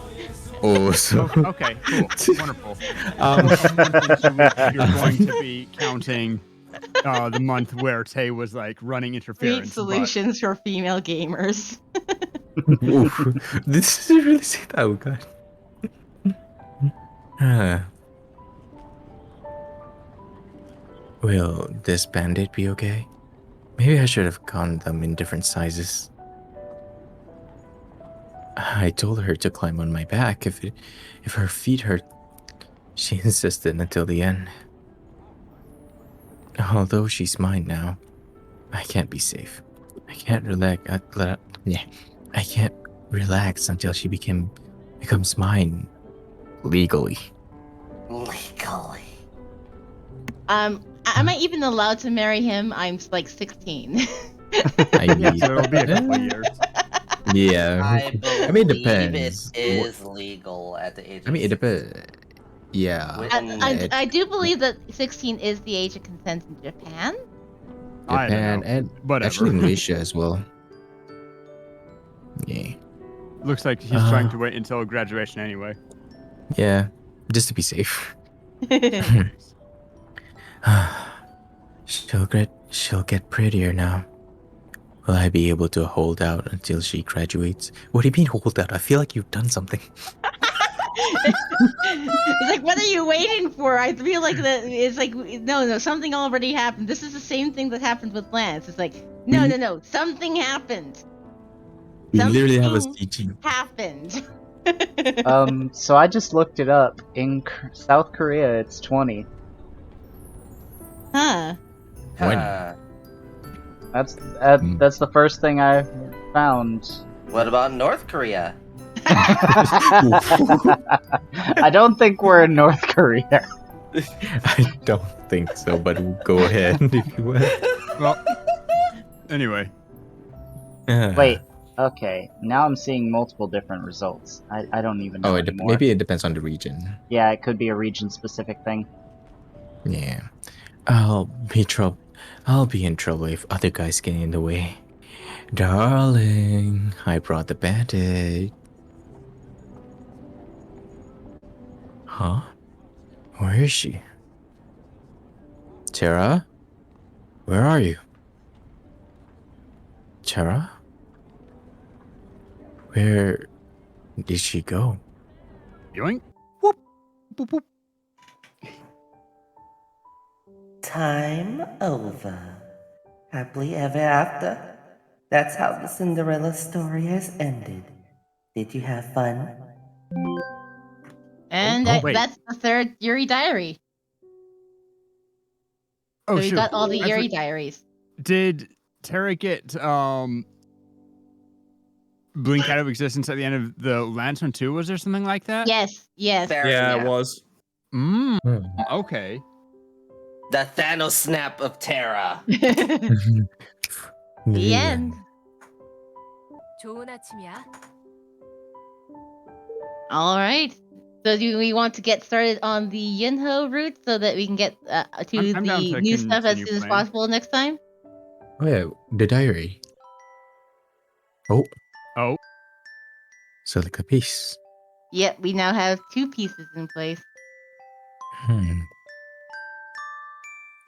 Oh, so Okay, cool, wonderful. You're going to be counting the month where Tay was like running interference. Great solutions for female gamers. Oof. This is really sick. Oh god. Will this band-aid be okay? Maybe I should have gotten them in different sizes. I told her to climb on my back if her feet hurt. She insisted until the end. Although she's mine now, I can't be safe. I can't relax. I can't relax until she becomes mine legally. legally. Am I even allowed to marry him? I'm like 16. Yeah, so it'll be a couple of years. Yeah. I mean, it believe depends. it is legal at the age of I mean, it depends. Yeah. I do believe that 16 is the age of consent in Japan. I don't Japan know. and Whatever. actually Malaysia as well. Yeah. Looks like he's trying to wait until graduation anyway. Yeah. Just to be safe. She'll get prettier now. Will I be able to hold out until she graduates? What do you mean hold out? I feel like you've done something. It's like, what are you waiting for? I feel like that it's like no, something already happened. This is the same thing that happened with Lance. It's like no, something happened. We literally have a Something CG. happened. So I just looked it up. In South Korea, it's 20. Huh. When? That's the first thing I found. What about North Korea? I don't think we're in North Korea. I don't think so, but go ahead if you will. Well, anyway. Wait. Okay. Now I'm seeing multiple different results. I don't even know anymore. Maybe it depends on the region. Yeah, it could be a region-specific thing. Yeah. I'll be in trouble if other guys get in the way. Darling, I brought the bandage. Huh? Where is she? Tara? Where are you? Tara? Where did she go? Yoink. Whoop. Boop, boop. Time over. Happily ever after. That's how the Cinderella story has ended. Did you have fun? And Oh, wait. that's the third Yuri diary. Oh, So we shoot. got all the I Yuri diaries. Did Tara get blink out of existence at the end of the Lance one too? Was there something like that? Yes. Fair Yeah, snap. it was. Okay. The Thanos snap of Terra. The The end. 좋은 아침이야. All right. So do we want to get started on the Yinho route so that we can get to I'm down the to new stuff as continue soon as playing. possible next time? Oh yeah, the diary. Oh, Oh. silica piece. Yep, we now have 2 pieces in place.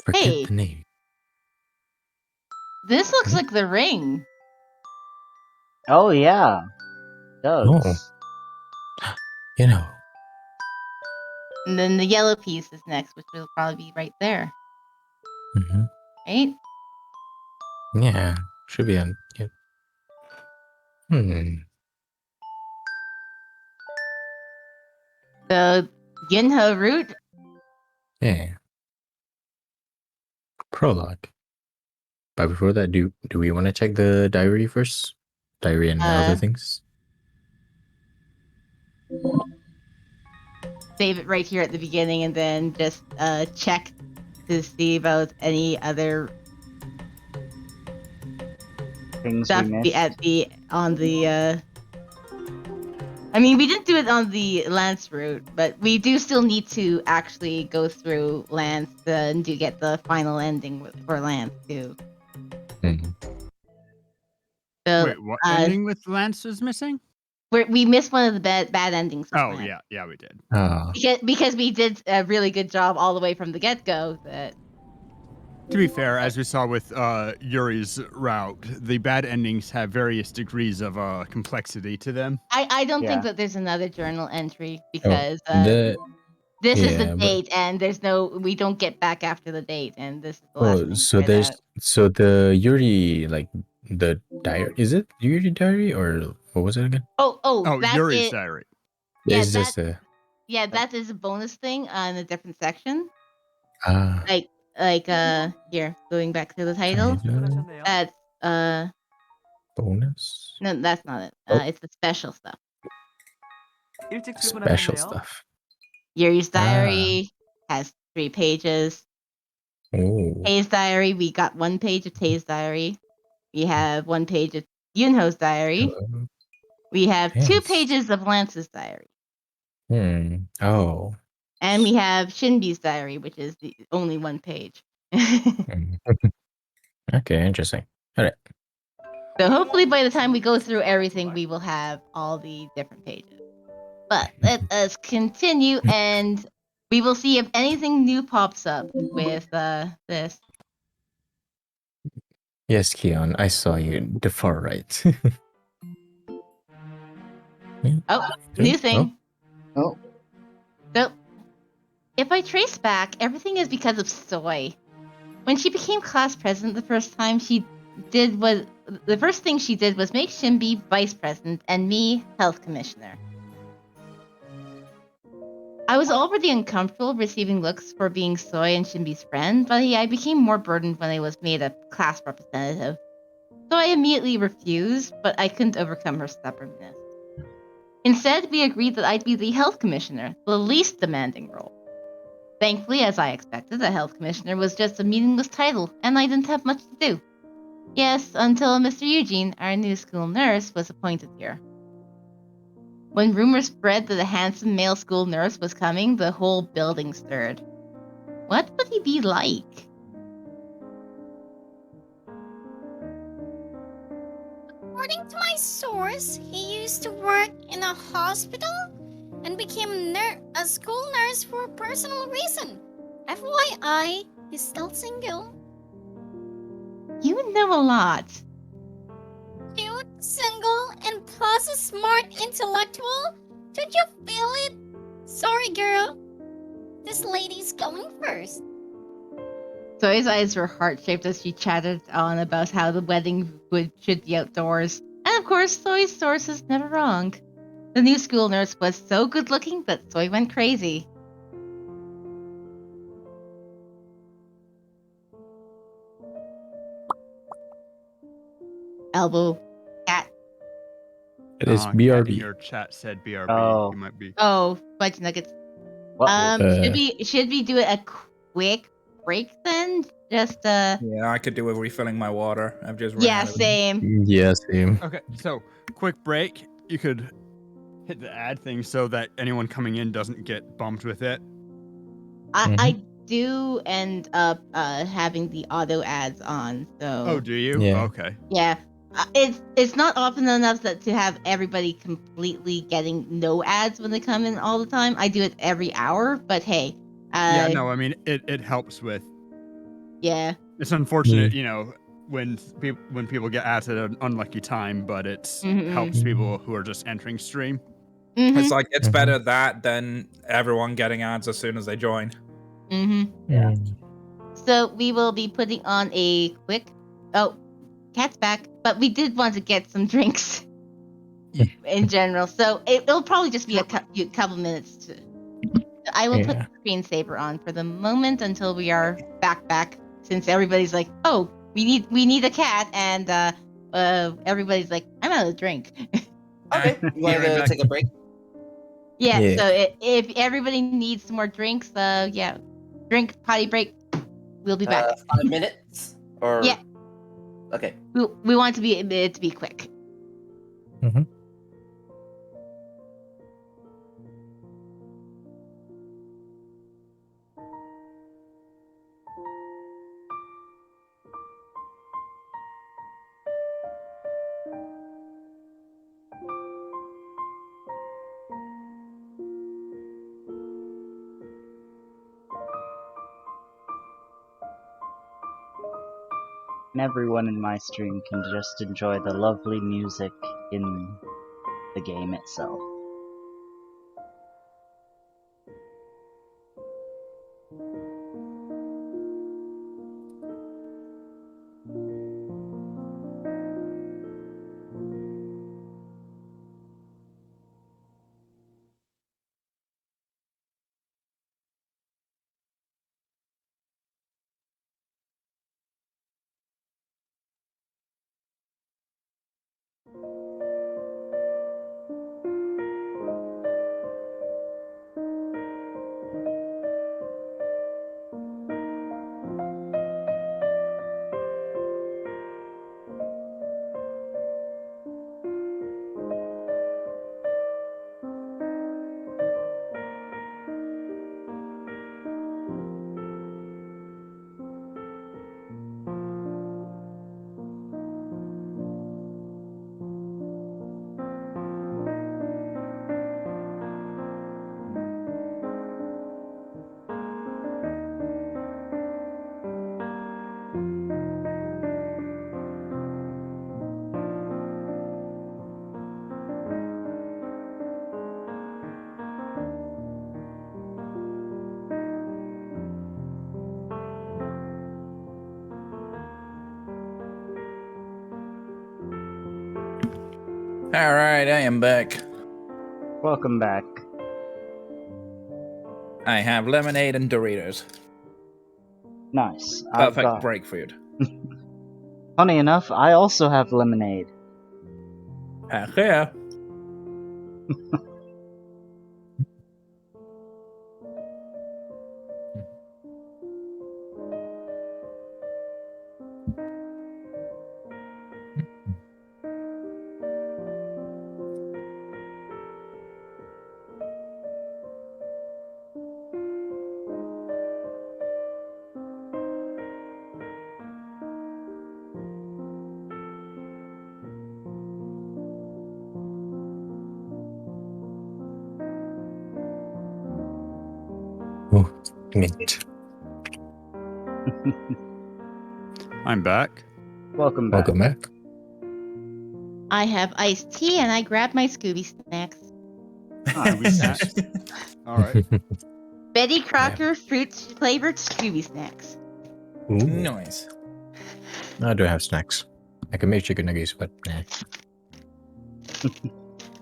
Forget Hey. the name. This looks like the ring. Oh yeah, it does. You know. And then the yellow piece is next, which will probably be right there. Mm-hmm. Right? Yeah, should be on. Yeah. The Yinho route. Yeah. Prologue. But before that, do we want to check the diary first? Diary and other things? Save it right here at the beginning and then just check to see about any other Things stuff we missed. on the I mean, we didn't do it on the Lance route, but we do still need to actually go through Lance and to get the final ending for Lance too. So, Wait, what ending with Lance is missing? we missed one of the bad endings. With Lance. yeah, we did. Because we did a really good job all the way from the get-go. That To be fair, as we saw with Yuri's route, the bad endings have various degrees of complexity to them. I don't think that there's another journal entry because the this is the date, and we don't get back after the date, and this is the last thing. So there's so the Yuri, like the diary, is it Yuri diary or what was it again? Oh, that's Yuri's it. diary. Yeah, It's just a that is a bonus thing on a different section. ah. Like here, going back to the title. That's bonus. No, that's not it. Oh. It's the special stuff. Special stuff. Yuri's diary has 3 pages. Oh. Tay's diary, we got 1 page of Tay's diary. We have 1 page of Yunho's diary. We have 2 pages of Lance's diary. Oh. And we have Shinbi's diary, which is the only 1 page. Okay, interesting. All right. So hopefully by the time we go through everything, we will have all the different pages. But let us continue, and we will see if anything new pops up with this. Yes, Keon, I saw you. The far right. Oh, new thing. Oh, So, if I trace back, everything is because of Soy. When she became class president the first thing she did was make Shimby vice president and me health commissioner. I was already uncomfortable receiving looks for being Soy and Shimby's friend, but I became more burdened when I was made a class representative. So I immediately refused, but I couldn't overcome her stubbornness. Instead, we agreed that I'd be the health commissioner, the least demanding role. Thankfully, as I expected, the health commissioner was just a meaningless title, and I didn't have much to do. Yes, until Mr. Eugene, our new school nurse, was appointed here. When rumors spread that a handsome male school nurse was coming, the whole building stirred. What would he be like? According to my source, he used to work in a hospital and became a school nurse for a personal reason. FYI, he's still single. You know a lot. Cute, single, and plus a smart intellectual. Don't you feel it? Sorry, girl. This lady's going first. Zoe's eyes were heart-shaped as she chattered on about how the wedding should be outdoors. And of course, Zoe's source is never wrong. The new school nurse was so good-looking that Zoe went crazy. Elbow. Cat. It is Cat in BRB. your chat said BRB. Oh. You might be. Oh, fudge nuggets. what? Should we do a quick break then? Just Yeah, I could do with refilling my water. I've just run yeah, out of it. same. Yeah, same. Okay, so quick break. You could hit the ad thing so that anyone coming in doesn't get bumped with it. I do end up having the auto ads on. So Oh, do you? Yeah. Okay. yeah, it's not often enough that to have everybody completely getting no ads when they come in all the time. I do it every hour, but hey, Yeah, no, I mean it helps with. yeah. It's unfortunate, you know, when people get ads at an unlucky time, but it helps people who are just entering stream. It's like it's better that than everyone getting ads as soon as they join. Yeah. So we will be putting on a quick. Oh, Cat's back, but we did want to get some drinks in general, so it'll probably just be a couple minutes. I will put the screensaver on for the moment until we are back. Since everybody's like, "Oh, we need a cat," and everybody's like, "I'm out of drink." Okay, you want to take a break? Yeah. Yeah. So if everybody needs some more drinks, yeah, drink potty break. We'll be back. 5 minutes? Or Yeah. Okay. We want it to be quick. And everyone in my stream can just enjoy the lovely music in the game itself. Alright, I am back. Welcome back. I have lemonade and Doritos. Nice. I've Perfect got... break food. Funny enough, I also have lemonade. Heck yeah. Oh, mint. I'm back. Welcome back. Welcome back. I have iced tea and I grabbed my Scooby snacks. Snacks. All right. Betty Crocker fruit flavored Scooby snacks. Ooh. Nice. I do have snacks. I can make chicken nuggets, but nah.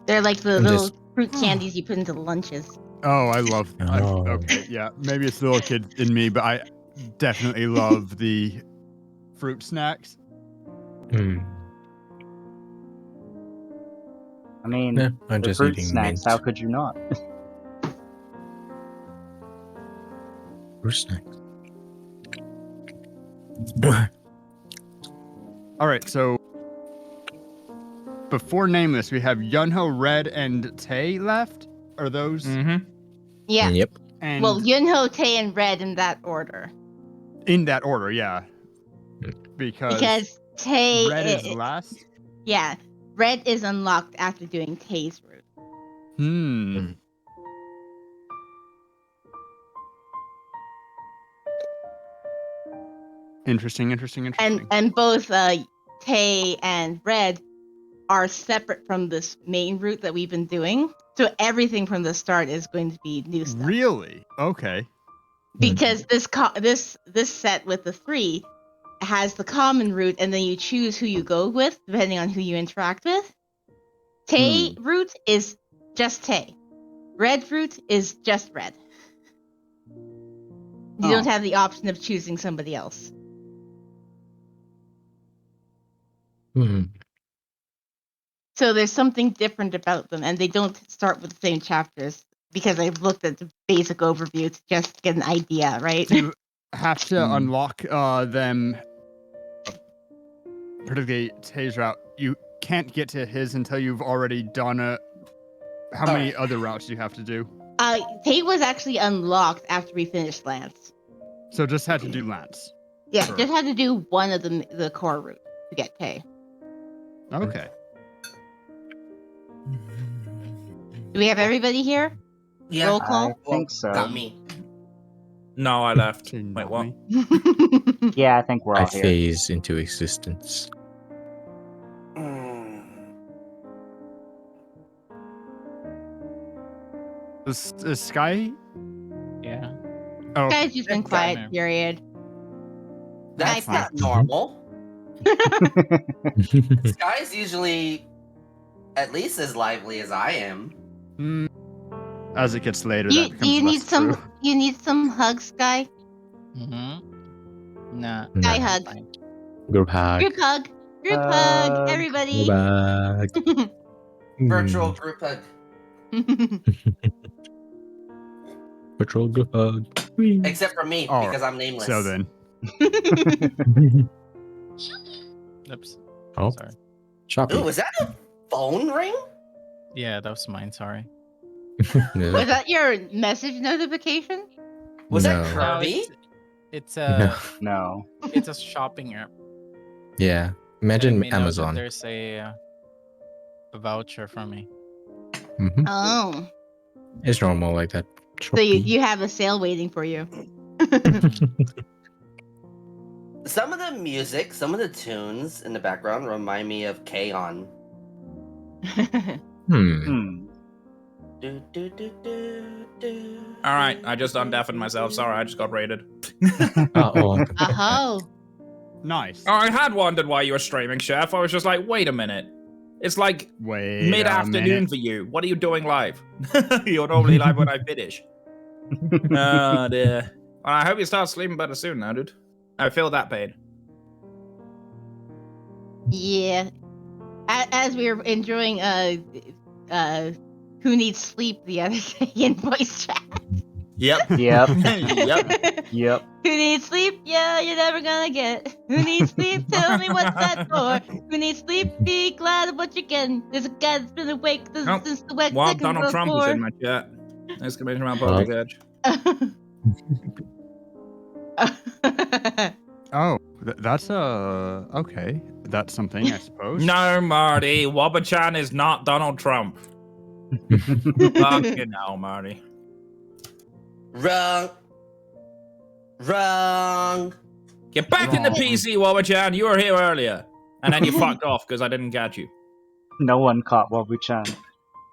They're like the I'm little just- fruit candies you put into lunches. Oh, I love. Oh. Okay, yeah. Maybe it's the little kid in me, but I definitely love the fruit snacks. Mm. I mean, Yeah, I'm the just fruit eating snacks, mint. how could you not? Fruit snacks. All right, so before Nameless, we have Yunho, Red, and Tay left. Are those? Mm-hmm. Yeah. Yep. And Well, Yunho, Tay, and Red in that order. in that order, yeah. Because Tay Red is last. Yeah. Red is unlocked after doing Tay's route. Hmm. Interesting. And both Tay and Red are separate from this main route that we've been doing. So everything from the start is going to be new stuff. Really? Okay. Because this set with the 3 has the common route, and then you choose who you go with depending on who you interact with. Tay route is just Tay. Red route is just Red. You don't have the option of choosing somebody else. Hmm. So there's something different about them, and they don't start with the same chapters because I've looked at the basic overview to just get an idea, right? Do you have to unlock them, particularly Tay's route? You can't get to his until you've already done a. How many other routes do you have to do? Tay was actually unlocked after we finished Lance. So just had to do Lance. Yeah, Sure. just had to do one of the core route to get Tay. Okay. Do we have everybody here? Yeah. Roll call? I think so. Got me. No, I left. Okay, Wait, not what? me. Yeah, I think we're I all here. phase into existence. Is Sky? Yeah. Oh, Guys, just been quiet, period. That's I not passed. normal. Sky's usually at least as lively as I am. as it gets later, You, that becomes do you less need some? true. You need some hugs, Guy? Mm-hmm. Nah. Guy No. hug. Fine. Group hug. Group hug. Group hug. Everybody. Back. Virtual group hug. Patrol group hug. Except for me, All because I'm nameless. So then, Oops. Oh, Sorry. Shopee. Ooh, was that a phone ring? Yeah, that was mine. Sorry. Was that your message notification? Was that No. No, Kirby? it's No. No. it's a shopping app. Yeah. And it Imagine may know that Amazon. there's a voucher for me. Mhm. Oh, It's normal like that. so you have a sale waiting for you. Some of the music, some of the tunes in the background remind me of K-On! Do, do, do, do, do. Alright, I just undeafened myself. Sorry, I just got raided. Oh. nice. Oh, I had wondered why you were streaming, Chef. I was just like, wait a minute. It's like Wait mid-afternoon for you. What are you doing live? You're normally live when I finish. Oh, dear. Well, I hope you start sleeping better soon now, dude. I feel that pain. Yeah. As we were enjoying Who Needs Sleep the other day in voice chat. Yep. Yep. Yep. Yep. Who needs sleep? Yeah, you're never gonna get. Who needs sleep? Tell me what's that for? Who needs sleep? Be glad of what you're getting. There's a guy that's been awake since the wet While second Donald Trump is before. in my chat. Exclamation mark, Poker Catch. Oh, that's okay. That's something, I suppose. No, Marty. Wabba-chan is not Donald Trump. Fucking hell, Marty. Wrong. Wrong. Get back in the PC, Wabba-chan. You were here earlier. And then you fucked off because I didn't catch you. No one caught Wabu-chan.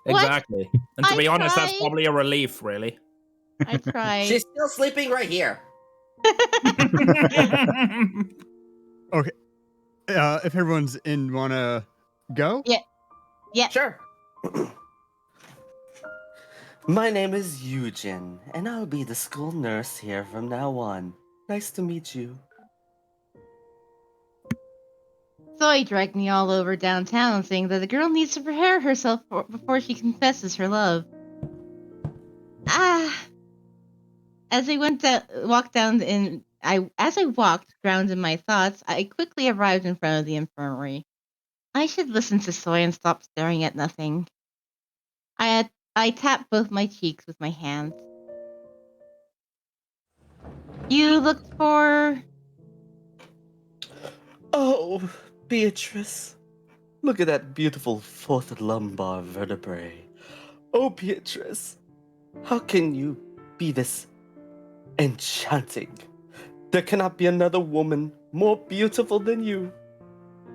What? Exactly. And to I be honest, that's tried. probably a relief, really. I tried. She's still sleeping right here. Okay. If everyone's in, wanna go? Yeah. Sure. My name is Eugen, and I'll be the school nurse here from now on. Nice to meet you. Zoe dragged me all over downtown, saying that the girl needs to prepare herself before she confesses her love. As I walked, drowned in my thoughts, I quickly arrived in front of the infirmary. I should listen to Zoe and stop staring at nothing. I tapped both my cheeks with my hands. You looked for... Oh, Beatrice. Look at that beautiful fourth lumbar vertebrae. Oh, Beatrice. How can you be this enchanting? There cannot be another woman more beautiful than you.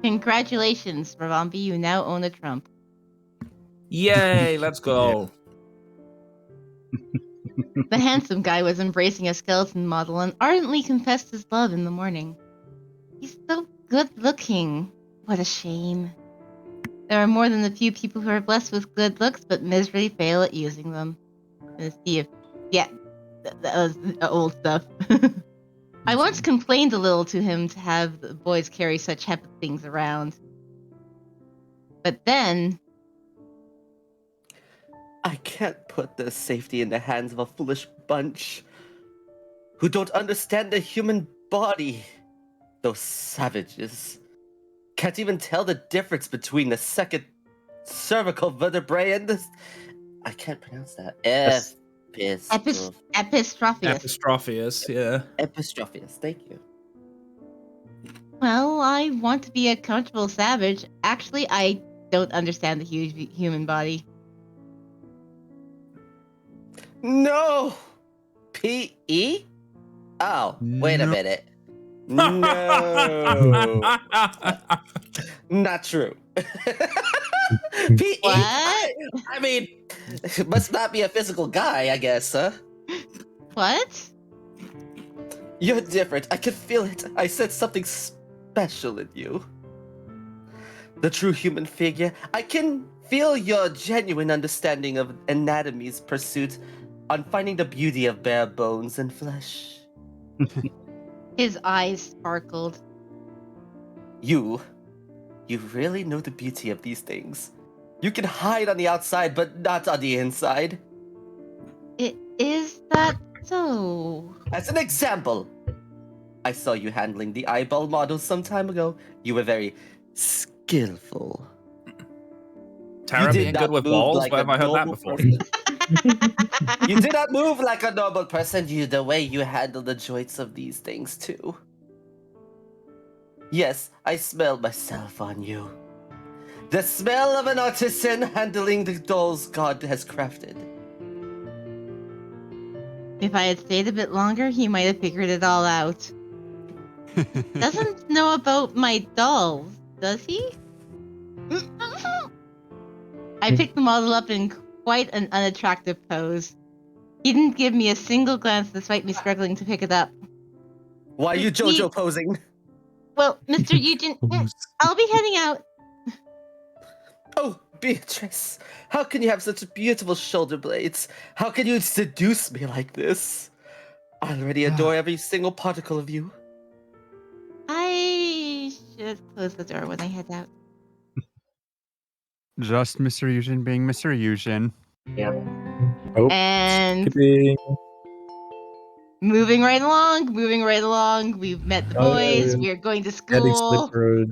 Congratulations, Ravambi, you now own a Trump. Yay, let's go. The handsome guy was embracing a skeleton model and ardently confessed his love in the morning. He's so good looking. What a shame. There are more than a few people who are blessed with good looks, but miserably fail at using them. Let's see if... Yeah, that was old stuff. I once complained a little to him to have the boys carry such heavy things around. But then... I can't put their safety in the hands of a foolish bunch who don't understand the human body. Those savages can't even tell the difference between the second cervical vertebrae and the... I can't pronounce that. Epistrophius. Epistrophius, yeah. Epistrophius, thank you. Well, I want to be a comfortable savage. Actually, I don't understand the human body. No! P.E.? Oh, wait a No. minute. No. Not true. P.E.? What? I mean, must not be a physical guy, I guess, huh? What? You're different. I can feel it. I sense something special in you. The true human figure. I can feel your genuine understanding of anatomy's pursuit on finding the beauty of bare bones and flesh. His eyes sparkled. You really know the beauty of these things. You can hide on the outside, but not on the inside. Is that so? As an example, I saw you handling the eyeball model some time ago. You were very skillful. Tara being good with balls? Where have I heard that before? You did not move like a normal person. The way you handle the joints of these things, too. Yes, I smell myself on you. The smell of an artisan handling the dolls God has crafted. If I had stayed a bit longer, he might have figured it all out. Doesn't know about my dolls, does he? I picked the model up in quite an unattractive pose. He didn't give me a single glance despite me struggling to pick it up. Why are you JoJo posing? Well, Mr. Eugen, I'll be heading out. Oh, Beatrice, how can you have such beautiful shoulder blades? How can you seduce me like this? I already adore every single particle of you. I should close the door when I head out. Just Mr. Eugen being Mr. Eugen. Yep. Oh, And kidding. moving right along. We've met the boys. We are going to Getting school. slipper.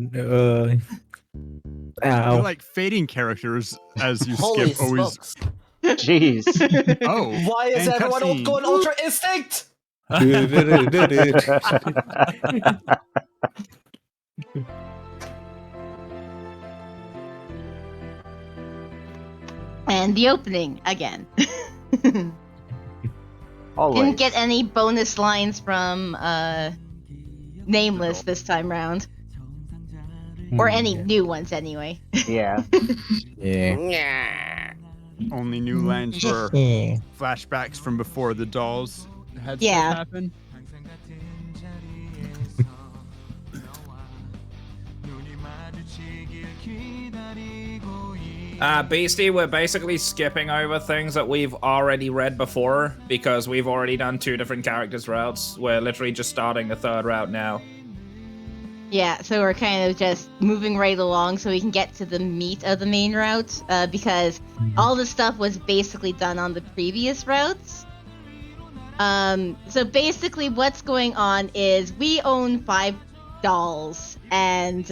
You're Ow. like fading characters as you Holy skip always. smokes. Jeez. Oh, Why is and everyone cutscene. going Ultra Instinct? And the opening again. Always. Didn't get any bonus lines from Nameless this time round. Or any new ones anyway. Yeah. Yeah. Only new lines for flashbacks from before the dolls had stuff Yeah. happen. Beastie, we're basically skipping over things that we've already read before because we've already done 2 different characters' routes. We're literally just starting the 3rd route now. Yeah, so we're kind of just moving right along so we can get to the meat of the main route, because all the stuff was basically done on the previous routes. So basically what's going on is we own 5 dolls, and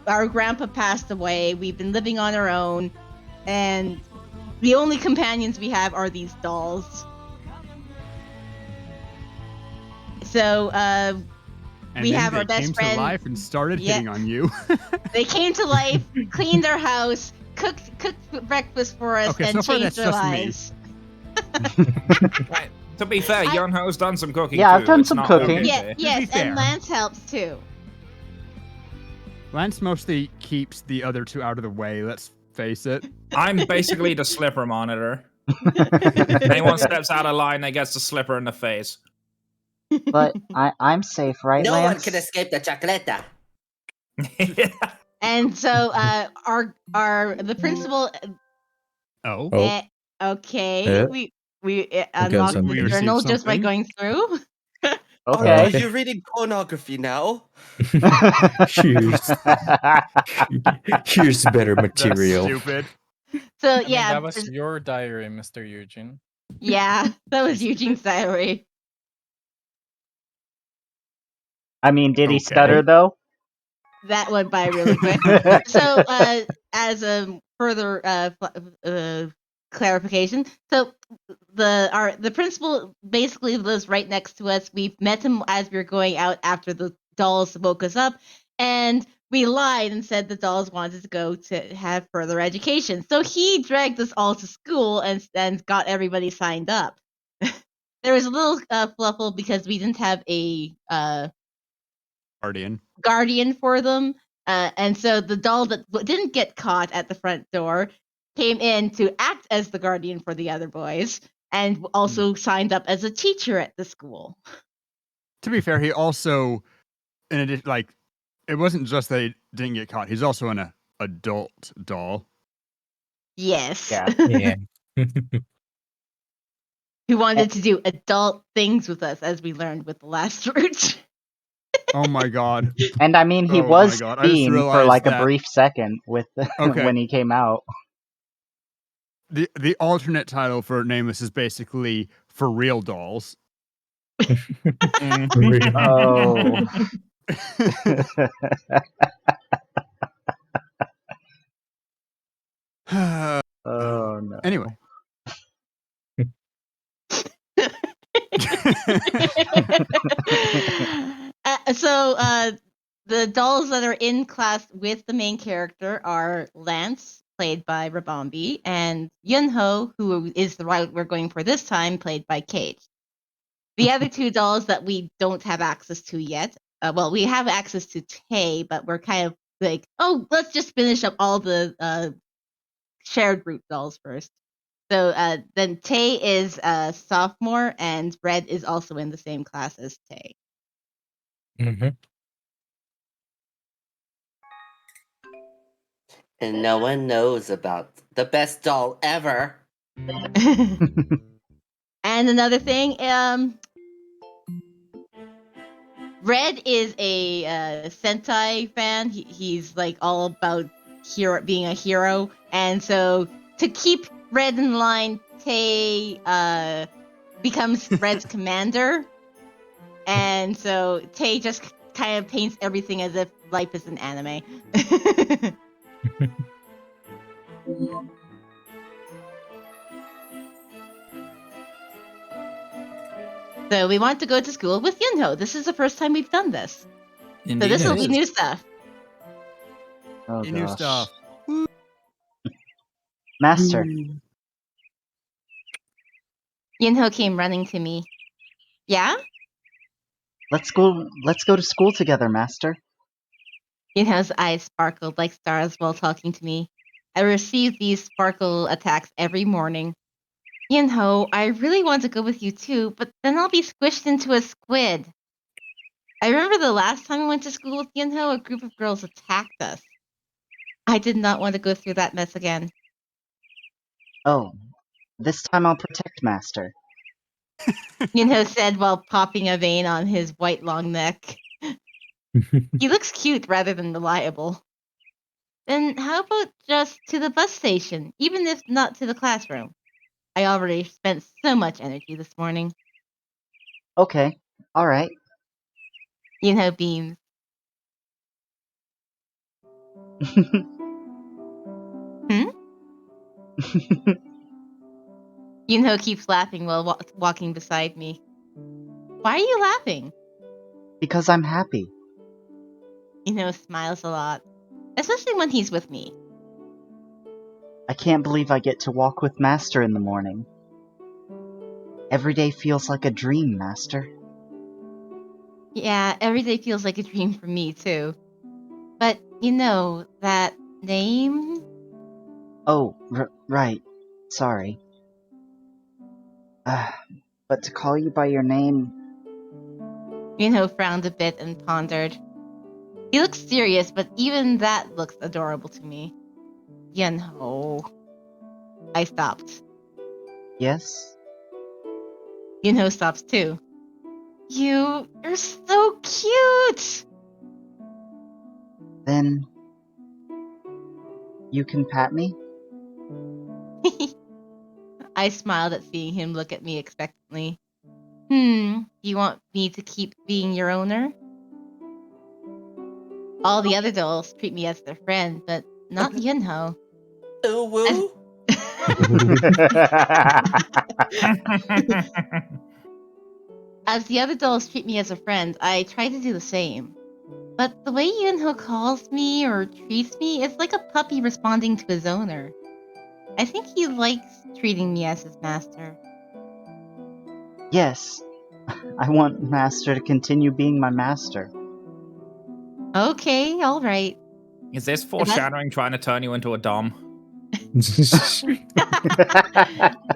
our grandpa passed away. We've been living on our own, and the only companions we have are these dolls. So, And we then have they our best came friend. to life and started Yeah. hitting on you. They came to life, cleaned our house, cooked breakfast for us, Okay, and so far changed that's our just me. lives. Right. To be fair, Yunho's done some cooking Yeah, too. I've done It's some not cooking. okay. Yeah, yes, fair. and Lance helps too. Lance mostly keeps the other 2 out of the way, let's face it. I'm basically the slipper monitor. Anyone steps out of line, they gets the slipper in the face. But I'm safe, right, No Lance? one can escape the chocolata. And so, the principal. Oh. Oh. Okay, we unlocked something. the We received journal just by something. going through. Oh, Okay. are you reading pornography now? Here's better That's material. stupid. So I mean, yeah, that was your diary, Mr. Eugene. yeah, that was Eugene's diary. I mean, did he Okay. stutter though? That went by really quick. So, as a further clarification, so the principal basically lives right next to us. We met him as we were going out after the dolls woke us up, and we lied and said the dolls wanted to go to have further education. So he dragged us all to school and got everybody signed up. There was a little fluffle because we didn't have a guardian for them. And so the doll that didn't get caught at the front door came in to act as the guardian for the other boys and also signed up as a teacher at the school. To be fair, he also, in addition, like, it wasn't just that he didn't get caught. He's also an adult doll. Yes. Yeah. Yeah. Who wanted to do adult things with us, as we learned with the last route. Oh my god. And I mean, he Oh was my God, I just themed for realized like a that- brief second with Okay. when he came out. The alternate title for Nameless is basically For Real Dolls. Oh. Oh no. Anyway. The dolls that are in class with the main character are Lance, played by Rabombi, and Yunho, who is the route we're going for this time, played by Kate. The other 2 dolls that we don't have access to yet, well, we have access to Tay, but we're kind of like, oh, let's just finish up all the shared route dolls first. So then Tay is a sophomore, and Red is also in the same class as Tay. Mm-hmm. And no one knows about the best doll ever. And another thing, Red is a Sentai fan. He's like all about being a hero, and so to keep Red in line, Tay becomes Red's commander, and so Tay just kind of paints everything as if life is an anime. So we want to go to school with Yunho. This is the first time we've done this. Indeed, So this will it be is. new stuff. Oh New gosh. stuff. Master, Yunho came running to me. Yeah? let's go to school together, Master. Yunho's eyes sparkled like stars while talking to me. I receive these sparkle attacks every morning. Yunho, I really want to go with you too, but then I'll be squished into a squid. I remember the last time I went to school with Yunho, a group of girls attacked us. I did not want to go through that mess again. Oh, this time I'll protect Master. Yunho said while popping a vein on his white long neck. He looks cute rather than reliable. Then how about just to the bus station, even if not to the classroom? I already spent so much energy this morning. Okay, alright. Yunho beams. Yunho keeps laughing while walking beside me. Why are you laughing? Because I'm happy. Yunho smiles a lot, especially when he's with me. I can't believe I get to walk with Master in the morning. Every day feels like a dream, Master. Yeah, every day feels like a dream for me too. But you know, that name? Oh, right. Sorry. But to call you by your name... Yunho frowned a bit and pondered. He looks serious, but even that looks adorable to me. Yunho. I stopped. Yes? Yunho stops too. You're so cute! Then... you can pat me? I smiled at seeing him look at me expectantly. You want me to keep being your owner? All the other dolls treat me as their friend, but not Yunho. Ooh woo. As the other dolls treat me as a friend, I try to do the same. But the way Yunho calls me or treats me is like a puppy responding to his owner. I think he likes treating me as his master. Yes. I want Master to continue being my master. Okay, alright. Is this foreshadowing trying to turn you into a dom?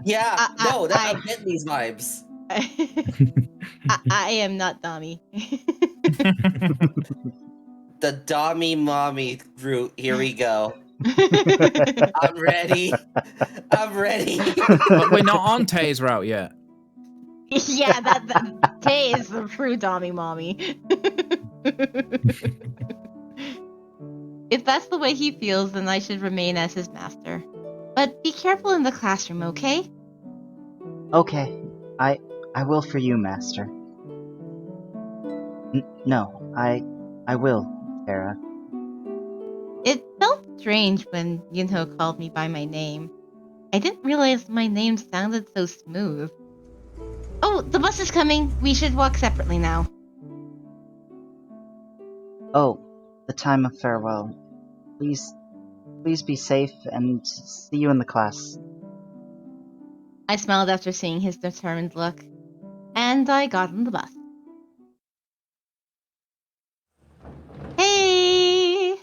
Yeah, no, I'm getting these vibes. I am not dummy. The Dommy Mommy route. Here we go. I'm ready. I'm ready. But we're not on Tay's route yet. Yeah, that Tay is the true Dommy Mommy. If that's the way he feels, then I should remain as his master. But be careful in the classroom, okay? Okay. I will for you, Master. No, I will, Tara. It felt strange when Yunho called me by my name. I didn't realize my name sounded so smooth. Oh, the bus is coming. We should walk separately now. Oh, the time of farewell. Please be safe and see you in the class. I smiled after seeing his determined look, and I got on the bus. Hey!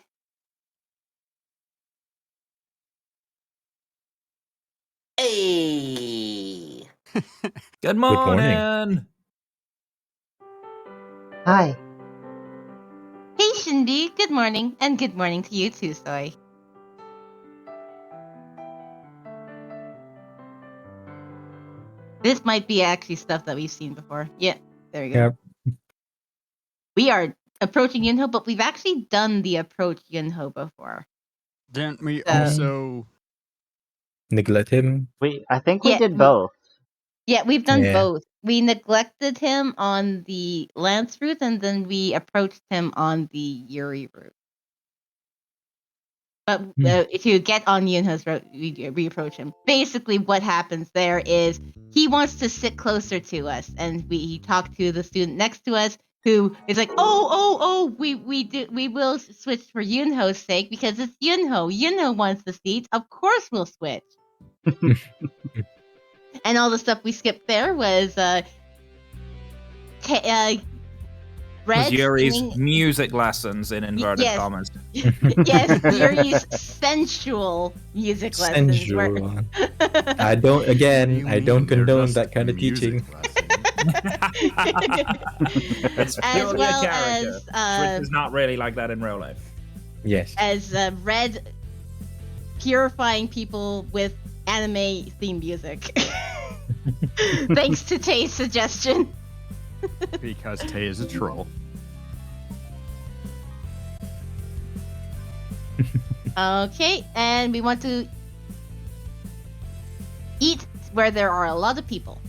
Hey. Good morning. morning. Hi. Hey, Shinbi. Good morning, and good morning to you too, Soy. This might be actually stuff that we've seen before. Yeah, there we go. Yep. We are approaching Yunho, but we've actually done the approach Yunho before. Didn't we Uh, also? Neglect him. I think we Yeah, did both. Yeah, we've done Yeah. both. We neglected him on the Lance route, and then we approached him on the Yuri route. But if you get on Yunho's route, we approach him. Basically, what happens there is he wants to sit closer to us, and he talked to the student next to us, who is like, we will switch for Yunho's sake because it's Yunho. Yunho wants the seat. Of course, we'll switch. And all the stuff we skipped there was Red Yuri's singing- music lessons in inverted yes. commas. Yes, Yuri's sensual music lessons. Sensual. I don't condone that kind of teaching. It's As purely well a character, as which is not really like that in real life. Yes. as Red purifying people with anime theme music. Thanks to Tay's suggestion. Because Tay is a troll. Okay, and we want to eat where there are a lot of people.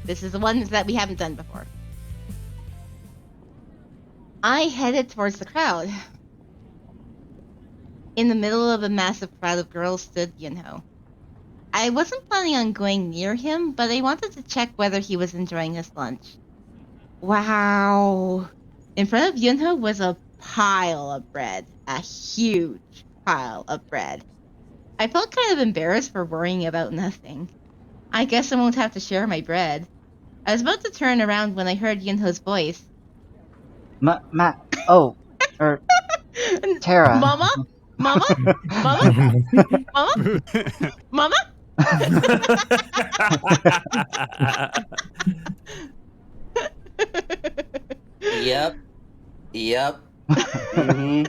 This is the ones that we haven't done before. I headed towards the crowd. In the middle of a massive crowd of girls stood Yunho. I wasn't planning on going near him, but I wanted to check whether he was enjoying his lunch. Wow. In front of Yunho was a pile of bread. A huge pile of bread. I felt kind of embarrassed for worrying about nothing. I guess I won't have to share my bread. I was about to turn around when I heard Yunho's voice. Tara. Mama? Mama? Mama? Mama? Mama? Yep. Mm-hmm.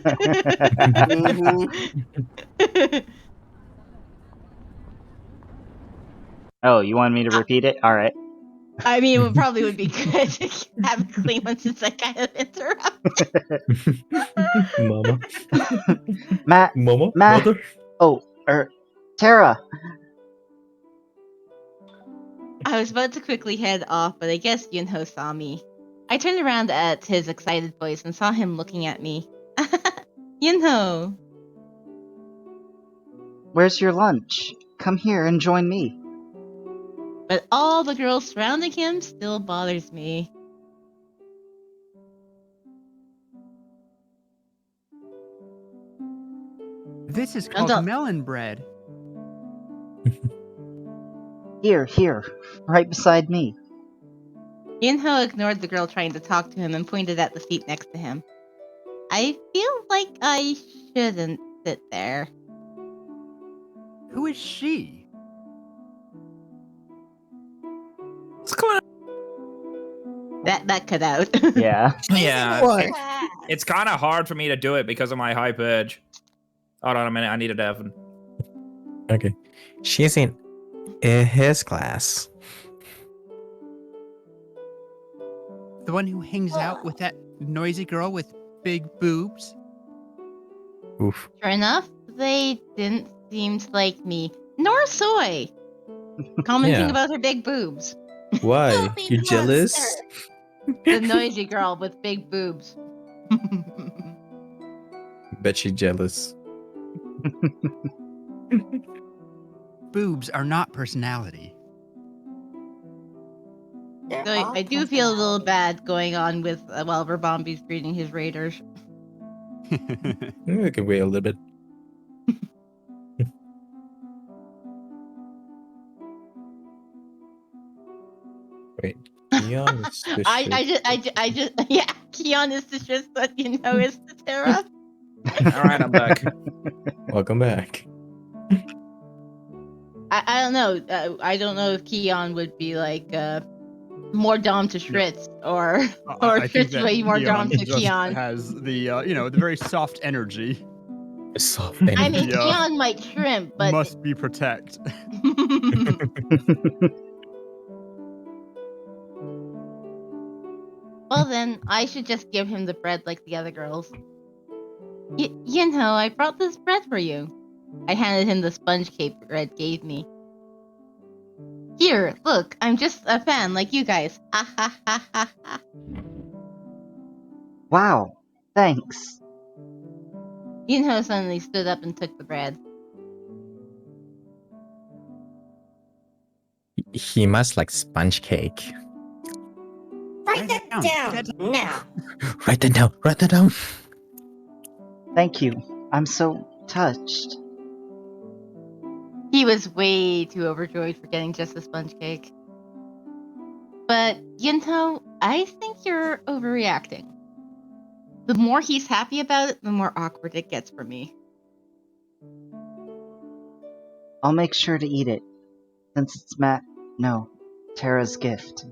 Oh, you want me to repeat it? All right. I mean, it probably would be good to have a clean one since I kind of interrupt. Mama. Mama? Mother. Tara. I was about to quickly head off, but I guess Yunho saw me. I turned around at his excited voice and saw him looking at me. Yunho! Where's your lunch? Come here and join me. But all the girls surrounding him still bothers me. This is called called melon bread. Here, right beside me. Yunho ignored the girl trying to talk to him and pointed at the seat next to him. I feel like I shouldn't sit there. Who is she? That cut out. Yeah. Yeah. It's kind of hard for me to do it because of my high purge. Hold on a minute, I need a Devon. Okay. She's in his class. The one who hangs out with that noisy girl with big boobs? Oof. Sure enough, they didn't seem to like me. Nor Soy. Commenting Yeah. about her big boobs. Why? You jealous? The noisy girl with big boobs. Bet she's jealous. Boobs are not personality. So I do feel a little bad going on with while Rabombi's breeding his raiders. We can wait a little bit. Wait. Keon is the I just yeah, Keon is the just that you know is the Terra. Alright, I'm back. Welcome back. I don't know. I don't know if Keon would be like more Dom to Schritz or I think Schritz that way more Dom to just Keon. has the the very soft energy. Soft energy. I mean, Yeah. Keon might shrimp, but Must be protect. Well then, I should just give him the bread like the other girls. Yinho, I brought this bread for you. I handed him the sponge cake Red gave me. Here, look, I'm just a fan like you guys. Ha ha ha ha ha. Wow, thanks. Yinho suddenly stood up and took the bread. He must like sponge cake. Write that down now. Write that down. Write that down. Thank you. I'm so touched. He was way too overjoyed for getting just a sponge cake. But, Yinho, I think you're overreacting. The more he's happy about it, the more awkward it gets for me. I'll make sure to eat it, since it's Tara's gift.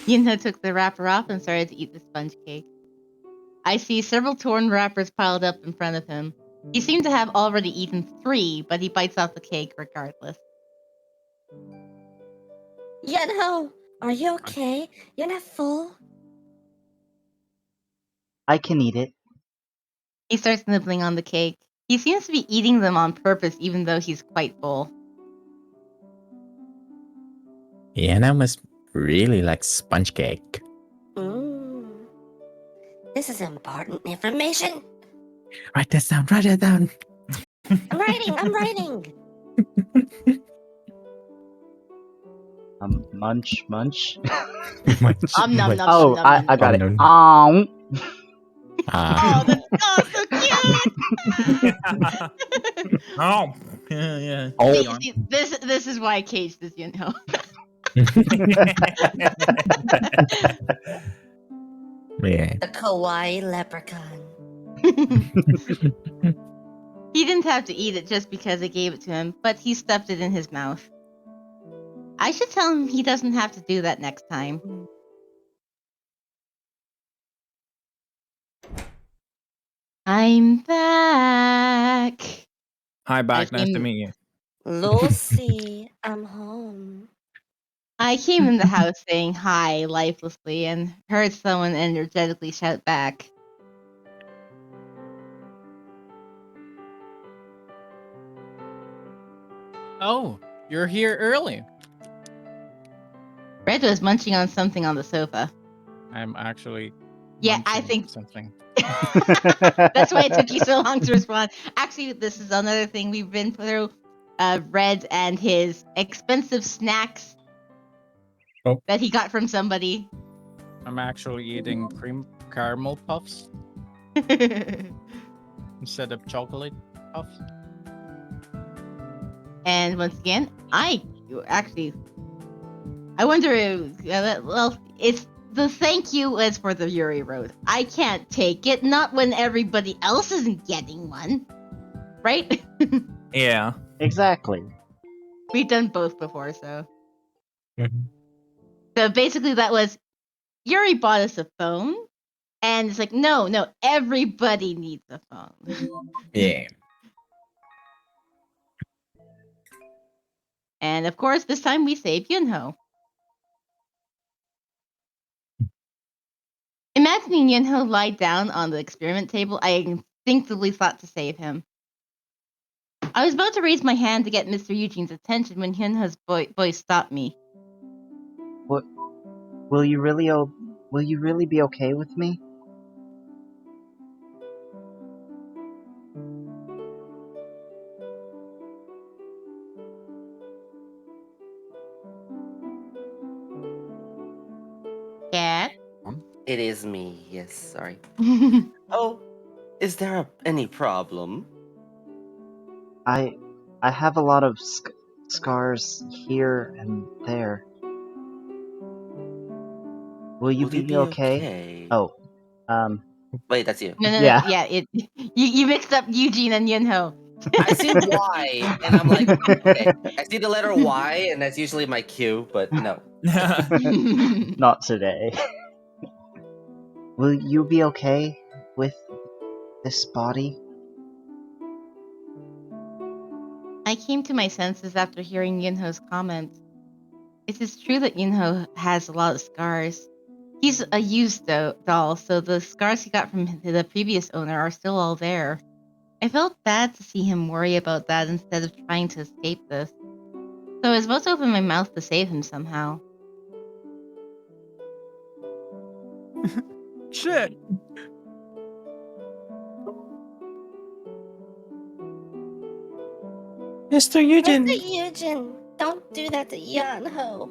Yinho took the wrapper off and started to eat the sponge cake. I see several torn wrappers piled up in front of him. He seemed to have already eaten 3, but he bites off the cake regardless. Yunho, are you okay? You're not full? I can eat it. He starts nibbling on the cake. He seems to be eating them on purpose even though he's quite full. Yana must really like sponge cake. This is important information. Write this down. Write it down. I'm writing. Munch. Munch, Nom nom munch. nom Oh, nom I nom. got it. nom. Oh, Ah. that's so cute! Oh, yeah. Oh. See, this is why I caged this, Yinho. Yeah. The kawaii leprechaun. He didn't have to eat it just because I gave it to him, but he stuffed it in his mouth. I should tell him he doesn't have to do that next time. I'm back. Hi, back. Nice to came- meet you. Lucy, I'm home. I came in the house saying hi lifelessly and heard someone energetically shout back. Oh, you're here early. Red was munching on something on the sofa. I'm actually. Yeah, I munching think something. that's why it took you so long to respond. Actually, this is another thing we've been through. Red and his expensive snacks that he got from somebody. I'm actually eating cream caramel puffs instead of chocolate puffs. And once again, I wonder if, well, it's the thank you is for the Yuri Road. I can't take it, not when everybody else isn't getting one. Right? Yeah. Exactly. We've done both before, so. Mhm. So basically that was, Yuri bought us a phone, and it's like, no, everybody needs a phone. Yeah. And of course, this time we save Yunho. Imagining Yunho lie down on the experiment table, I instinctively thought to save him. I was about to raise my hand to get Mr. Eugene's attention when Yunho's voice stopped me. What? Will you really be okay with me? Cat? It is me. Yes, sorry. Oh, is there any problem? I have a lot of scars here and there. Will you be okay? Oh, Wait, that's you. No, Yeah. yeah. You mixed up Eugene and Yunho. I see Y, and I'm like, okay. I see the letter Y, and that's usually my cue, but no. Not today. Will you be okay with this body? I came to my senses after hearing Yunho's comments. It is true that Yunho has a lot of scars. He's a used doll, so the scars he got from the previous owner are still all there. I felt bad to see him worry about that instead of trying to escape this. So I was about to open my mouth to save him somehow. Shit! Mr. Mr. Eugen! Eugen, don't do that to Yanho.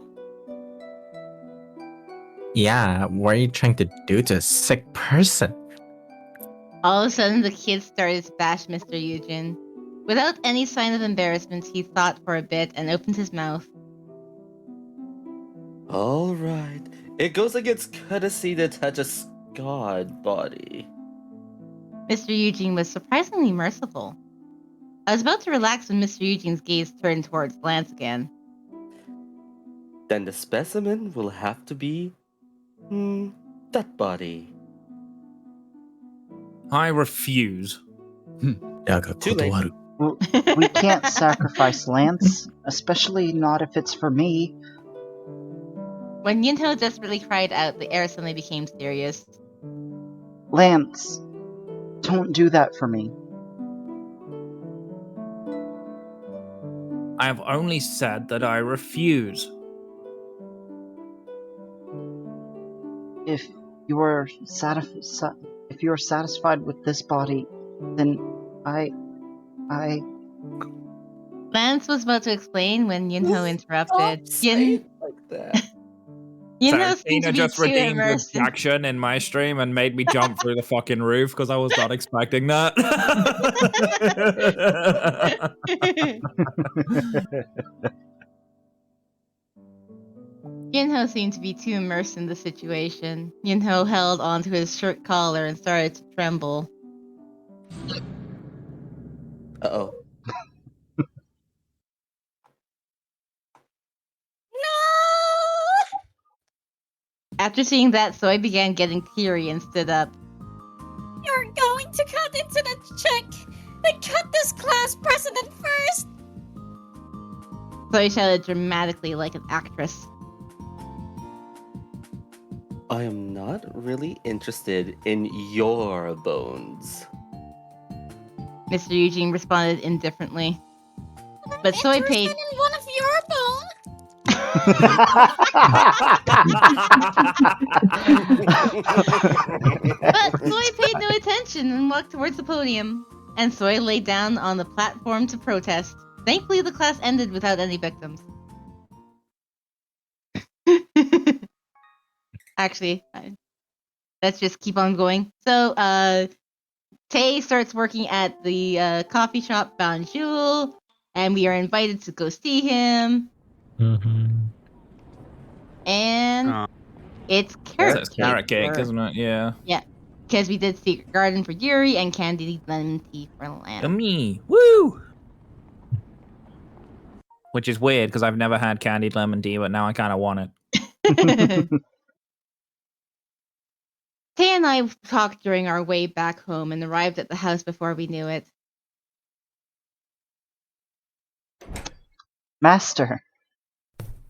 Yeah, what are you trying to do to a sick person? All of a sudden, the kids started to bash Mr. Eugen. Without any sign of embarrassment, he thought for a bit and opened his mouth. All right. It goes against courtesy to touch a scarred body. Mr. Eugen was surprisingly merciful. I was about to relax when Mr. Eugen's gaze turned towards Lance again. Then the specimen will have to be... that body. I refuse. Too late. We can't sacrifice Lance, especially not if it's for me. When Yunho desperately cried out, the air suddenly became serious. Lance, don't do that for me. I have only said that I refuse. If you are satisfied with this body, then I Lance was about to explain when Yunho interrupted. Stop saying like that. Yunho So seemed to Tina be just too redeemed immersed in... rejection in my stream and made me jump through the fucking roof because I was not expecting that. Yunho seemed to be too immersed in the situation. Yunho held onto his shirt collar and started to tremble. Uh-oh. No! After seeing that, Soy began getting teary and stood up. You're going to cut into the check! Then cut this class president first! Soy shouted dramatically like an actress. I am not really interested in your bones. Mr. Eugene responded indifferently. But I'm Soy interested paid... in one of your bones! But Soy paid no attention and walked towards the podium. And Soy lay down on the platform to protest. Thankfully, the class ended without any victims. Actually, let's just keep on going. So, Tay starts working at the coffee shop Bonjour, and we are invited to go see him. Mm-hmm. And it's carrot It's carrot cake, for- isn't it? Yeah. Yeah, because we did Secret Garden for Yuri and candied lemon tea for Lance. Yummy. Woo! Which is weird because I've never had candied lemon tea, but now I kind of want it. Tay and I talked during our way back home and arrived at the house before we knew it. Master.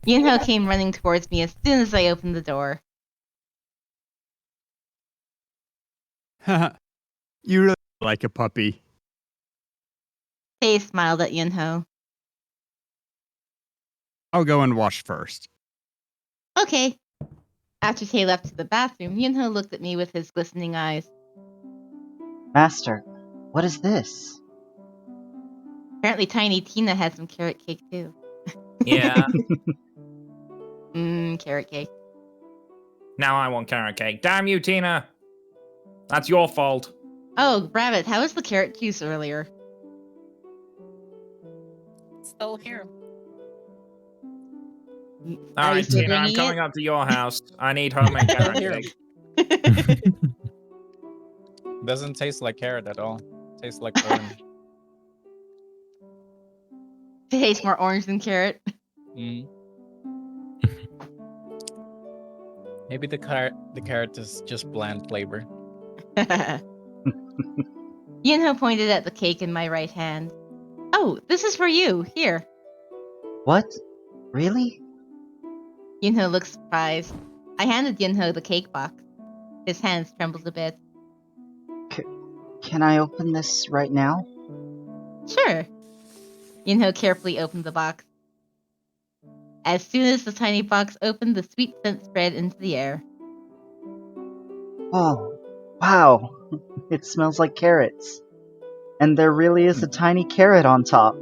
Yunho came running towards me as soon as I opened the door. You really like a puppy. Tay smiled at Yunho. I'll go and wash first. Okay. After Tay left to the bathroom, Yunho looked at me with his glistening eyes. Master, what is this? Apparently Tiny Tina had some carrot cake too. Yeah. Carrot cake. Now I want carrot cake. Damn you, Tina. That's your fault. Oh, Rabbit, how was the carrot juice earlier? Still here. All Are you right, still Tina, I'm drinking coming it? up to your house. I need homemade carrot Here. cake. Doesn't taste like carrot at all. Tastes like orange. It tastes more orange than carrot. Mm. Maybe the carrot is just bland flavor. Yunho pointed at the cake in my right hand. Oh, this is for you. Here. What? Really? Yunho looked surprised. I handed Yunho the cake box. His hands trembled a bit. Can I open this right now? Sure. Yunho carefully opened the box. As soon as the tiny box opened, the sweet scent spread into the air. Oh, wow. It smells like carrots. And there really is a tiny carrot on top.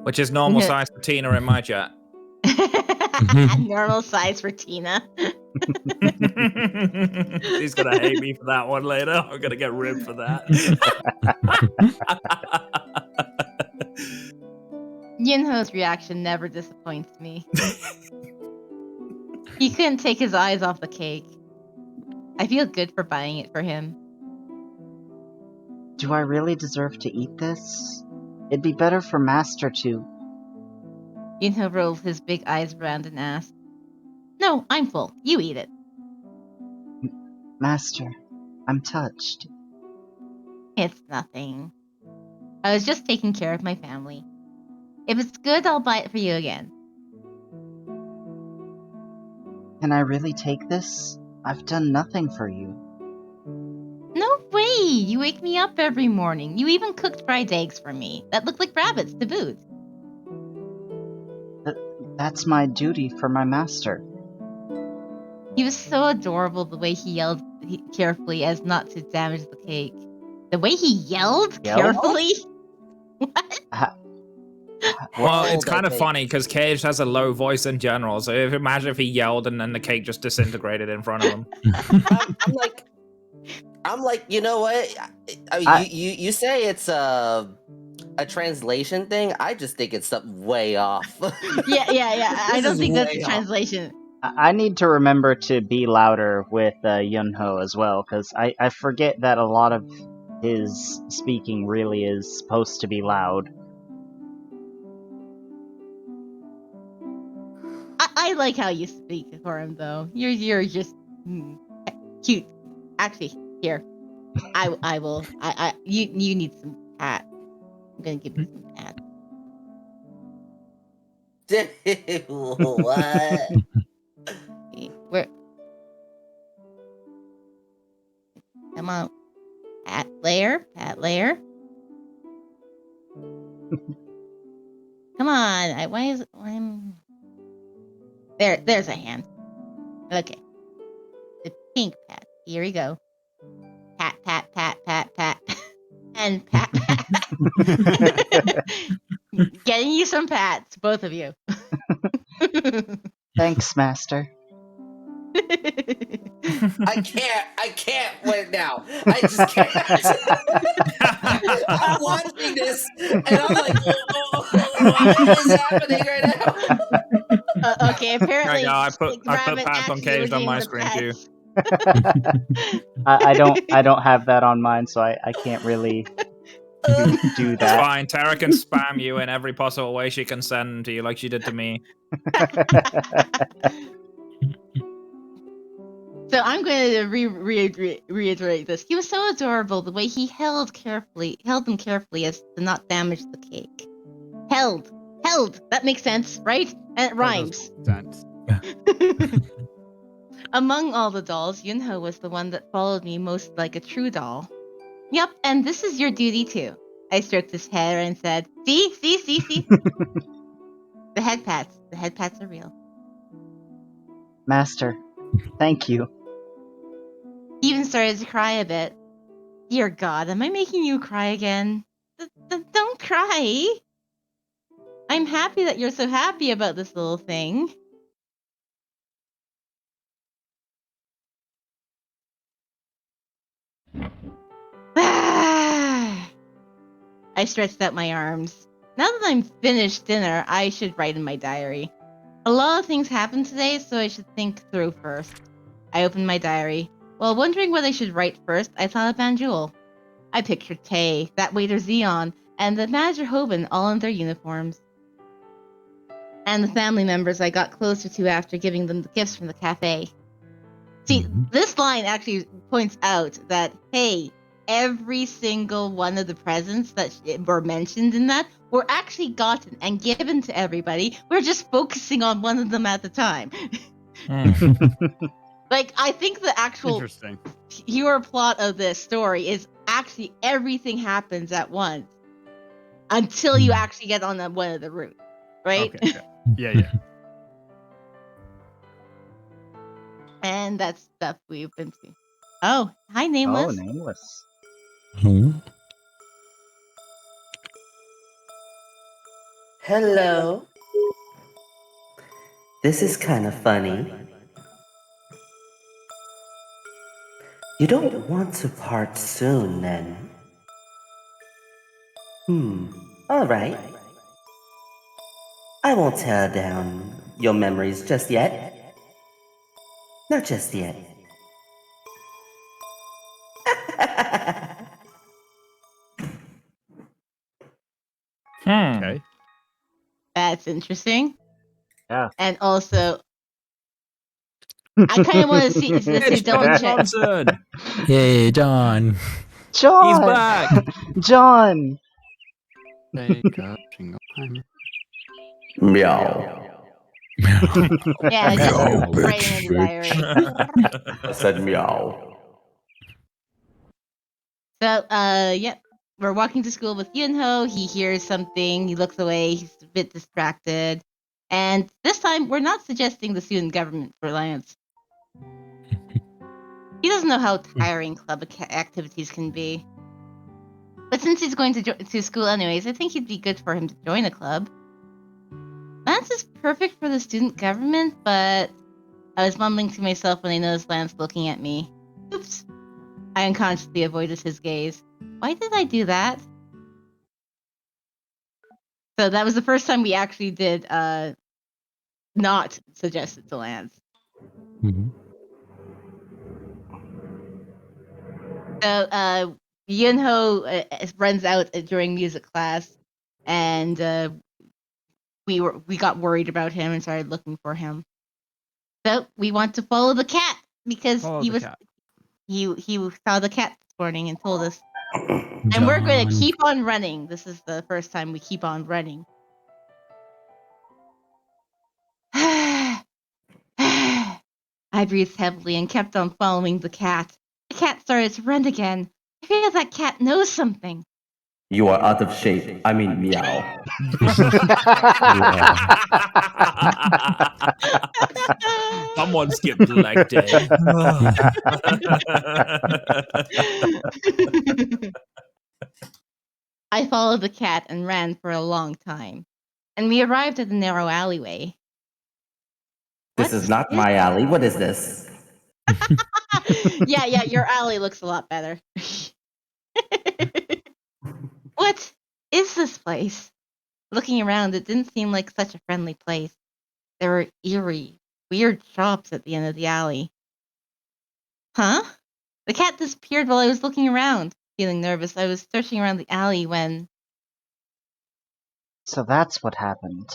Which is normal size for Tina in my chat. Normal size for Tina. She's gonna hate me for that one later. I'm gonna get ripped for that. Yunho's reaction never disappoints me. He couldn't take his eyes off the cake. I feel good for buying it for him. Do I really deserve to eat this? It'd be better for Master to... Yunho rolled his big eyes around and asked, "No, I'm full. You eat it." Master, I'm touched. It's nothing. I was just taking care of my family. If it's good, I'll buy it for you again. Can I really take this? I've done nothing for you. No way! You wake me up every morning. You even cooked fried eggs for me that look like rabbits to boot. That's my duty for my master. He was so adorable the way he yelled carefully as not to damage the cake. The way he yelled carefully? What? Well, it's kind of funny because Cage has a low voice in general. So imagine if he yelled and then the cake just disintegrated in front of him. I'm like, you know what? You say it's a translation thing. I just think it's something way off. Yeah. I don't think that's a translation. I need to remember to be louder with Yunho as well, because I forget that a lot of his speaking really is supposed to be loud. I like how you speak for him, though. You're just cute. Actually, here, I will. You need some pat. I'm gonna give you some pat. What? Where? Come on, pat layer. Come on. Why is I'm there? There's a hand. Okay. The pink pat. Here we go. Pat. And pat. Getting you some pats, both of you. Thanks, Master. I can't wait now. I just can't. I'm watching this, and I'm like, what is happening right now? Okay, apparently I put pats on Caged on my screen too. I don't have that on mine, so I can't really do that. It's fine. Tara can spam you in every possible way she can send to you, like she did to me. So I'm going to reiterate this. He was so adorable the way he held them carefully as to not damage the cake. Held. That makes sense, right? And it rhymes. Sense. Among all the dolls, Yunho was the one that followed me most like a true doll. Yep, and this is your duty too. I stroked his hair and said, See? The head pats are real. Master, thank you. He even started to cry a bit. Dear God, am I making you cry again? Don't cry. I'm happy that you're so happy about this little thing. I stretched out my arms. Now that I'm finished dinner, I should write in my diary. A lot of things happened today, so I should think through first. I opened my diary. While wondering what I should write first, I thought of Banjul. I pictured Tay, that waiter Zeon, and the manager Hoban all in their uniforms. And the family members I got closer to after giving them the gifts from the cafe. See, this line actually points out that, hey, every single one of the presents that were mentioned in that were actually gotten and given to everybody. We're just focusing on one of them at a time. Like, I think the actual Interesting. pure plot of this story is actually everything happens at once until you actually get on one of the routes, right? Okay. Yeah. And that's stuff we've been to. Oh, hi, Oh, Nameless. Nameless. Hello. This is kind of funny. You don't want to part soon, then? Alright. I won't tear down your memories just yet. Not just yet. Okay. That's interesting. Yeah. And also, I kind of want to see It's double Ben check. Johnson. Yay, John. John! He's back. John! Take a single time. Meow. Yeah, just Meow, writing in the diary. I said meow. So, yep. We're walking to school with Yunho. He hears something. He looks away. He's a bit distracted. And this time, we're not suggesting the student government for Lance. He doesn't know how tiring club activities can be. But since he's going to school anyways, I think it'd be good for him to join a club. Lance is perfect for the student government, but I was mumbling to myself when I noticed Lance looking at me. Oops. I unconsciously avoided his gaze. Why did I do that? So that was the first time we actually did not suggest it to Lance. So Yunho runs out during music class, and we got worried about him and started looking for him. So we want to follow the cat because he saw the cat this morning and told us. And we're going to keep on running. This is the first time we keep on running. I breathed heavily and kept on following the cat. The cat started to run again. I feel that cat knows something. You are out of shape. I mean meow. Someone skipped leg day. I followed the cat and ran for a long time. And we arrived at the narrow alleyway. This is not my alley. What is this? Yeah, your alley looks a lot better. What is this place? Looking around, it didn't seem like such a friendly place. There were eerie, weird shops at the end of the alley. Huh? The cat disappeared while I was looking around. Feeling nervous, I was searching around the alley when So that's what happened.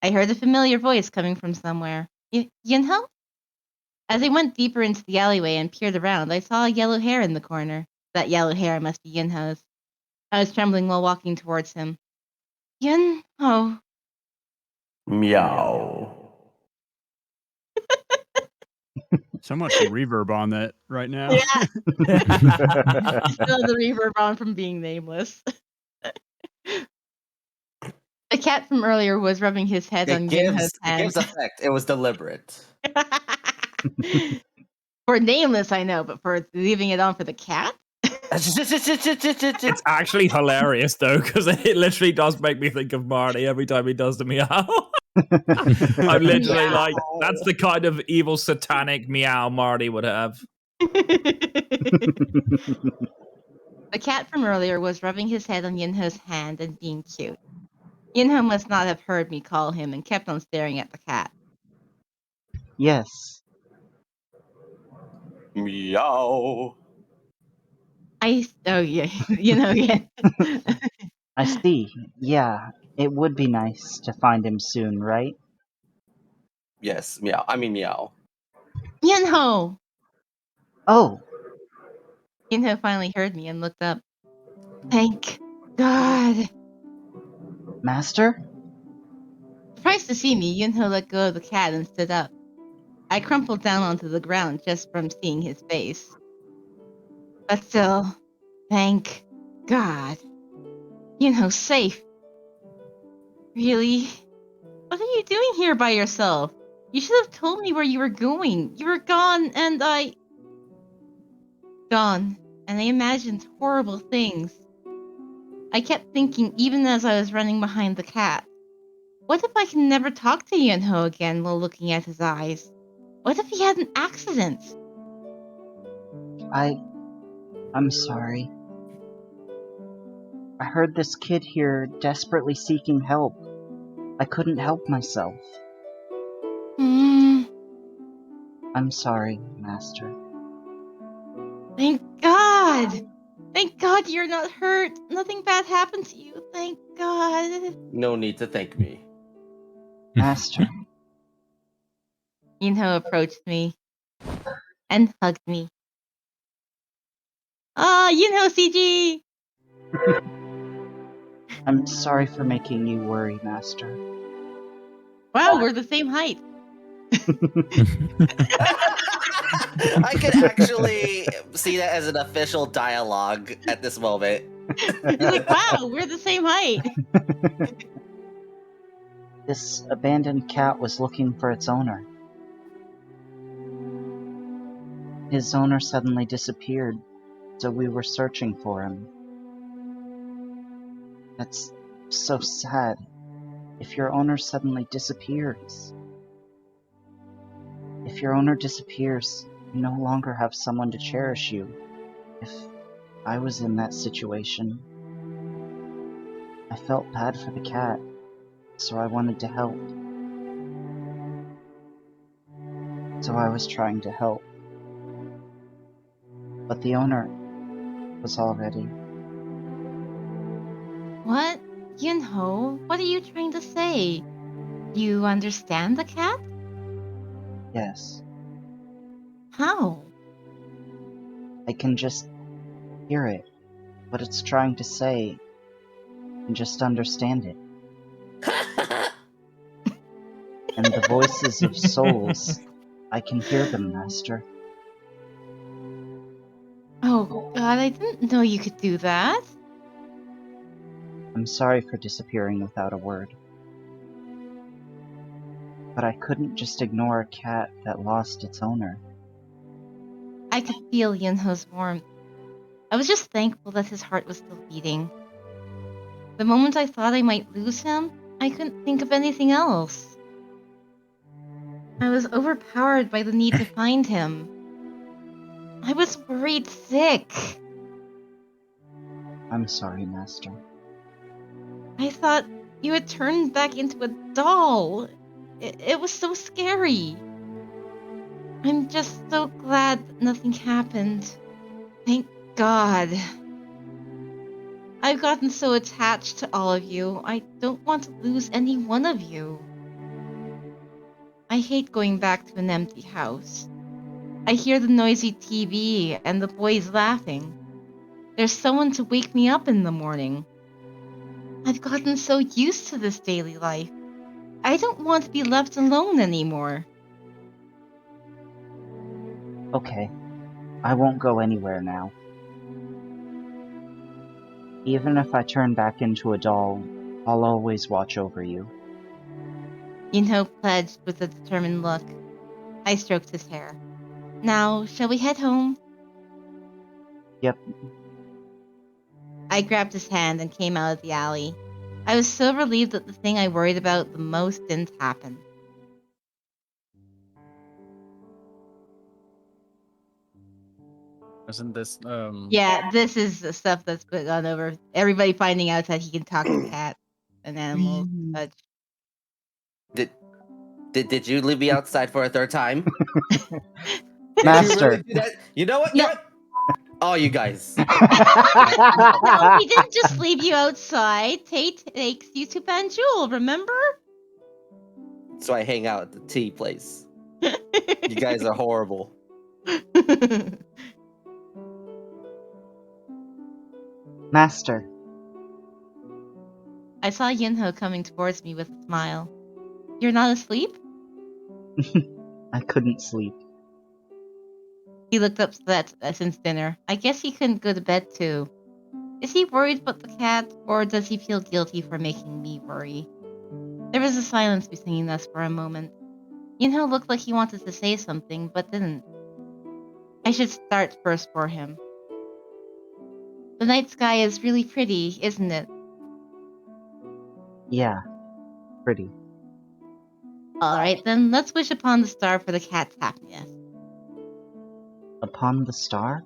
I heard a familiar voice coming from somewhere. Yunho? As I went deeper into the alleyway and peered around, I saw a yellow hair in the corner. That yellow hair must be Yunho's. I was trembling while walking towards him. Yunho. Meow. So much reverb on that right now. Yeah. Still the reverb on from being nameless. The cat from earlier was rubbing his head on Yunho's It hand. gives effect. It was deliberate. For nameless, I know, but for leaving it on for the cat? It's actually hilarious though, because it literally does make me think of Marty every time he does the meow. I'm literally like, that's the kind of evil satanic meow Marty would have. The cat from earlier was rubbing his head on Yunho's hand and being cute. Yunho must not have heard me call him and kept on staring at the cat. Yes. Meow. Oh yeah, yeah. I see. Yeah, it would be nice to find him soon, right? Yes, meow. I mean meow. Yunho! Oh, Yunho finally heard me and looked up. Thank God. Master? Surprised to see me, Yunho let go of the cat and stood up. I crumpled down onto the ground just from seeing his face. But still, thank God. Safe. Really? What are you doing here by yourself? You should have told me where you were going. You were gone, and Gone, and I imagined horrible things. I kept thinking even as I was running behind the cat. What if I can never talk to Yunho again while looking at his eyes? What if he had an accident? I'm sorry. I heard this kid here desperately seeking help. I couldn't help myself. Hmm. I'm sorry, Master. Thank God! Thank God you're not hurt. Nothing bad happened to you. Thank God. No need to thank me. Master. Yunho approached me and hugged me. Yunho CG! I'm sorry for making you worry, Master. Wow, we're the same height. I could actually see that as an official dialogue at this moment. He's like, wow, we're the same height. This abandoned cat was looking for its owner. His owner suddenly disappeared, so we were searching for him. That's so sad. If your owner suddenly disappears. If your owner disappears, you no longer have someone to cherish you. If I was in that situation, I felt bad for the cat, so I wanted to help. So I was trying to help. But the owner was already... What? Yunho, what are you trying to say? Do you understand the cat? Yes. How? I can just hear it, what it's trying to say, and just understand it. And the voices of souls, I can hear them, Master. Oh God, I didn't know you could do that. I'm sorry for disappearing without a word. But I couldn't just ignore a cat that lost its owner. I could feel Yunho's warmth. I was just thankful that his heart was still beating. The moment I thought I might lose him, I couldn't think of anything else. I was overpowered by the need to find him. I was worried sick. I'm sorry, Master. I thought you had turned back into a doll. It was so scary. I'm just so glad that nothing happened. Thank God. I've gotten so attached to all of you. I don't want to lose any one of you. I hate going back to an empty house. I hear the noisy TV and the boys laughing. There's someone to wake me up in the morning. I've gotten so used to this daily life. I don't want to be left alone anymore. Okay, I won't go anywhere now. Even if I turn back into a doll, I'll always watch over you. Yunho pledged with a determined look. I stroked his hair. Now, shall we head home? Yep. I grabbed his hand and came out of the alley. I was so relieved that the thing I worried about the most didn't happen. Isn't this Yeah, this is the stuff that's gone over. Everybody finding out that he can talk to cats and animals and such. Did you leave me outside for a third time? Did Master. you really do that? You know what? No. Oh, you guys. No, he didn't just leave you outside. Tate takes you to Banjul, remember? So I hang out at the tea place. You guys are horrible. Master. I saw Yunho coming towards me with a smile. You're not asleep? I couldn't sleep. He looked upset since dinner. I guess he couldn't go to bed too. Is he worried about the cat, or does he feel guilty for making me worry? There was a silence between us for a moment. Yunho looked like he wanted to say something, but didn't. I should start first for him. The night sky is really pretty, isn't it? Yeah, pretty. Alright then, let's wish upon the star for the cat's happiness. Upon the star?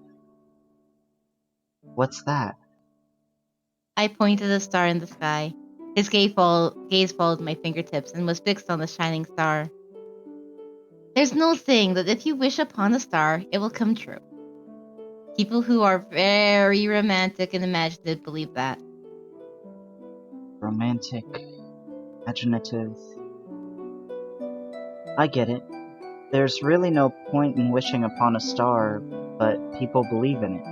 What's that? I pointed a star in the sky. His gaze followed my fingertips and was fixed on the shining star. There's no saying that if you wish upon a star, it will come true. People who are very romantic and imaginative believe that. Romantic, imaginative. I get it. There's really no point in wishing upon a star, but people believe in it.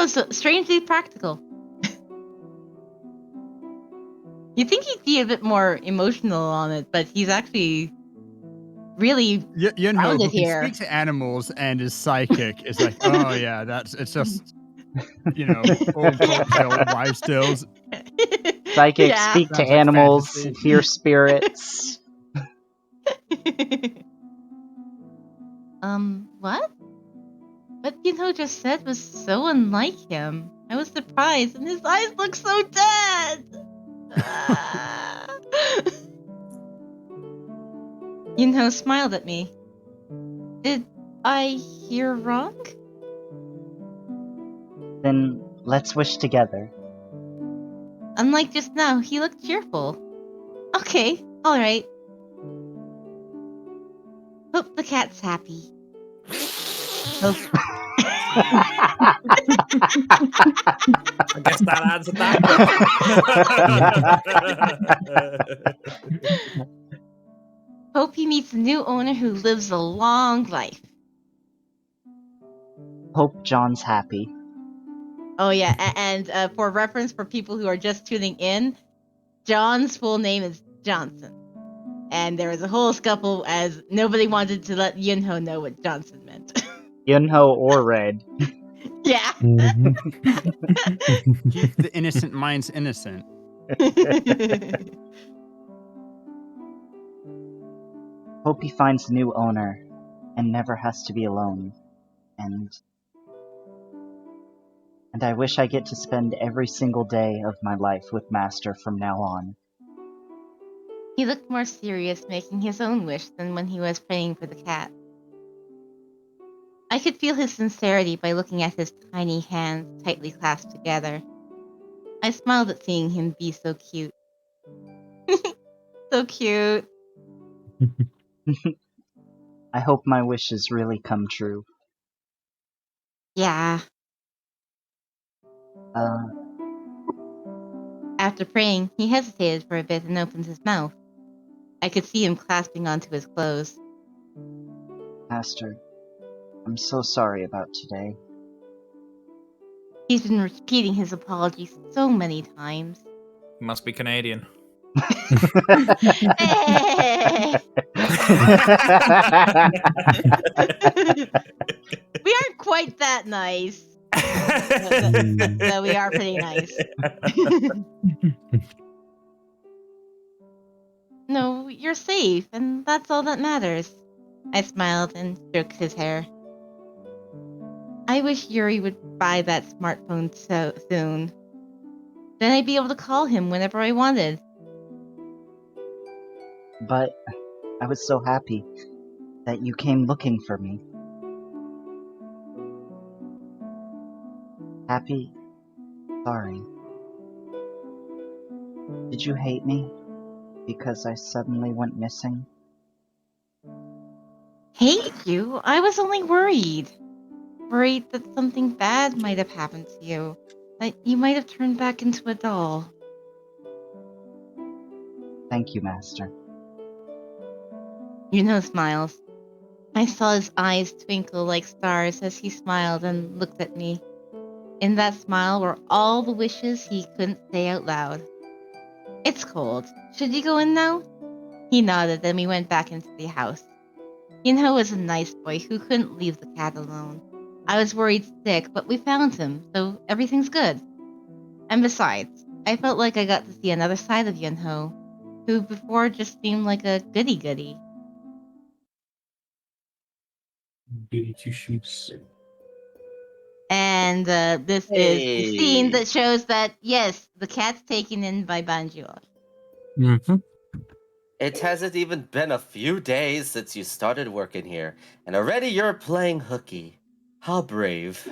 So strangely practical. You'd think he'd be a bit more emotional on it, but he's actually really Yunho, who grounded can here. speak to animals and is psychic, is like, oh yeah, it's just, old folktale wives' tales. Psychic, Yeah. speak to Sounds like animals, fantasy. hear spirits. What? What Yunho just said was so unlike him. I was surprised, and his eyes look so dead! Yunho smiled at me. Did I hear wrong? Then let's wish together. Unlike just now, he looked cheerful. Okay, alright. Hope the cat's happy. Hope... I guess that answered that question. Hope he meets a new owner who lives a long life. Hope John's happy. Oh yeah, and for reference for people who are just tuning in, John's full name is Johnson. And there was a whole scuffle as nobody wanted to let Yunho know what Johnson meant. Yunho or Red. Yeah. Keep the innocent minds innocent. Hope he finds a new owner and never has to be alone. And I wish I get to spend every single day of my life with Master from now on. He looked more serious making his own wish than when he was praying for the cat. I could feel his sincerity by looking at his tiny hands tightly clasped together. I smiled at seeing him be so cute. So cute. I hope my wishes really come true. Yeah. After praying, he hesitated for a bit and opened his mouth. I could see him clasping onto his clothes. Master, I'm so sorry about today. He's been repeating his apologies so many times. He must be Canadian. We aren't quite that nice. Though we are pretty nice. No, you're safe, and that's all that matters. I smiled and stroked his hair. I wish Yuri would buy that smartphone so soon. Then I'd be able to call him whenever I wanted. But I was so happy that you came looking for me. Happy? Sorry. Did you hate me because I suddenly went missing? Hate you? I was only worried. Worried that something bad might have happened to you. That you might have turned back into a doll. Thank you, Master. Yunho smiles. I saw his eyes twinkle like stars as he smiled and looked at me. In that smile were all the wishes he couldn't say out loud. It's cold. Should you go in now? He nodded, and we went back into the house. Yinho was a nice boy who couldn't leave the cat alone. I was worried sick, but we found him, so everything's good. And besides, I felt like I got to see another side of Yinho, who before just seemed like a goody-goody. Goody two shoes. And this is the scene that shows that, yes, the cat's taken in by Banjo. Mm-hmm. It hasn't even been a few days since you started working here, and already you're playing hooky. How brave.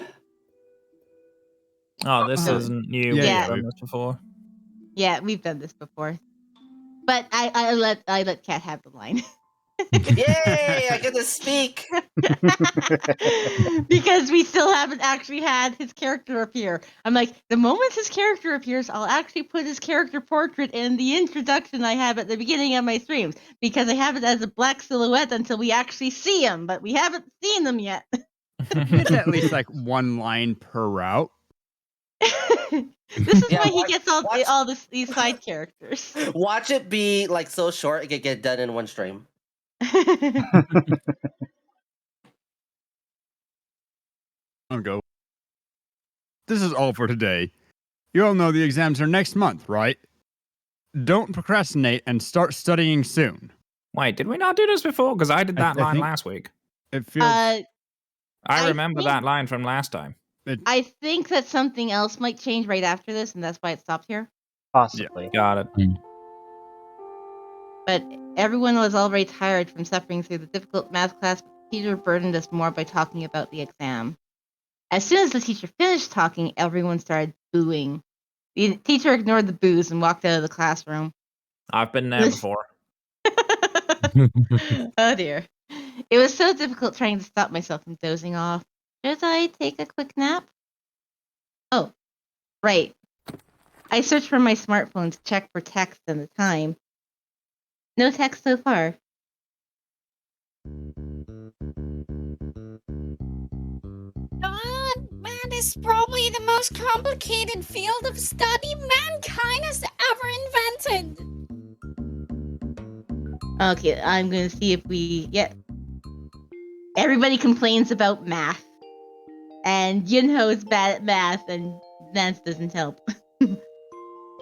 Oh, this isn't new. Yeah. We've done this before. Yeah, we've done this before. But I let Cat have the line. Yay! I get to speak! Because we still haven't actually had his character appear. I'm like, the moment his character appears, I'll actually put his character portrait in the introduction I have at the beginning of my streams. Because I have it as a black silhouette until we actually see him, but we haven't seen him yet. It's at least like one line per route. This is why he gets all these side characters. Watch it be like so short it can get done in one stream. I'll go. This is all for today. You all know the exams are next month, right? Don't procrastinate and start studying soon. Wait, did we not do this before? Because I did that I line think last week. It feels. I remember that line from last time. I think that something else might change right after this, and that's why it stopped here. Possibly. Got it. But everyone was already tired from suffering through the difficult math class. Teacher burdened us more by talking about the exam. As soon as the teacher finished talking, everyone started booing. The teacher ignored the boos and walked out of the classroom. I've been there before. Oh dear. It was so difficult trying to stop myself from dozing off. Should I take a quick nap? Oh, right. I searched for my smartphone to check for text and the time. No text so far. Math is probably the most complicated field of study mankind has ever invented. Okay, I'm gonna see if we... Yeah. Everybody complains about math. And Yunho is bad at math, and Nance doesn't help.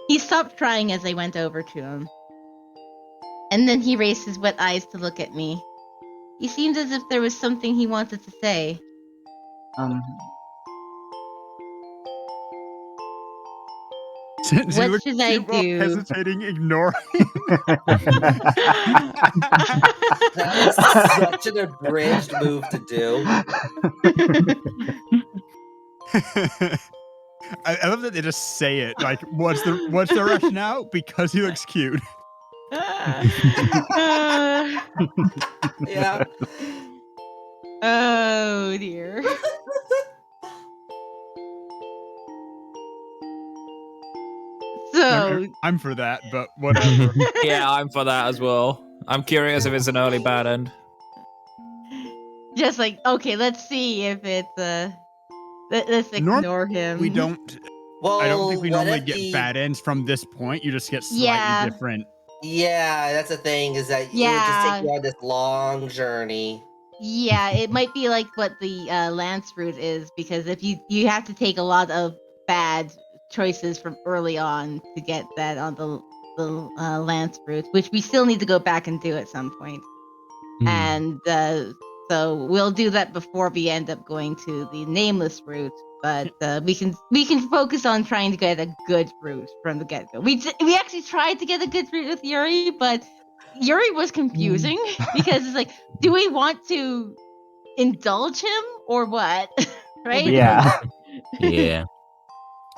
He stopped trying as I went over to him. And then he raised his wet eyes to look at me. He seemed as if there was something he wanted to say. What should I do? Hesitating, ignoring. That was such an abridged move to do. I love that they just say it. Like, what's the rationale? Because he looks cute. Yeah. Oh dear. So I'm for that, but whatever. Yeah, I'm for that as well. I'm curious if it's an early bad end. just like, okay, let's see if it's let's ignore him. We don't. Well, I don't think we what normally if get bad ends from this point. You just get slightly Yeah. different. Yeah, that's the thing, is that it would just take you on this long journey. Yeah, it might be like what the Lance route is, because if you have to take a lot of bad choices from early on to get that on the Lance route, which we still need to go back and do at some point. And so we'll do that before we end up going to the Nameless route. But we can focus on trying to get a good route from the get go. We actually tried to get a good route with Yuri, but Yuri was confusing because it's like, do we want to indulge him or what? Right? Yeah. Yeah.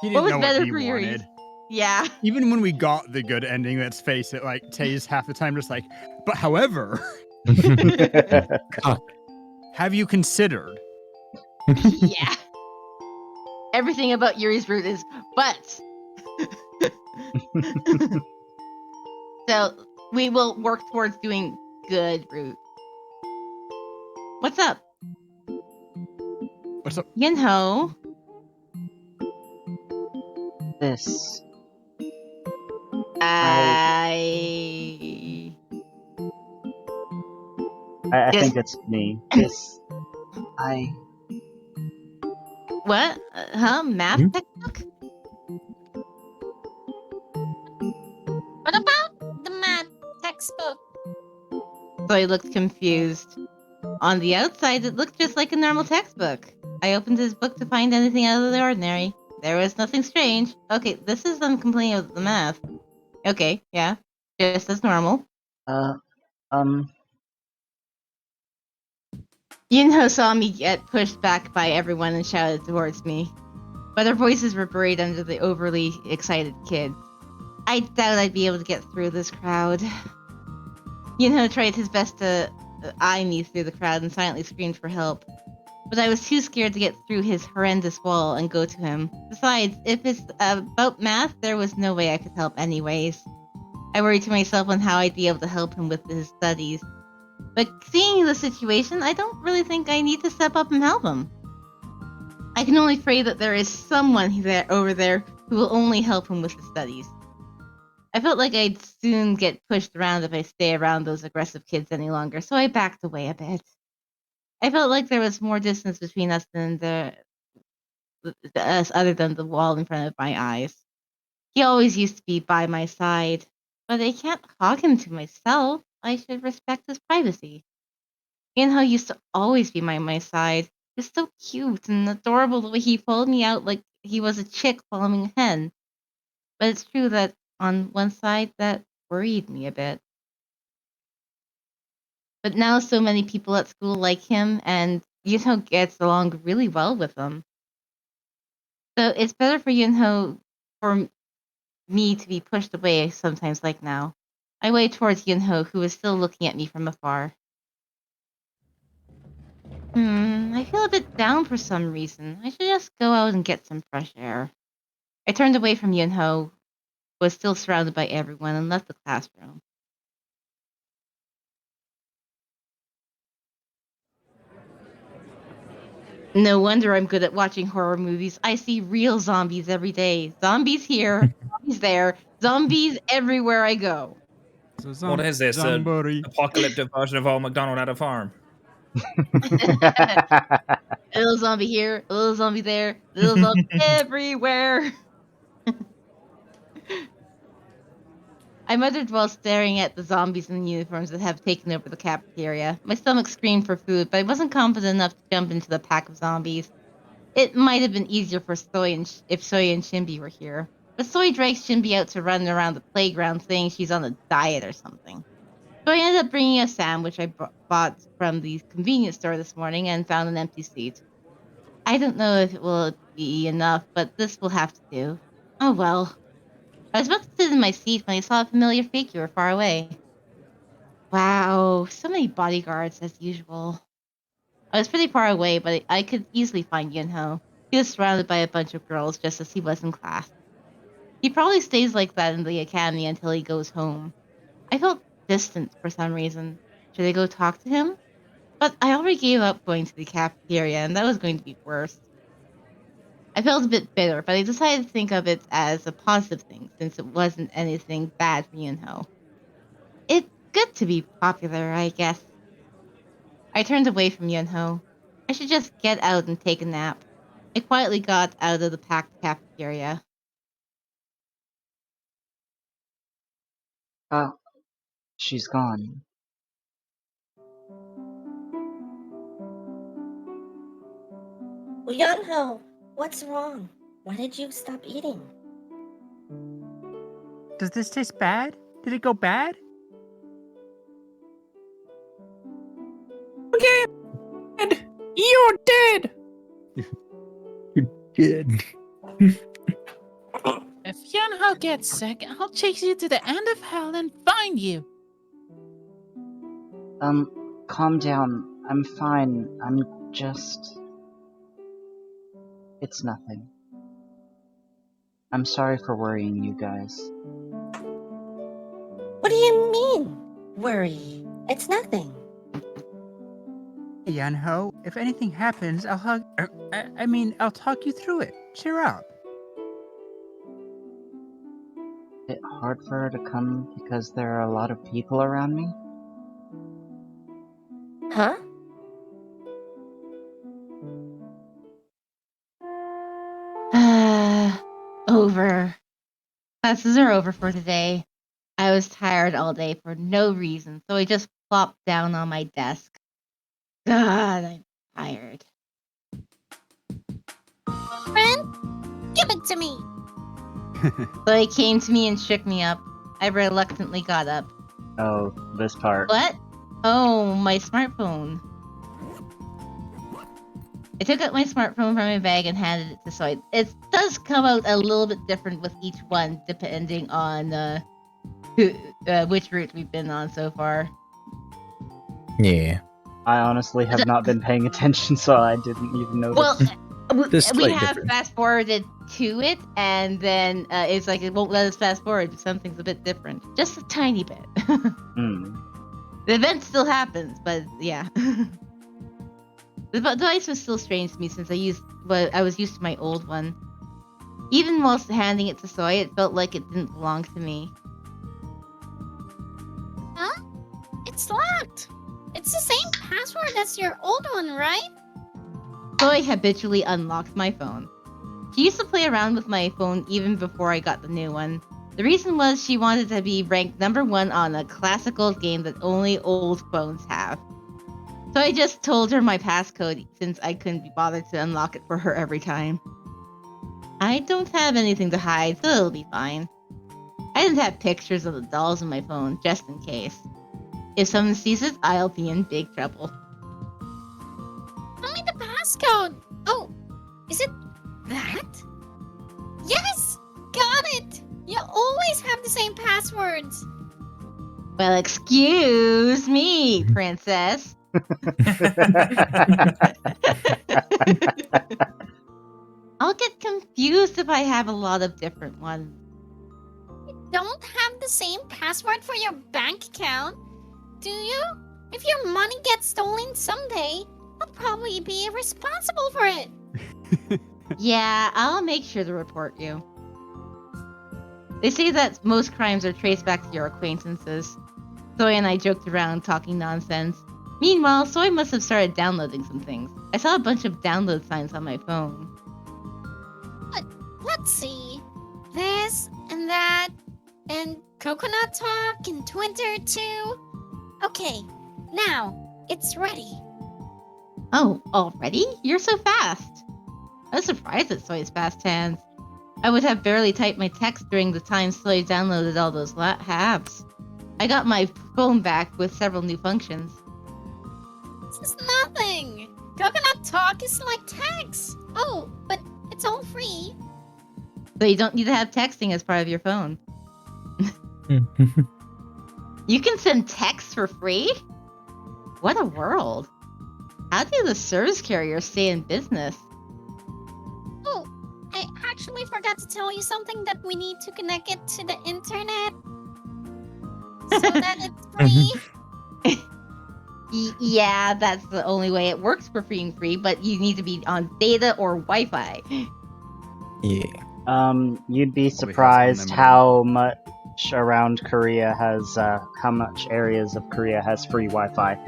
He What didn't was know better what he for Yuri? wanted. Yeah. Even when we got the good ending, let's face it, like Tay's half the time just like, but however, God. have you considered? Yeah. Everything about Yuri's route is but. So we will work towards doing good route. What's up? What's up? Yinho. This. I I Yes. think it's me. This... What? Huh? Math Hmm? textbook? What about the math textbook? Zoe looked confused. On the outside, it looked just like a normal textbook. I opened his book to find anything out of the ordinary. There was nothing strange. Okay, this is them complaining about the math. Okay, yeah. Just as normal. Um... Yunho saw me get pushed back by everyone and shouted towards me. But our voices were buried under the overly excited kids. I doubt I'd be able to get through this crowd. Yunho tried his best to eye me through the crowd and silently screamed for help. But I was too scared to get through his horrendous wall and go to him. Besides, if it's about math, there was no way I could help anyways. I worried to myself on how I'd be able to help him with his studies. But seeing the situation, I don't really think I need to step up and help him. I can only pray that there is someone over there who will only help him with his studies. I felt like I'd soon get pushed around if I stay around those aggressive kids any longer, so I backed away a bit. I felt like there was more distance between us than us other than the wall in front of my eyes. He always used to be by my side, but I can't hog him to myself. I should respect his privacy. Inho used to always be by my side. He was so cute and adorable the way he pulled me out like he was a chick following a hen. But it's true that on one side that worried me a bit. But now so many people at school like him and Yunho gets along really well with them. So it's better for Yunho for me to be pushed away sometimes like now. I waved towards Yunho, who was still looking at me from afar. I feel a bit down for some reason. I should just go out and get some fresh air. I turned away from Yunho, who was still surrounded by everyone, and left the classroom. No wonder I'm good at watching horror movies. I see real zombies every day. Zombies here, zombies there, zombies everywhere I go. So What is this? An Zombie. apocalyptic version of Old MacDonald at a farm? A little zombie here, a little zombie there, a little zombie everywhere. I muttered while staring at the zombies in the uniforms that have taken over the cafeteria. My stomach screamed for food, but I wasn't confident enough to jump into the pack of zombies. It might have been easier for if Soy and Shinbi were here. But Soy drags Shinbi out to run around the playground saying she's on a diet or something. So I ended up bringing a sandwich I bought from the convenience store this morning and found an empty seat. I don't know if it will be enough, but this will have to do. Oh well. I was about to sit in my seat when I saw a familiar figure far away. Wow, so many bodyguards as usual. I was pretty far away, but I could easily find Yunho. He was surrounded by a bunch of girls just as he was in class. He probably stays like that in the academy until he goes home. I felt distant for some reason. Should I go talk to him? But I already gave up going to the cafeteria, and that was going to be worse. I felt a bit bitter, but I decided to think of it as a positive thing since it wasn't anything bad for Yunho. It's good to be popular, I guess. I turned away from Yunho. I should just get out and take a nap. I quietly got out of the packed cafeteria. She's gone. Yunho, what's wrong? Why did you stop eating? Does this taste bad? Did it go bad? You're dead! Good. If Yunho gets sick, I'll chase you to the end of hell and find you. Calm down. I'm fine. I'm just... It's nothing. I'm sorry for worrying you guys. What do you mean? Worry. It's nothing. Yunho, if anything happens, I'll hug. I'll talk you through it. Cheer up. Is it hard for her to come because there are a lot of people around me? Huh? Over. Classes are over for today. I was tired all day for no reason, so I just plopped down on my desk. God, I'm tired. Friend, give it to me. So he came to me and shook me up. I reluctantly got up. Oh, this part. What? Oh, my smartphone. I took out my smartphone from my bag and handed it to Soy. It does come out a little bit different with each one, depending on which route we've been on so far. Yeah. I honestly have not been paying attention, so I didn't even notice. Well, Just we slight have difference. fast forwarded to it, and then it's like it won't let us fast forward. Something's a bit different, just a tiny bit. Hmm. The event still happens, but yeah. The device was still strange to me since I was used to my old one. Even whilst handing it to Soy, it felt like it didn't belong to me. Huh? It's locked. It's the same password as your old one, right? Soy habitually unlocked my phone. She used to play around with my phone even before I got the new one. The reason was she wanted to be ranked #1 on a classical game that only old phones have. So I just told her my passcode since I couldn't be bothered to unlock it for her every time. I don't have anything to hide, so it'll be fine. I didn't have pictures of the dolls on my phone, just in case. If someone sees it, I'll be in big trouble. Tell me the passcode. Oh, is it that? Yes! Got it! You always have the same passwords. Well, excuse me, princess. I'll get confused if I have a lot of different ones. You don't have the same password for your bank account, do you? If your money gets stolen someday, I'll probably be responsible for it. Yeah, I'll make sure to report you. They say that most crimes are traced back to your acquaintances. Soy and I joked around talking nonsense. Meanwhile, Soy must have started downloading some things. I saw a bunch of download signs on my phone. Let's see. This and that, and Coconut Talk and Twitter too. Okay, now it's ready. Oh, already? You're so fast. I was surprised at Soy's fast hands. I would have barely typed my text during the time Soy downloaded all those apps. I got my phone back with several new functions. This is nothing. Coconut Talk is like text. Oh, but it's all free. So you don't need to have texting as part of your phone. You can send texts for free? What a world. How do the service carriers stay in business? Oh, I actually forgot to tell you something that we need to connect it to the internet. So that it's free. Yeah, that's the only way it works for being free, but you need to be on data or Wi-Fi. Yeah. You'd be surprised how much around Korea has, how much areas of Korea has free Wi-Fi.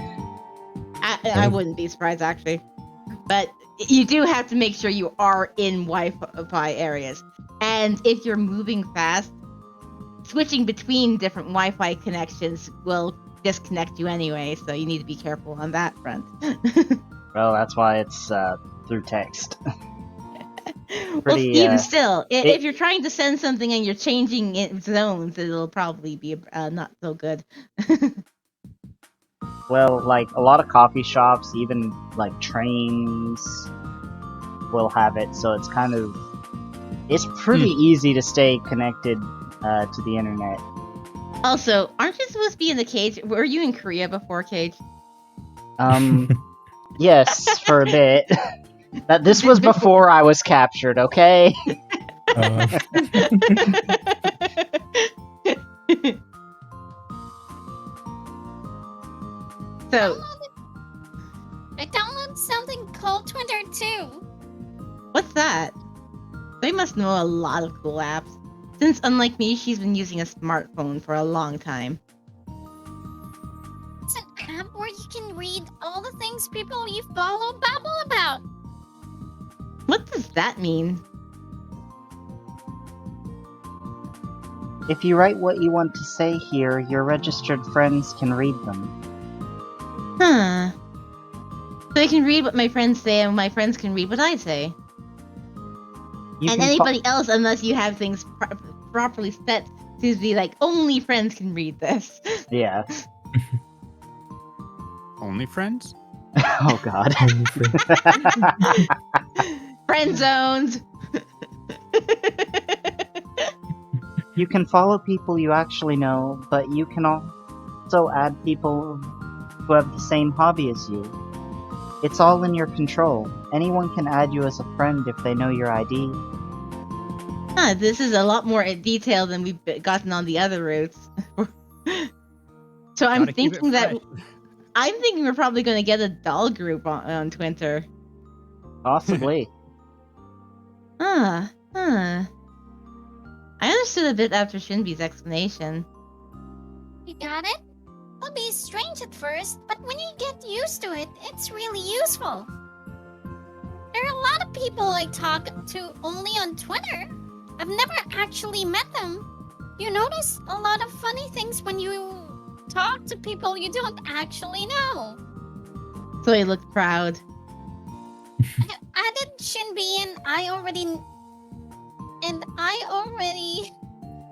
I wouldn't be surprised, actually. But you do have to make sure you are in Wi-Fi areas. And if you're moving fast, switching between different Wi-Fi connections will disconnect you anyway, so you need to be careful on that front. Well, that's why it's through text. Well, even still, if you're trying to send something and you're changing zones, it'll probably be not so good. Well, like, a lot of coffee shops, even, like, trains will have it, so it's kind of... It's pretty easy to stay connected to the internet. Also, aren't you supposed to be in the cage? Were you in Korea before Cage? Yes, for a bit. This was before I was captured, okay? So, I downloaded something called Twitter too. what's that? They must know a lot of cool apps. Since, unlike me, she's been using a smartphone for a long time. It's an app where you can read all things people you follow babble about. What does that mean? If you write what you want to say here, your registered friends can read them. Huh. So I can read what my friends say, and my friends can read what I say. You And can anybody else, unless you have things properly set to be like, only friends can read this. Yeah. Only friends? Oh god. Friend zones. You can follow people you actually know, but you can also add people who have the same hobby as you. It's all in your control. Anyone can add you as a friend if they know your ID. Huh, this is a lot more in detail than we've gotten on the other routes. So I'm Gotta keep it thinking that fresh. I'm thinking we're probably going to get a doll group on Twitter. Possibly. Huh. I understood a bit after Shinbi's explanation. You got it? It'll be strange at first, but when you get used to it, it's really useful. There are a lot of people I talk to only on Twitter. I've never actually met them. You notice a lot of funny things when you talk to people you don't actually know. So he looked proud. I added Shinbi and I already...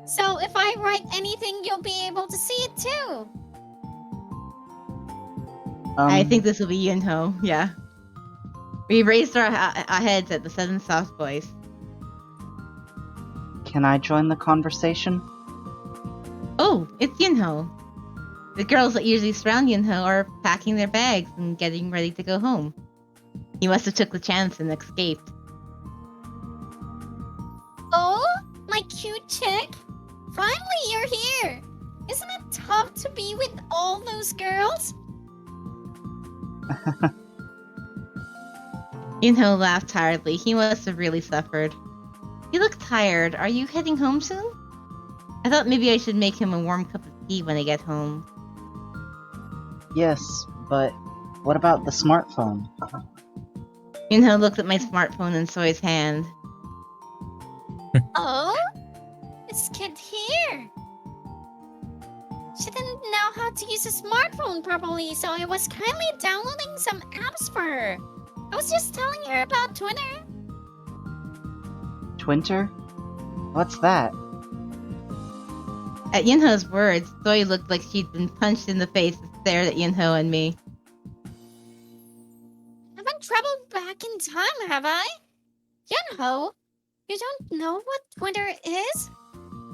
So if I write anything, you'll be able to see it too. I think this will be Yunho, yeah. We raised our heads at the sudden soft voice. Can I join the conversation? Oh, it's Yunho. The girls that usually surround Yunho are packing their bags and getting ready to go home. He must have took the chance and escaped. Oh, my cute chick. Finally, you're here. Isn't it tough to be with all those girls? Yunho laughed tiredly. He must have really suffered. You look tired. Are you heading home soon? I thought maybe I should make him a warm cup of tea when I get home. Yes, but what about the smartphone? Yunho looked at my smartphone and saw his hand. Oh? This kid here. She didn't know how to use a smartphone properly, so I was kindly downloading some apps for her. I was just telling her about Twitter. Twinter? What's that? At Yunho's words, Zoe looked like she'd been punched in the face and stared at Yunho and me. Haven't traveled back in time, have I? Yunho, you don't know what Twitter is?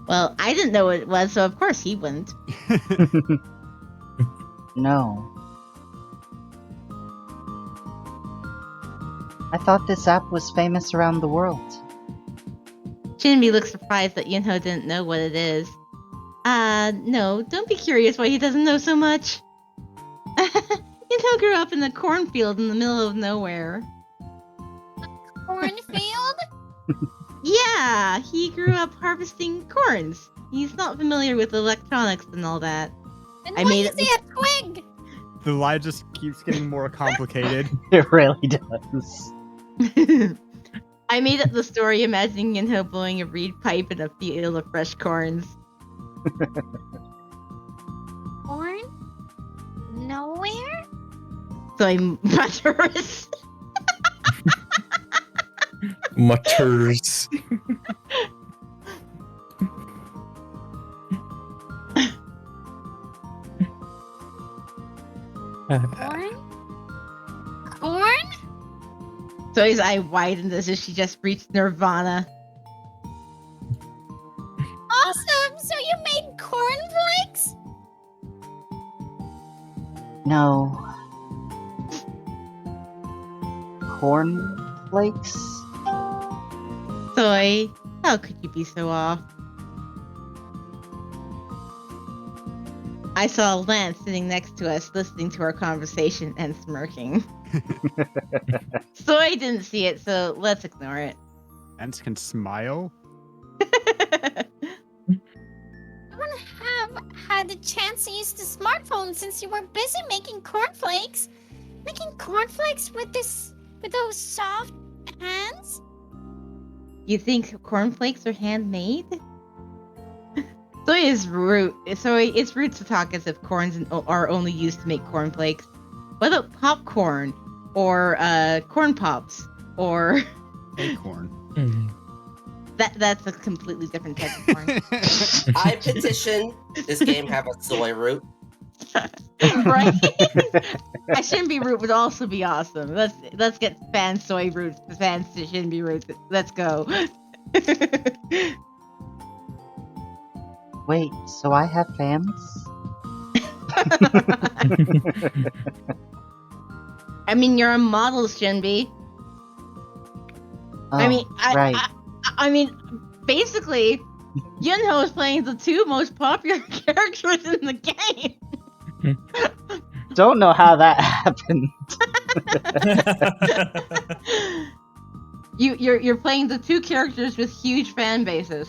Well, I didn't know what it was, so of course he wouldn't. No. I thought this app was famous around the world. Shinbi looked surprised that Yunho didn't know what it is. No, don't be curious why he doesn't know so much. Yunho grew up in a cornfield in the middle of nowhere. Cornfield? Yeah, he grew up harvesting corns. He's not familiar with electronics and all that. And I why made is he a twig? The lie just keeps getting more complicated. It really does. I made up the story imagining Yunho blowing a reed pipe in a field of fresh corns. Corn? Nowhere? So I'm mutters. Mutters. Corn? Corn? Zoe's eye widened as if she just reached nirvana. Awesome! So you made cornflakes? No. Cornflakes? Zoe, how could you be so off? I saw Lance sitting next to us, listening to our conversation and smirking. Zoe didn't see it, so let's ignore it. Ants can smile? You wouldn't have had the chance to use the smartphone since you were busy making cornflakes. Making cornflakes with those soft hands? You think cornflakes are handmade? So it's rude to talk as if corns are only used to make cornflakes. What about popcorn? Or corn pops? Or Acorn. that's a completely different type of corn. I petition this game have a soy root. Right? A Shinbi root would also be awesome. Let's get fan soy roots, fan Shinbi roots. Let's go. Wait, so I have fans? I mean, you're a model, Shinbi. Oh, I mean, right. I mean, basically, Yunho is playing the two most popular characters in the game. Don't know how that happened. You're playing the two characters with huge fan bases.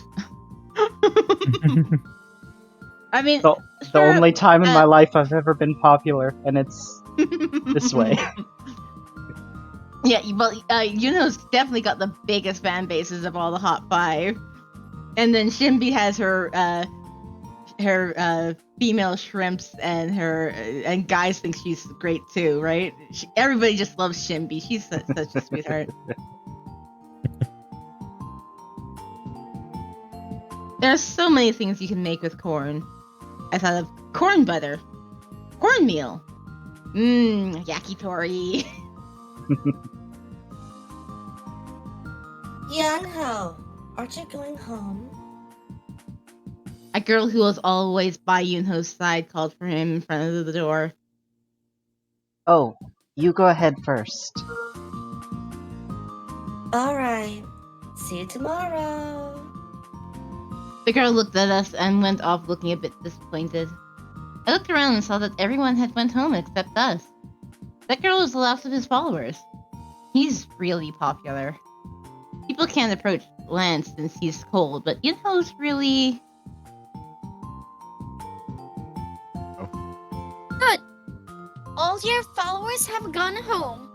I mean, The only time in my life I've ever been popular, and it's this way. Yeah, but Yuno's definitely got the biggest fan bases of all the Hot 5. And then Shinbi has her female shrimps and guys think she's great too, right? Everybody just loves Shinbi. She's such a sweetheart. There are so many things you can make with corn. I thought of corn butter, cornmeal, yakitori. Yunho, aren't you going home? A girl who was always by Yunho's side called for him in front of the door. Oh, you go ahead first. Alright, see you tomorrow. The girl looked at us and went off looking a bit disappointed. I looked around and saw that everyone had went home except us. That girl was the last of his followers. He's really popular. People can't approach Lance since he's cold, but Yunho's really... Good. All your followers have gone home.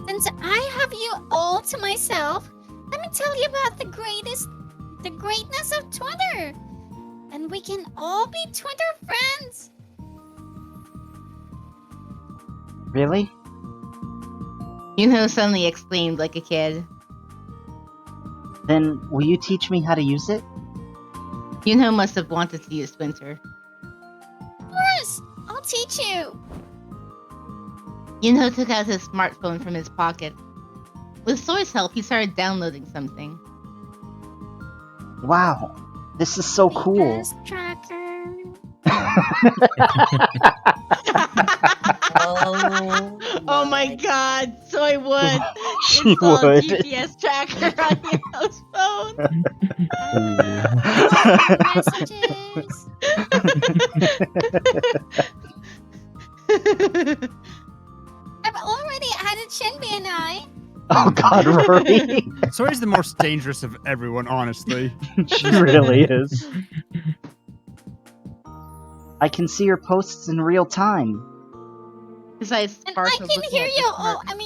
Since I have you all to myself, let me tell you about the greatness of Twitter. And we can all be Twitter friends. Really? Yunho suddenly exclaimed like a kid. Then, will you teach me how to use it? Yunho must have wanted to use Twitter. Of course, I'll teach you. Yunho took out his smartphone from his pocket. With Soy's help, he started downloading something. Wow, this is so cool. GPS tracker. Oh my god, Soy would She install a would. GPS tracker on Yunho's phone. Messages. I've already added Shinbi and I. Oh god, Rory. Soy's the most dangerous of everyone, honestly. She really is. I can see your posts in real time. His eyes And I sparkled can looking hear at you. the Oh, smart-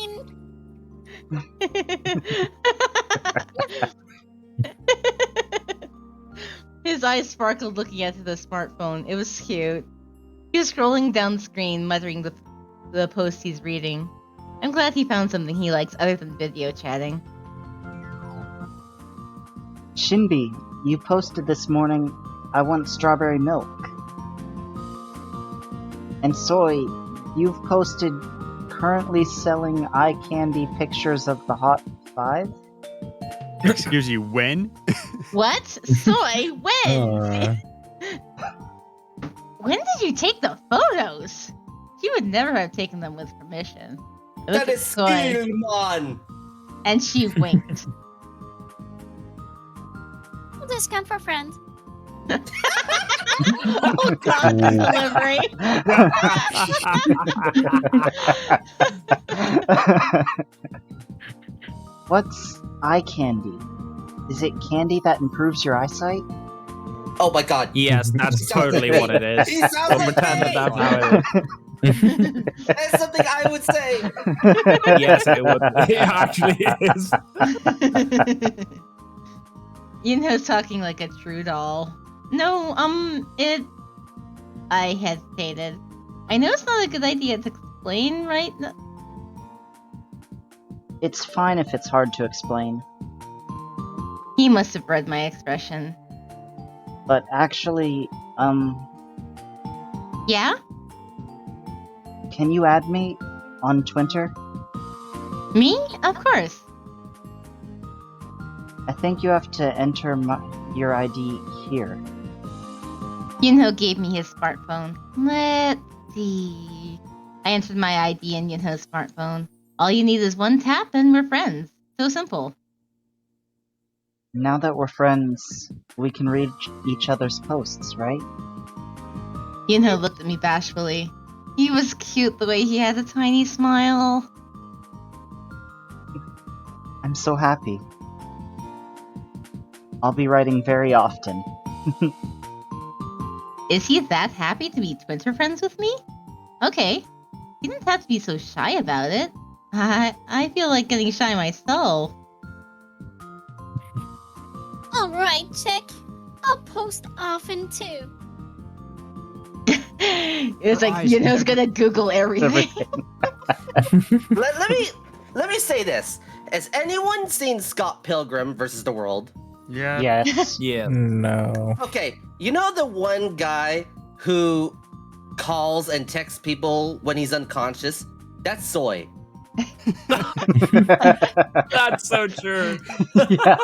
His eyes sparkled looking at the smartphone. It was cute. He was scrolling down the screen, muttering the post he's reading. I'm glad he found something he likes other than video chatting. Shinbi, you posted this morning, I want strawberry milk. And Soy, you've posted currently selling eye candy pictures of the Hot 5? Excuse you, when? What? Soy, when? When did you take the photos? She would never have taken them with permission. I looked That at is Soy, still on. and she winked. Full discount for friends. Oh god, this delivery. What's eye candy? Is it candy that improves your eyesight? Oh my god. Yes, that's He sounds totally like what me. it is. He sounds We'll like pretend that me. that's how it is. That's something I would say. Yes, it would. It actually is. Talking like a true doll. No, I hesitated. I know it's not a good idea to explain, right? It's fine if it's hard to explain, He must have read my expression. but actually, Yeah? can you add me on Twitter? Me? Of course. I think you have to enter your ID here. Gave me his smartphone. Let's see. I entered my ID in Yunho's smartphone. All you need is one tap and we're friends. So simple. Now that we're friends, we can read each other's posts, right? Yunho looked at me bashfully. He was cute the way he had a tiny smile. I'm so happy. I'll be writing very often. Is he that happy to be Twitter friends with me? Okay. He didn't have to be so shy about it. I feel like getting shy myself. Alright, chick. I'll post often too. It's like, eyes Yunho's gonna Google everything. Let me say this. Has anyone seen Scott Pilgrim versus the World? Yeah. Yes. Yeah. No. Okay, you know the one guy who calls and texts people when he's unconscious? That's Soy. That's so true. Yeah.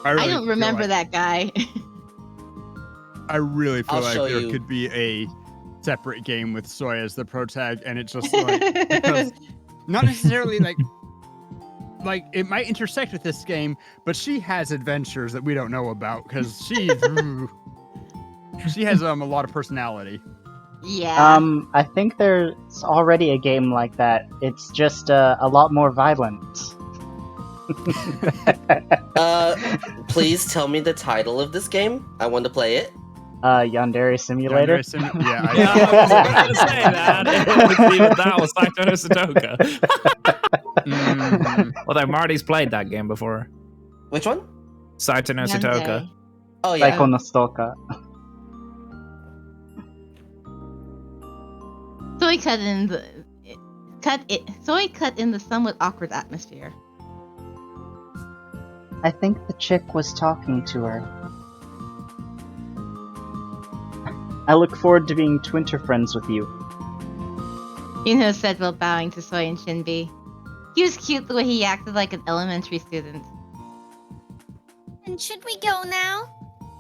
I don't remember that guy. I really feel I'll like show there you. could be a separate game with Soy as the protag, and it's just like because not necessarily like it might intersect with this game, but she has adventures that we don't know about because she has a lot of personality. Yeah. I think there's already a game like that. It's just a lot more violent. Please tell me the title of this game. I want to play it. Yandere Simulator. Yeah, Yeah, I was going to say that. It was even that was Saito no Sutoka. Mhm. Although Marty's played that game before. Which one? Saito no Sutoka. Oh yeah. Psycho no Stalker. Soy cut in the somewhat awkward atmosphere. I think the chick was talking to her. I look forward to being Twitter friends with you. Yunho said while bowing to Soy and Shinbi. He was cute the way he acted like an elementary student. And should we go now?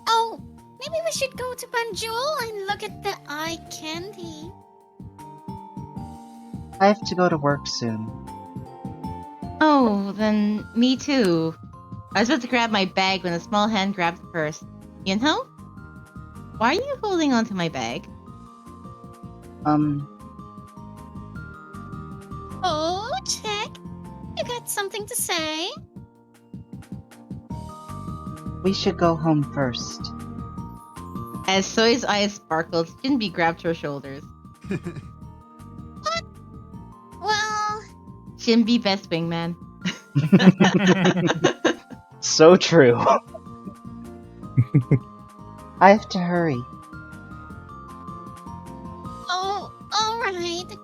Oh, maybe we should go to Banjul and look at the eye candy. I have to go to work soon. Oh, then me too. I was about to grab my bag when a small hand grabbed the purse. Yunho? Why are you holding onto my bag? Oh, check. You got something to say? We should go home first. As Soy's eyes sparkled, Shinbi grabbed her shoulders. What? Well, Shinbi best wingman. So true. I have to hurry. oh, alright.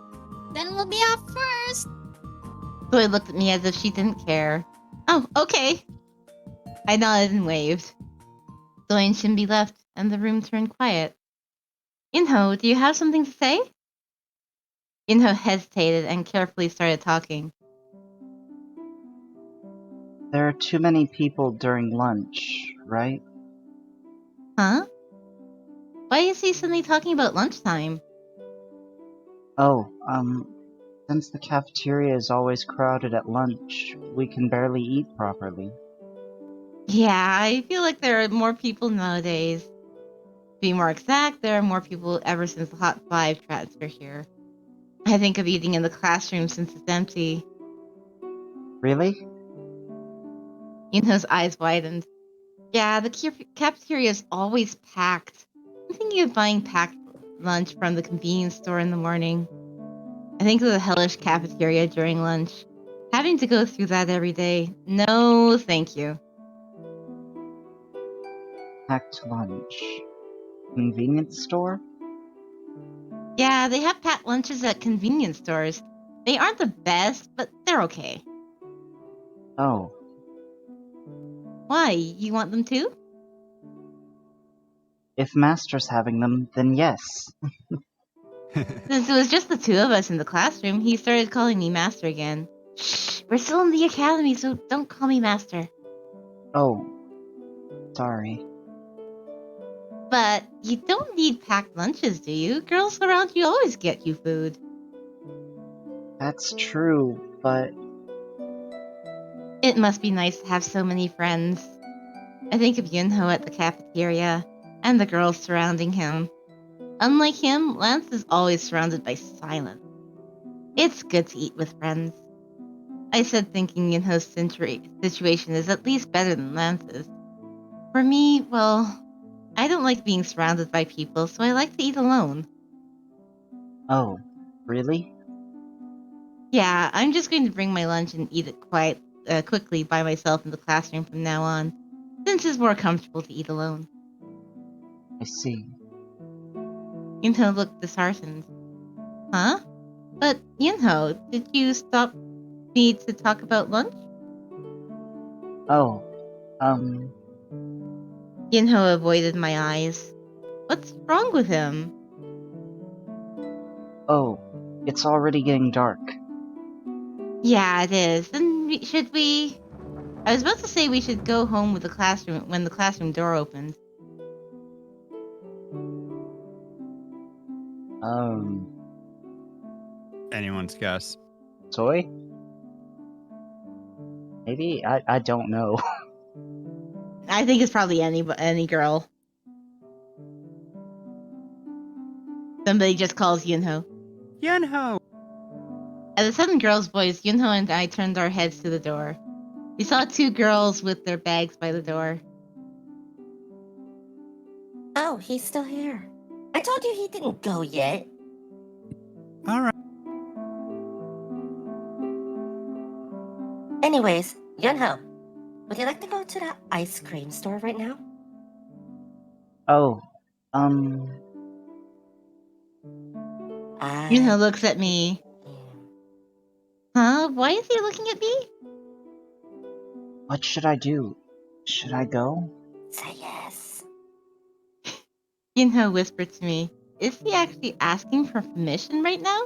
Then we'll be off first. Soy looked at me as if she didn't care. Oh, okay. I nodded and waved. Soy and Shinbi left, and the room turned quiet. Inho, do you have something to say? Inho hesitated and carefully started talking. There are too many people during lunch, right? Huh? Why is he suddenly talking about lunchtime? Oh, since the cafeteria is always crowded at lunch, we can barely eat properly. Yeah, I feel like there are more people nowadays. To be more exact, there are more people ever since the Hot 5 transfer here. I think of eating in the classroom since it's empty. Really? Yunho's eyes widened. Yeah, the cafeteria is always packed. I'm thinking of buying packed lunch from the convenience store in the morning. I think of the hellish cafeteria during lunch. Having to go through that every day. No, thank you. Packed lunch. Convenience store? Yeah, they have packed lunches at convenience stores. They aren't the best, but they're okay. Oh, Why? You want them too? if Master's having them, then yes. Since it was just the two of us in the classroom, he started calling me Master again. Shh, we're still in the academy, so don't call me Master. Oh, sorry. But you don't need packed lunches, do you? Girls around you always get you food. That's true, but It must be nice to have so many friends. I think of Yunho at the cafeteria, and the girls surrounding him. Unlike him, Lance is always surrounded by silence. It's good to eat with friends. I said thinking Yunho's situation is at least better than Lance's. For me, well, I don't like being surrounded by people, so I like to eat alone. oh, really? Yeah, I'm just going to bring my lunch and eat it quickly by myself in the classroom from now on, since it's more comfortable to eat alone. I see. Yunho looked disheartened. Huh? But Yunho, did you stop me to talk about lunch? Oh, Yunho avoided my eyes. What's wrong with him? oh, it's already getting dark. Yeah, it is. Then should we... I was about to say we should go home with the classroom when the classroom door opens. Anyone's guess. Toy? Maybe? I don't know. I think it's probably any girl. Somebody just calls Yunho. Yunho! At the sudden girl's voice, Yunho and I turned our heads to the door. We saw two girls with their bags by the door. Oh, he's still here. I told you he didn't go yet. Alright. Anyways, Yunho, would you like to go to the ice cream store right now? Oh, Yunho looks at me. Huh? Why is he looking at me? what should I do? Should I go? Say yes. Yunho whispered to me. Is he actually asking for permission right now?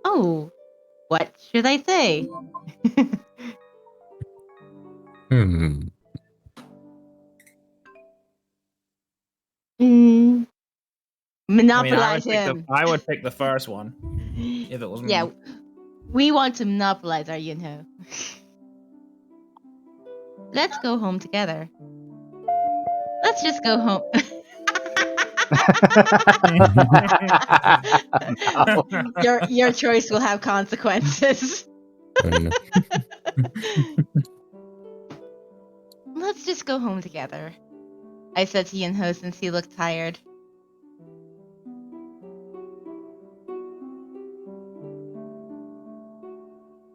Oh, what should I say? Monopolize him. I would pick the first one if it was me. Yeah, we want to monopolize our Yunho. Let's go home together. Let's just go home. No. Your choice will have consequences. Let's just go home together, I said to Yunho since he looked tired.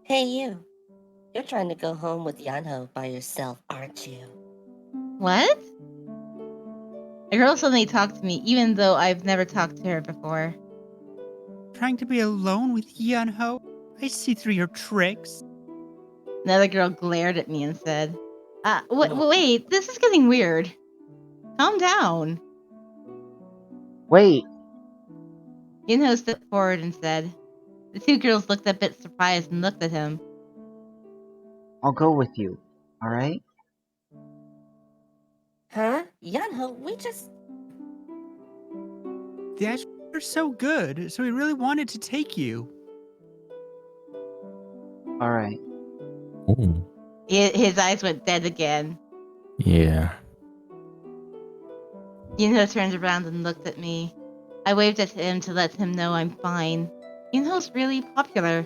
Hey, you. You're trying to go home with Yunho by yourself, aren't you? What? The girl suddenly talked to me, even though I've never talked to her before. Trying to be alone with Yunho? I see through your tricks. Another girl glared at me and said, wait, this is getting weird. Calm down. Wait, Yunho stepped forward and said. The two girls looked a bit surprised and looked at him. I'll go with you, alright? Huh? Yunho, we just... The ice cream are so good, so we really wanted to take you. Alright. Ooh, His eyes went dead again. yeah. Yunho turned around and looked at me. I waved at him to let him know I'm fine. Yunho's really popular.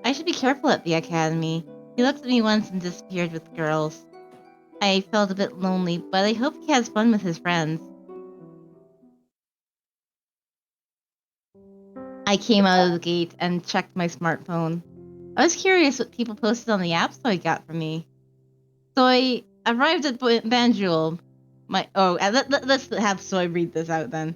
I should be careful at the academy. He looked at me once and disappeared with girls. I felt a bit lonely, but I hope he has fun with his friends. I came out of the gate and checked my smartphone. I was curious what people posted on the app Soy got from me. So I arrived at Banjul. Let's have Soy read this out then.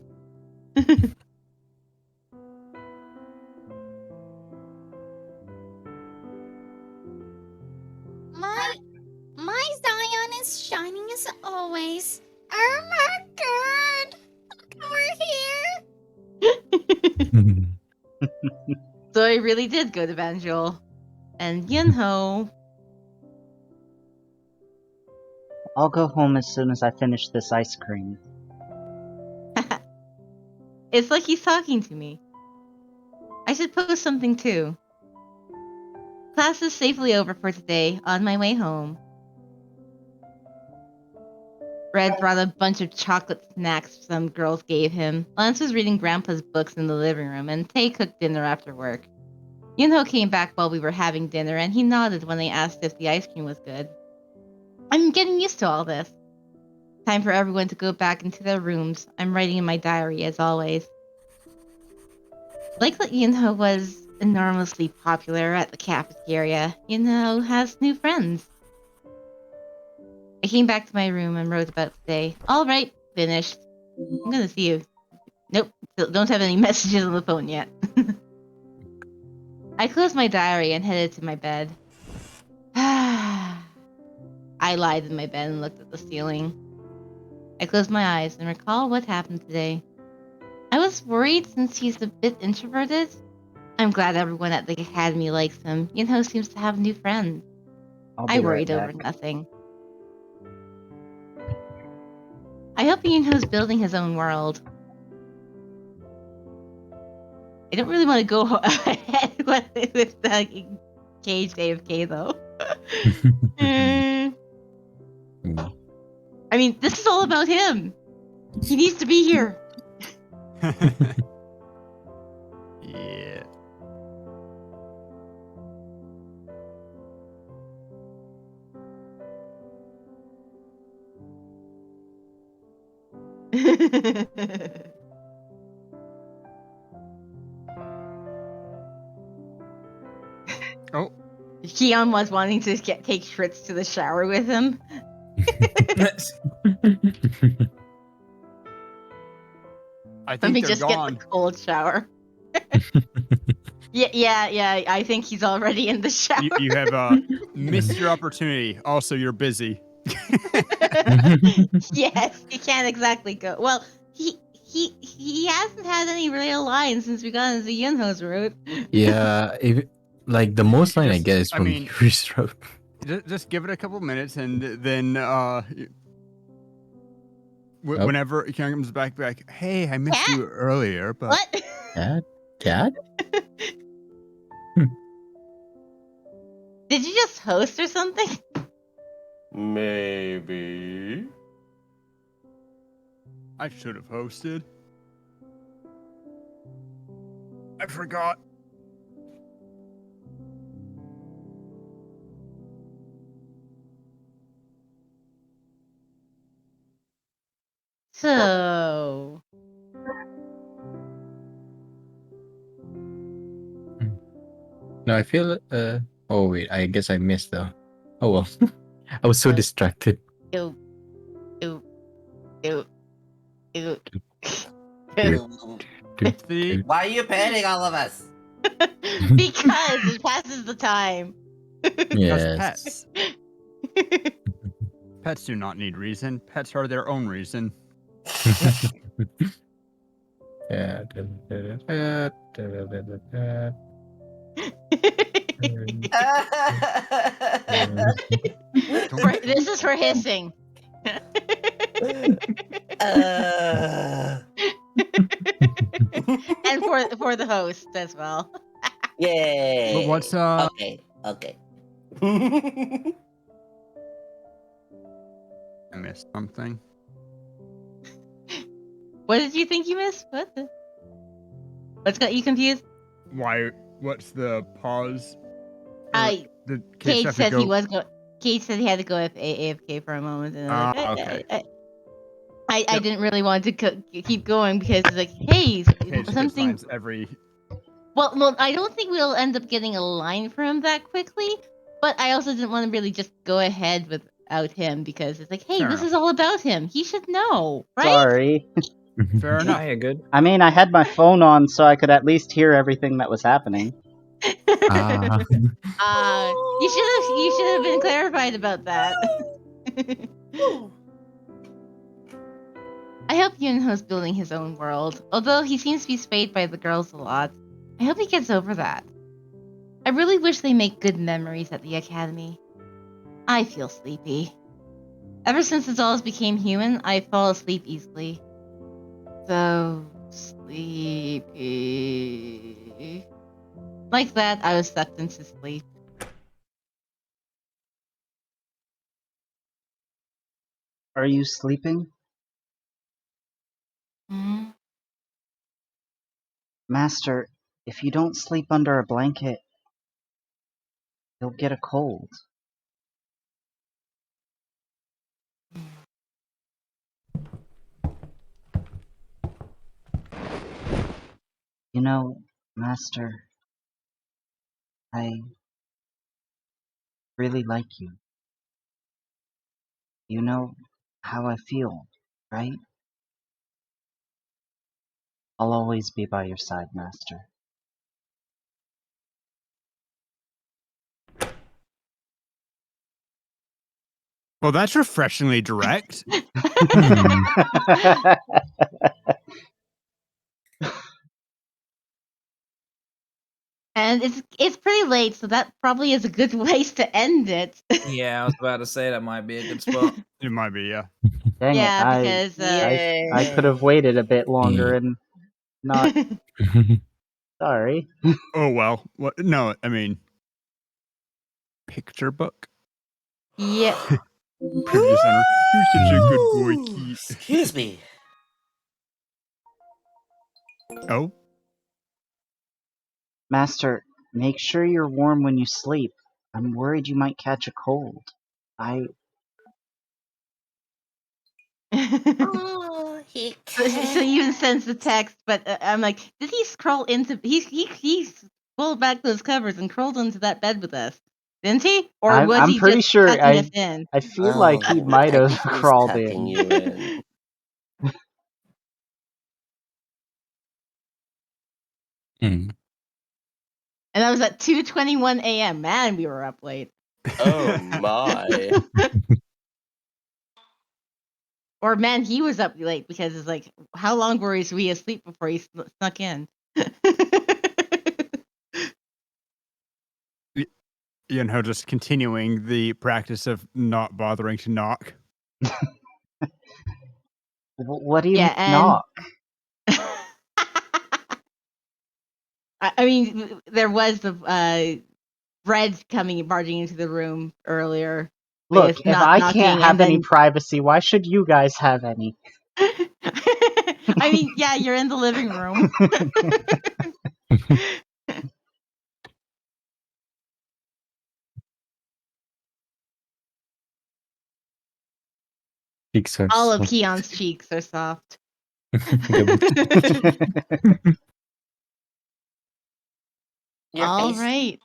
My Zion is shining as always. Oh my god! Look over here! Soy really did go to Banjul. And Yunho. I'll go home as soon as I finish this ice cream. It's like he's talking to me. I should post something too. Class is safely over for today, on my way home. Red brought a bunch of chocolate snacks some girls gave him. Lance was reading Grandpa's books in the living room, and Tay cooked dinner after work. Yunho came back while we were having dinner, and he nodded when I asked if the ice cream was good. I'm getting used to all this. Time for everyone to go back into their rooms. I'm writing in my diary, as always. Like that Yunho was enormously popular at the cafeteria, Yunho has new friends. I came back to my room and wrote about today. All right, finished. I'm gonna see you. Nope, don't have any messages on the phone yet. I closed my diary and headed to my bed. I lied in my bed and looked at the ceiling. I closed my eyes and recalled what happened today. I was worried since he's a bit introverted. I'm glad everyone at the academy likes him. Yunho seems to have new friends. I worried over nothing. I hope Yunho's building his own world. I don't really want to go ahead with the caged AFK though. I mean, this is all about him. He needs to be here. Yeah. Oh. Keon was wanting to take Fritz to the shower with him. I Let think me they're just gone. get the cold shower. Yeah. I think he's already in the shower. You have missed your opportunity. Also, you're busy. Yes, he can't exactly go. Well, he hasn't had any real lines since we got into Yunho's route. Yeah, like the most line I get is from Yuri's throat. Just give it a couple minutes, and then whenever Kian comes back, hey, I missed you earlier, but what? Cat? Did you just host or something? Maybe. I should have hosted. I forgot. So... No, I feel. Oh wait, I guess I missed though. Oh well, I was so distracted. Ew. Why are you panning all of us? Because it passes the time. Yes. Pets do not need reason. Pets are their own reason. Yeah. This is for hissing. And for the host as well. Yay! But what's Okay. I missed something. What did you think you missed? What's got you confused? Why? What's the pause? Did Cage have to said go? he was go. Cage said he had to go AFK for a moment, and I'm like, Okay. I Yep. didn't really want to keep going because it's like, hey, Cage gets something. lines every. Well, I don't think we'll end up getting a line from him that quickly, but I also didn't want to really just go ahead without him because it's like, hey, Fair this enough. is all about him. He should know, right? Sorry. Fair enough. Yeah, good. I mean, I had my phone on so I could at least hear everything that was happening. You should have been clarified about that. I hope Yunho's building his own world, although he seems to be swayed by the girls a lot. I hope he gets over that. I really wish they make good memories at the academy. I feel sleepy. Ever since the dolls became human, I fall asleep easily. So sleepy. Like that, I was sucked into sleep. Are you sleeping? Hmm? Master, if you don't sleep under a blanket, you'll get a cold. You know, Master, I really like you. You know how I feel, right? I'll always be by your side, Master. Well, that's refreshingly direct. And it's pretty late, so that probably is a good place to end it. Yeah, I was about to say that might be a good spot. It might be, yeah. Dang Yeah, it, because I could have waited a bit longer and not... Sorry. Oh well. What? No, I mean, picture book. yeah. Previous owner. You're such a good boy, Ooh, Keith. excuse me. Oh, Master, make sure you're warm when you sleep. I'm worried you might catch a cold. Oh, he So can't. you even sends the text, but I'm like, did he scroll into? He scrolled back those covers and crawled into that bed with us, didn't he? Or was I'm he pretty just sure tucking us in? I feel like he Oh, might I have think he was crawled tucking in. you in. And that was at 2:21 a.m. Man, we were up late. Oh my. Or man, he was up late because it's like, how long were we asleep before he snuck in? you know, just continuing the practice of not bothering to knock. What do you Yeah, mean and knock? I mean, there was the Red barging into the room earlier. Look, With if not I knocking, can't have and any then privacy, why should you guys have any? I mean, yeah, you're in the living room. Cheeks are All of soft. Keon's cheeks are soft. Your All face. right.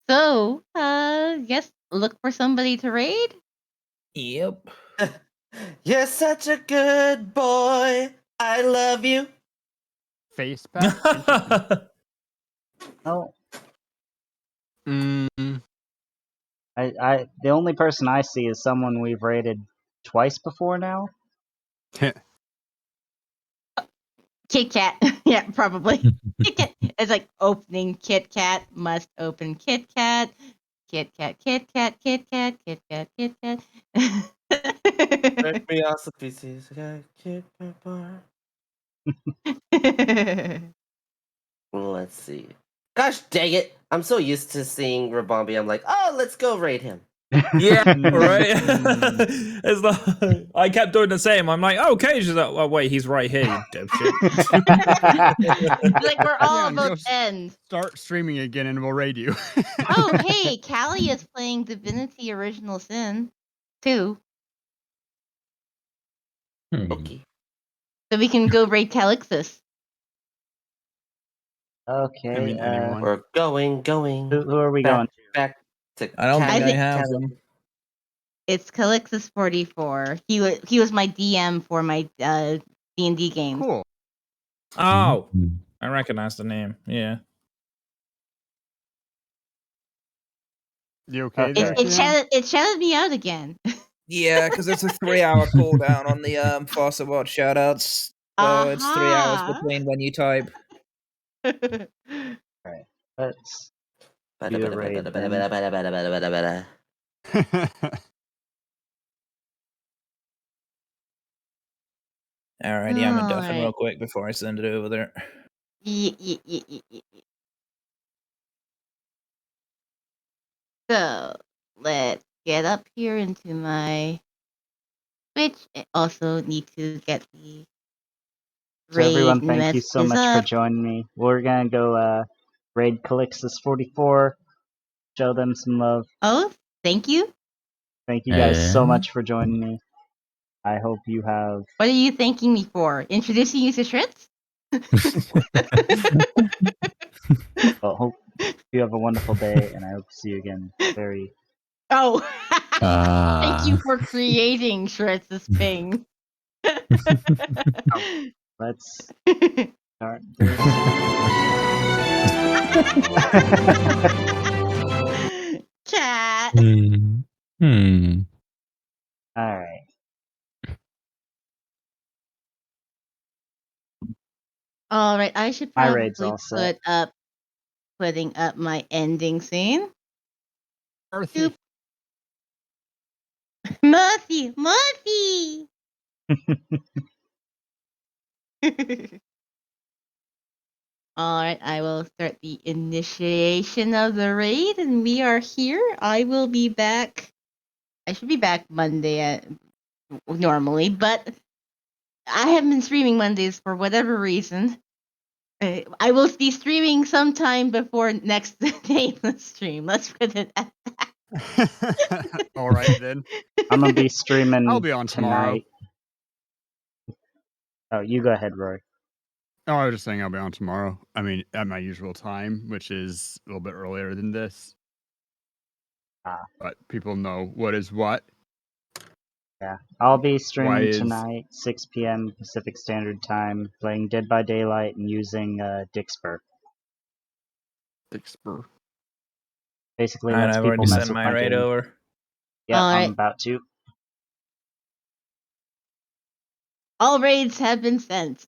So, yes, look for somebody to raid. Yep. You're such a good boy. I love you. Face pack? Interesting. Oh, Mm, the only person I see is someone we've raided twice before now. Kit Kat. Yeah, probably. Kit Kat. It's like opening Kit Kat, must open Kit Kat. Kit Kat, Kit Kat, Kit Kat, Kit Kat, Kit Kat. Break me off some pieces. I keep my bar. Let's see. Gosh dang it. I'm so used to seeing Rabombi. I'm like, oh, let's go raid him. Yeah, right. Mm. It's like, I kept doing the same. I'm like, oh, Cage is like, oh wait, he's right here, you dipshit. Like we're all Yeah, about go to end. Start streaming again and we'll raid you. Oh, hey, Callie is playing Divinity Original Sin 2. Okay. So we can go raid Calixus. Okay, I mean, anyone. We're going. who are we going Back to I don't think I think- have them. It's Calixus 44. He was my DM for my D&D game. Cool. Oh, I recognize the name. Yeah. You okay Okay. there, It TM? shouted me out again. Yeah, because it's a 3-hour cooldown on the Fossa Watch shoutouts. So it's 3 hours Aha. between when you type. Alright, let's do a raid then. Alrighty, I'm a duffin real Alright. quick before I send it over there. Yeah. So let's get up here into my Switch. I also need to get the So everyone, raid thank you so much for up. joining me. We're gonna go raid Calixus 44, show them some love. Oh, thank you. Thank you guys so much for joining me. I hope you have... What are you thanking me for? Introducing you to Shrits? Well, hope you have a wonderful day, and I hope to see you again very... Oh, thank you for creating Shrits' ping. Let's start this. Cat. Alright. All right, I should My raid's probably all set. putting up my ending scene. Earthy. Murphy. All right, I will start the initiation of the raid, and we are here. I will be back. I should be back Monday normally, but I haven't been streaming Mondays for whatever reason. I will be streaming sometime before next Nameless stream. Let's put it at that. All right then. I'm gonna be streaming I'll be on tomorrow. tonight. Oh, you go ahead, Roy. Oh, I was just saying I'll be on tomorrow. I mean, at my usual time, which is a little bit earlier than this. But people know what is what. Yeah, I'll be Why streaming is tonight, 6 p.m. Pacific Standard Time, playing Dead by Daylight and using Dixper. Dixper? Basically, Alright, lets I've people already mess sent with my my raid game. over. Yeah, I'm Alright. about to. All raids have been sent.